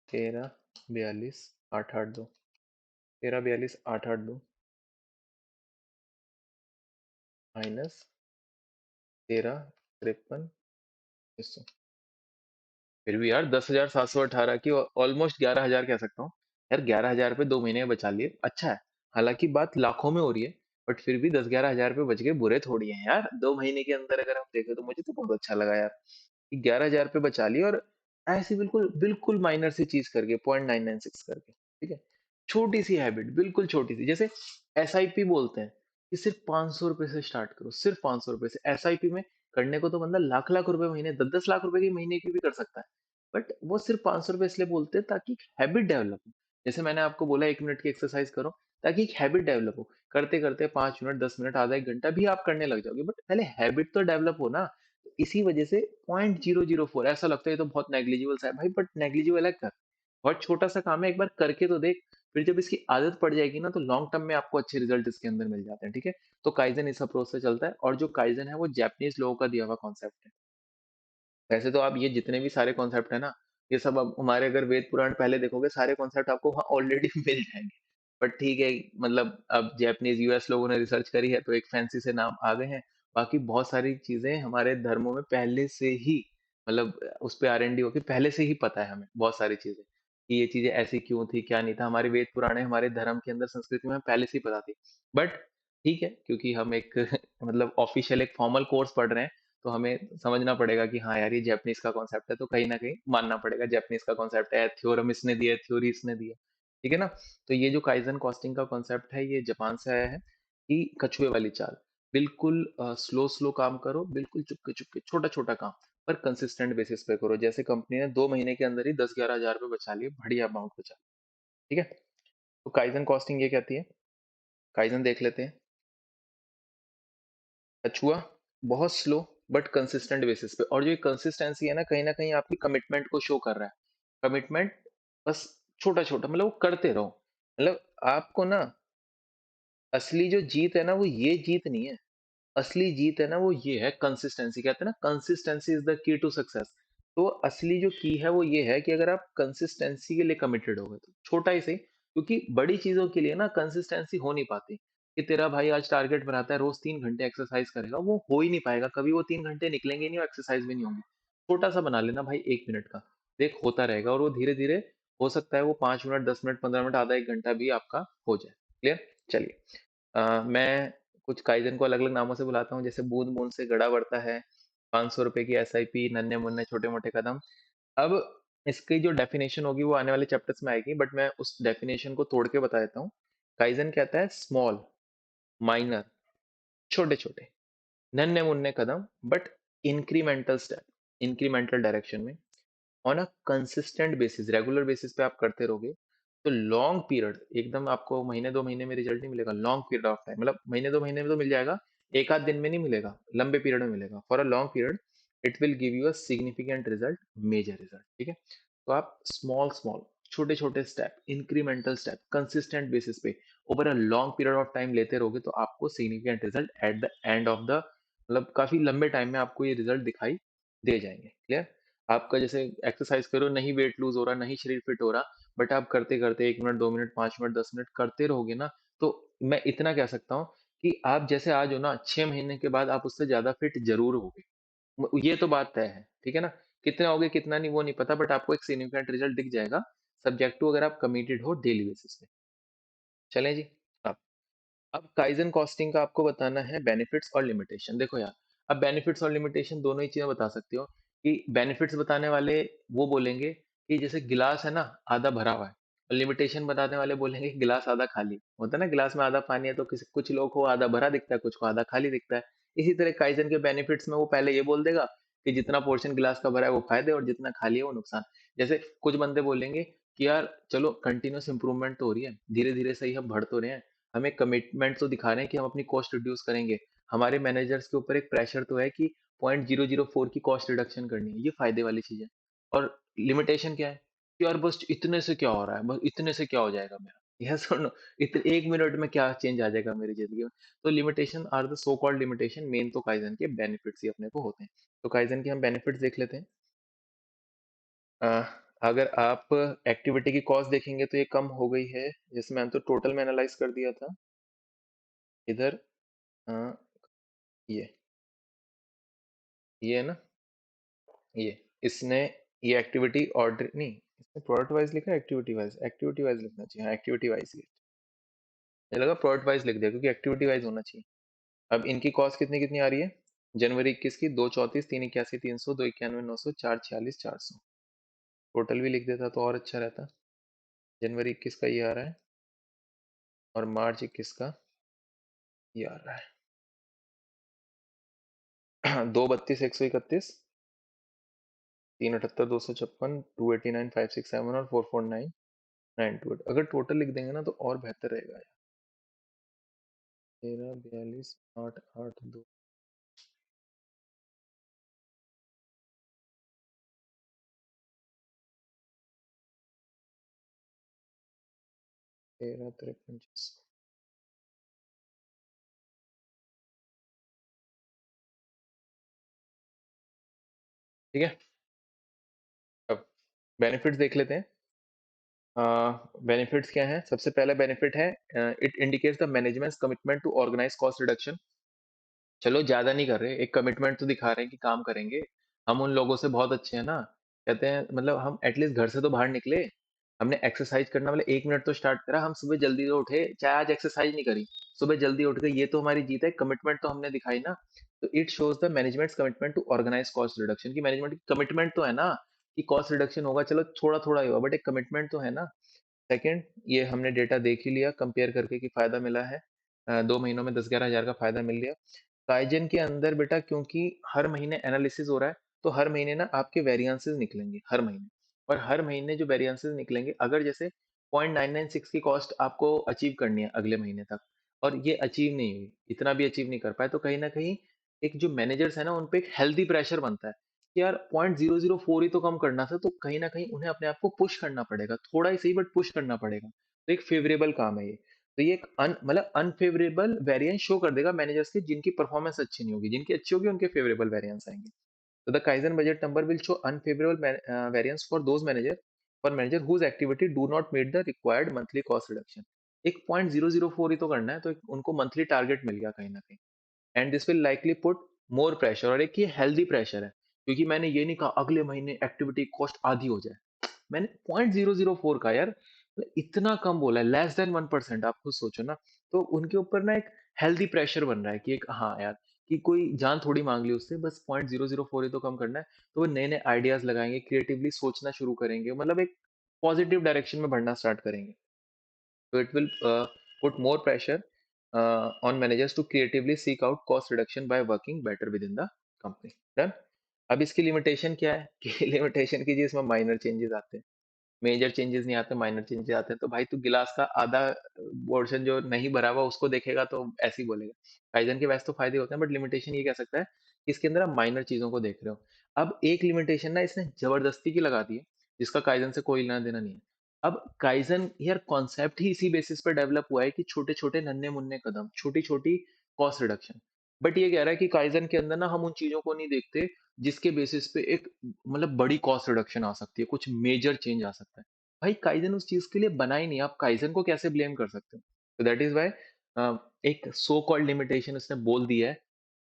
13,42,882, 13,42,882 माइनस 13,53,600। फिर भी यार 10,718 की ऑलमोस्ट 11,000 कह सकता हूँ। यार 11,000 पे 2 महीने में बचा लिए, अच्छा है। हालाँकि बात लाखों में हो रही है, बट फिर भी 10-11,000 रुपए बच गए, बुरे थोड़ी हैं यार। 2 महीने के अंदर अगर हम देखें तो मुझे तो बहुत अच्छा लगा यार, कि 11,000 रुपए बचा लिए और ऐसी बिल्कुल बिल्कुल माइनर सी चीज़ करके 0.996 करके, ठीक है? छोटी-सी हैबिट, बिल्कुल छोटी-सी, जैसे एसआईपी बोलते हैं, कि सिर्फ़ ₹500 से स्टार्ट करो, सिर्फ़ ₹500 से। एसआईपी में करने को तो बंदा लाख-लाख रुपए महीने 10-10 लाख रुपए की महीने की भी कर सकता है। बट वो सिर्फ़ ₹500 इसलिए बोलते हैं ताकि एक हैबिट डेवलप हो। जैसे मैंने आपको बोला 1 मिनट की एक्सरसाइज़ करो, ताकि एक हैबिट डेवलप हो। करते-करते 5 मिनट, 10 मिनट, आधा 1 घंटा भी आप करने लग जाओगे, बट पहले हैबिट तो डेवलप हो ना। इसी वजह से 0.004 ऐसा लगता है ये तो बहुत नेग्लिजिबल सा है भाई, बट नेग्लिजिबल है कर। बहुत छोटा-सा काम है, एक बार करके तो देख। फिर जब इसकी आदत पड़ जाएगी ना, तो लॉन्ग टर्म में आपको अच्छे रिजल्ट इसके अंदर मिल जाते हैं, ठीक है? तो काइज़न इस अप्रोच से चलता है, और जो काइज़न है वो जापानीज़ लोगों का दिया हुआ कॉन्सेप्ट है। वैसे तो आप ये जितने भी सारे कॉन्सेप्ट है ना, ये सब अब हमारे अगर वेद पुराण पहले देखोगे, सारे कॉन्सेप्ट आपको वहाँ ऑलरेडी मिल जाएँगे। बट ठीक है, मतलब अब जैपनीज़, यूएस लोगों ने रिसर्च करी है, तो एक फैंसी से नाम आ गए हैं। बाकी बहुत सारी चीज़ें हमारे धर्मों में पहले से ही, मतलब उस पे आर-एन-डी होके पहले से ही पता है हमें, बहुत सारी चीज़ें, कि ये चीज़ें ऐसी क्यों थी, क्या नहीं था। हमारे वेद पुराण हमारे धर्म के अंदर, संस्कृति में हमें पहले से ही पता थी। बट ठीक है, क्योंकि हम एक मतलब ऑफ़िशियल एक फॉर्मल कोर्स पढ़ रहे हैं, तो हमें समझना पड़ेगा कि हाँ यार, ये जैपनीज़ का कॉन्सेप्ट है, तो कहीं न कहीं मानना पड़ेगा, जैपनीज़ का कॉन्सेप्ट है, थ्योरम इसने दिया है, थ्योरी इसने दी है। ठीक है ना? तो ये जो काइज़न कॉस्टिंग का कॉन्सेप्ट है, ये जापान से आया है, कि कछुए वाली चाल। बिल्कुल स्लो-स्लो काम करो, बिल्कुल चुपके-चुपके, छोटा-छोटा काम, पर कंसिस्टेंट बेसिस पे करो। जैसे कंपनी ने 2 महीने के अंदर ही 10-11 हज़ार रुपए बचा लिए, बढ़िया अमाउंट बचा। ठीक है? तो काइज़न कॉस्टिंग ये कहती है, काइज़न देख लेते हैं। कछुआ बहुत स्लो बट कंसिस्टेंट बेसिस पे, और जो ये कंसिस्टेंसी है ना कहीं आपकी कमिटमेंट को शो कर रहा है। कमिटमेंट बस छोटा छोटा, मतलब वो करते रहो। मतलब आपको ना, असली जो जीत है ना, वो ये जीत नहीं है। असली जीत है ना, वो ये है कंसिस्टेंसी। कहते हैं ना, consistency is the key to success. तो असली जो की है वो ये है कि अगर आप कंसिस्टेंसी के लिए कमिटेड हो गए, तो छोटा ही सही, क्योंकि बड़ी चीजों के लिए ना कंसिस्टेंसी हो नहीं पाती। कि तेरा भाई आज टारगेट बनाता है रोज 3 घंटे एक्सरसाइज करेगा, वो हो ही नहीं पाएगा कभी। वो 3 घंटे निकलेंगे नहीं और एक्सरसाइज भी नहीं होगी। छोटा सा बना लेना भाई, 1 मिनट का, देख होता रहेगा, और वो धीरे धीरे हो सकता है वो 5 मिनट, 10 मिनट, 15 मिनट, आधा 1 घंटा भी आपका हो जाए। क्लियर? चलिए, मैं कुछ काइज़न को अलग-अलग नामों से बुलाता हूँ, जैसे बूँद-बूँद से घड़ा बढ़ता है, ₹500 की एसआईपी, नन्हे-मुन्ने छोटे-मोटे कदम। अब इसकी जो डेफिनेशन होगी वो आने वाले चैप्टर्स में आएगी, बट मैं उस डेफिनेशन को तोड़ के बता देता हूँ। काइज़न कहता है स्मॉल, माइनर, छोटे-छोटे, नन्हे-मुन्ने कदम, but incremental step, incremental direction में, on a consistent basis, regular basis पे आप करते रहोगे, तो लॉन्ग पीरियड, एकदम आपको महीने 2 महीने में रिजल्ट नहीं मिलेगा, लॉन्ग पीरियड ऑफ टाइम, मतलब महीने 2 महीने में तो मिल जाएगा, 1 आध दिन में नहीं मिलेगा, लंबे पीरियड में मिलेगा। For a long period it will give you a significant result, major result. ठीक है? तो आप स्मॉल स्मॉल, छोटे-छोटे step, incremental step, consistent basis पे over a long period of time लेते रहोगे, तो आपको significant result at the end of the, मतलब काफी लंबे टाइम में आपको ये रिजल्ट दिखाई दे जाएंगे। क्लियर? आपका जैसे एक्सरसाइज करो, नहीं वेट लूज हो रहा, नहीं शरीर फिट हो रहा, बट आप करते करते 1 मिनट, 2 मिनट, 5 मिनट, 10 मिनट करते रहोगे ना, तो मैं इतना कह सकता हूँ कि आप जैसे आज हो ना, 6 महीने के बाद आप उससे ज्यादा फिट जरूर होगे। ये तो बात तय है, ठीक है ना? कितने होगे कितना नहीं वो नहीं पता, बट आपको एक सिग्निफिकेंट रिजल्ट दिख जाएगा, सब्जेक्ट टू अगर आप कमिटेड हो डेली बेसिस पे। चलें जी। अब काइज़न कॉस्टिंग का आपको बताना है बेनिफिट्स और लिमिटेशन। देखो यार, अब बेनिफिट्स और लिमिटेशन दोनों ही चीज़ें बता सकते हो। कि बेनिफिट्स बताने वाले वो बोलेंगे कि जैसे गिलास है ना, आधा भरा हुआ है, और लिमिटेशन बताने वाले बोलेंगे कि गिलास आधा खाली। होता है ना, गिलास में आधा पानी है, तो किसी कुछ लोग को आधा भरा दिखता है, कुछ को आधा खाली दिखता है। इसी तरह काइज़न के बेनिफिट्स में वो पहले ये बोल देगा कि जितना पोर्शन गिलास का भरा है वो फायदे, और जितना खाली है वो नुकसान। जैसे कुछ बंदे बोलेंगे कि यार चलो कंटिन्यूअस इंप्रूवमेंट तो हो रही है, धीरे-धीरे सही हम बढ़ तो रहे हैं, हमें कमिटमेंट तो दिखा रहे हैं कि हम अपनी कॉस्ट रिड्यूस करेंगे। हमारे मैनेजर्स के ऊपर एक प्रेशर तो है कि 0.004 की कॉस्ट रिडक्शन करनी है, ये फायदे वाली चीज़ है। और लिमिटेशन क्या है? कि यार बस इतने से क्या हो रहा है? बस इतने से क्या हो जाएगा मेरा? यस और नो? 1 मिनट में क्या चेंज आ जाएगा मेरी ज़िंदगी में? तो limitation are the so called limitation, main तो काइज़न के बेनिफिट्स ही अपने को होते हैं। तो काइज़न के हम बेनिफिट्स देख लेते हैं। अ, अगर आप एक्टिविटी की कॉस्ट देखेंगे तो ये कम हो गई है, जैसे मैंने तो टोटल में एनालाइज़ कर दिया था। इधर अ, ये ये है ना, ये इसने ये एक्टिविटी ऑर्डर नहीं, इसमें प्रोडक्ट वाइज लिखा है, एक्टिविटी वाइज लिखना चाहिए, हाँ एक्टिविटी वाइज ही। मुझे लगा प्रोडक्ट वाइज लिख दिया क्योंकि एक्टिविटी वाइज होना चाहिए। अब इनकी कॉस्ट कितनी कितनी आ रही है? जनवरी 21 की 234, 381, 300, 291, 900, 446, 400। टोटल भी लिख देता तो और अच्छा रहता। जनवरी 21 का ये आ रहा है और मार्च 21 का ये आ रहा है। 232, 131, 378, 256, 289, 567 और 449, 928। अगर टोटल लिख देंगे ना तो और बेहतर रहेगा। 13, 42, 8, 8, 2, 13, 53। ठीक है, अब बेनिफिट्स देख लेते हैं। बेनिफिट्स क्या हैं? सबसे पहला बेनिफिट है, it indicates the management's commitment to organise cost reduction. चलो ज्यादा नहीं कर रहे, एक कमिटमेंट तो दिखा रहे हैं कि काम करेंगे। हम उन लोगों से बहुत अच्छे हैं ना, कहते हैं मतलब हम एटलीस्ट घर से तो बाहर निकले, हमने एक्सरसाइज करना मतलब 1 मिनट तो स्टार्ट करा, हम सुबह जल्दी तो उठे, चाहे आज एक्सरसाइज नहीं करी, सुबह जल्दी उठ गए, ये तो हमारी जीत है, कमिटमेंट तो हमने दिखाई ना। तो it shows the management's commitment to organise cost reduction, की मैनेजमेंट की कमिटमेंट तो है ना कि कॉस्ट रिडक्शन होगा, चलो थोड़ा थोड़ा ही होगा बट एक कमिटमेंट तो है ना। सेकंड, ये हमने डेटा देख ही लिया कंपेयर करके कि फायदा मिला है, 2 महीनों में 10-11 हजार का फायदा मिल गया। काइजन के अंदर बेटा क्योंकि हर महीने एनालिसिस हो रहा है, तो हर महीने ना आपके वेरिएंसेस निकलेंगे हर महीने, और हर महीने जो वेरिएंसेस निकलेंगे, अगर जैसे 0.996 की कॉस्ट आपको अचीव करनी है अगले महीने तक, और ये अचीव नहीं हुई, इतना भी अचीव नहीं कर पाए, तो कहीं ना कहीं एक जो मैनेजर्स है ना उन पे एक हेल्दी प्रेशर बनता है कि यार 0.004 ही तो कम करना था, तो कहीं ना कहीं उन्हें अपने आप को पुश करना पड़ेगा, थोड़ा ही सही बट पुश करना पड़ेगा। तो एक फेवरेबल काम है ये। तो ये एक मतलब अनफेवरेबल वेरिएंस शो कर देगा मैनेजर्स के जिनकी परफॉर्मेंस अच्छी नहीं होगी, जिनकी अच्छी होगी उनके फेवरेबल वेरिएंस आएंगे। तो the kaizen budget number will show unfavourable variance for those manager whose activity do not meet the required monthly cost reduction. एक 0.004 ही तो करना है, तो उनको मंथली टारगेट मिल गया कहीं ना कहीं, and this will likely put more pressure, और एक ये हेल्दी प्रेशर है, क्योंकि मैंने ये नहीं कहा अगले महीने एक्टिविटी कॉस्ट आधी हो जाए, मैंने 0.004 का यार, मतलब इतना कम बोला है, लेस देन 1%, आप खुद सोचो ना। तो उनके ऊपर ना एक हेल्दी प्रेशर बन रहा है कि एक हाँ यार, कि कोई जान थोड़ी मांग ली उससे, बस 0.004 ही तो कम करना है, तो वो नए नए आइडियाज लगाएंगे, क्रिएटिवली सोचना शुरू करेंगे, मतलब एक पॉजिटिव डायरेक्शन में बढ़ना स्टार्ट करेंगे। So it will put more pressure on managers to creatively seek out cost reduction by working better within the company. Done? अब इसकी लिमिटेशन क्या है कि लिमिटेशन की जी इसमें माइनर चेंजेस आते हैं, मेजर चेंजेस नहीं आते, माइनर चेंजेस आते हैं, तो भाई तू गिलास का आधा पोर्शन जो नहीं भरा हुआ उसको देखेगा तो ऐसे ही बोलेगा। काइजन के वैसे तो फायदे होते हैं, बट लिमिटेशन ये कह सकता है कि इसके अंदर आप माइनर चीजों को देख रहे हो। अब एक लिमिटेशन ना इसने जबरदस्ती की लगा दी है, जिसका काइजन से कोई लेना देना नहीं है। अब काइजन यार कॉन्सेप्ट ही इसी बेसिस पर डेवलप हुआ है कि छोटे छोटे नन्हे मुन्ने कदम, छोटी छोटी कॉस्ट रिडक्शन। बट ये कह रहा है कि काइजन के अंदर ना हम उन चीजों को नहीं देखते जिसके बेसिस पे एक मतलब बड़ी कॉस्ट रिडक्शन आ सकती है, कुछ मेजर चेंज आ सकता है। भाई काइजन उस चीज के लिए बना ही नहीं, आप काइजन को कैसे ब्लेम कर सकते हो? तो दैट इज वाई एक सो कॉल्ड लिमिटेशन उसने बोल दिया है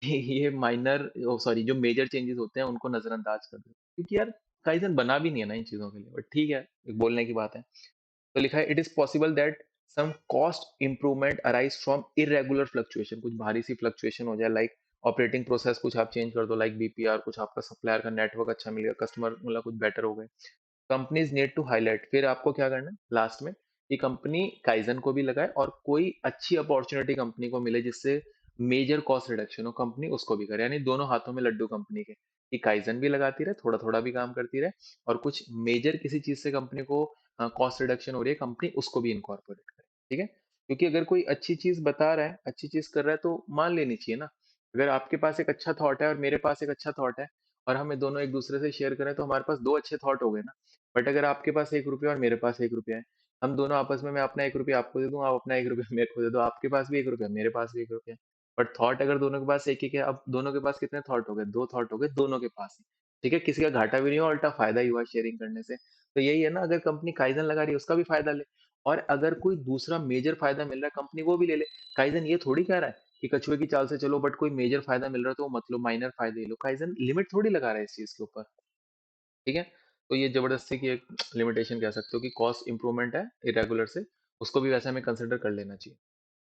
कि ये माइनर, सॉरी, जो मेजर चेंजेस होते हैं उनको नजरअंदाज कर दो, क्योंकि यार काइजन बना भी नहीं है ना इन चीजों के लिए, बट ठीक है, एक बोलने की बात है। तो लिखा है it is possible that some cost improvement arise from irregular fluctuation, कुछ भारी सी फ्लक्चुएशन हो जाए, लाइक ऑपरेटिंग प्रोसेस कुछ आप चेंज कर दो, लाइक बीपीआर, कुछ आपका सप्लायर का नेटवर्क अच्छा मिल गया, कस्टमर मतलब कुछ बेटर हो गए। कंपनीज नीड टू हाईलाइट, फिर आपको क्या करना है लास्ट में, कि कंपनी काइजन को भी लगाए और कोई अच्छी अपॉर्चुनिटी कंपनी को मिले जिससे मेजर कॉस्ट रिडक्शन हो, कंपनी उसको भी करे, यानी दोनों हाथों में लड्डू कंपनी के, कि काइजन भी लगाती रहे, थोड़ा थोड़ा भी काम करती रहे, और कुछ मेजर किसी चीज से कंपनी को कॉस्ट रिडक्शन हो रही है, कंपनी उसको भी इनकॉर्पोरेट करे। ठीक है, क्योंकि अगर कोई अच्छी चीज बता रहा है, अच्छी चीज कर रहा है, तो मान लेनी चाहिए ना। अगर आपके पास एक अच्छा थॉट है और मेरे पास एक अच्छा थॉट है, और हमें दोनों एक दूसरे से शेयर करें, तो हमारे पास दो अच्छे थॉट हो गए ना। बट अगर आपके पास 1 रुपया और मेरे पास 1 रुपया है, हम दोनों आपस में, मैं अपना 1 रुपया आपको दे दूं, आप अपना 1 रुपया मेरे को दे दो, आपके पास भी 1 रुपया, मेरे पास भी 1 रुपया। बट थॉट अगर दोनों के पास एक एक है, अब दोनों के पास कितने थॉट हो गए? दो थॉट हो गए दोनों के पास ही। ठीक है, किसी का घाटा भी नहीं हुआ, उल्टा फायदा ही हुआ शेयरिंग करने से। तो यही है ना, अगर कंपनी काइजन लगा रही है उसका भी फायदा ले, और अगर कोई दूसरा मेजर फायदा मिल रहा है कंपनी वो भी ले ले। काइजन ये थोड़ी कह रहा है कि कछुए की चाल से चलो, बट कोई मेजर फायदा मिल रहा है तो मतलब माइनर फायदे ले लो, काइजन लिमिट थोड़ी लगा रहा है इस चीज के ऊपर। ठीक है, तो ये जबरदस्ती की एक लिमिटेशन कह सकते हो कि कॉस्ट इंप्रूवमेंट है इरेगुलर से, उसको भी वैसे हमें कंसिडर कर लेना चाहिए।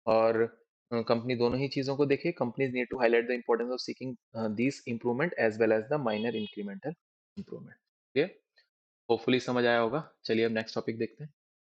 और कंपनी दोनों ही चीजों को देखे, companies need to highlight the importance of seeking this improvement as well as the minor incremental improvement. ठीक है, होपफुली समझ आया होगा। चलिए अब नेक्स्ट टॉपिक देखते हैं।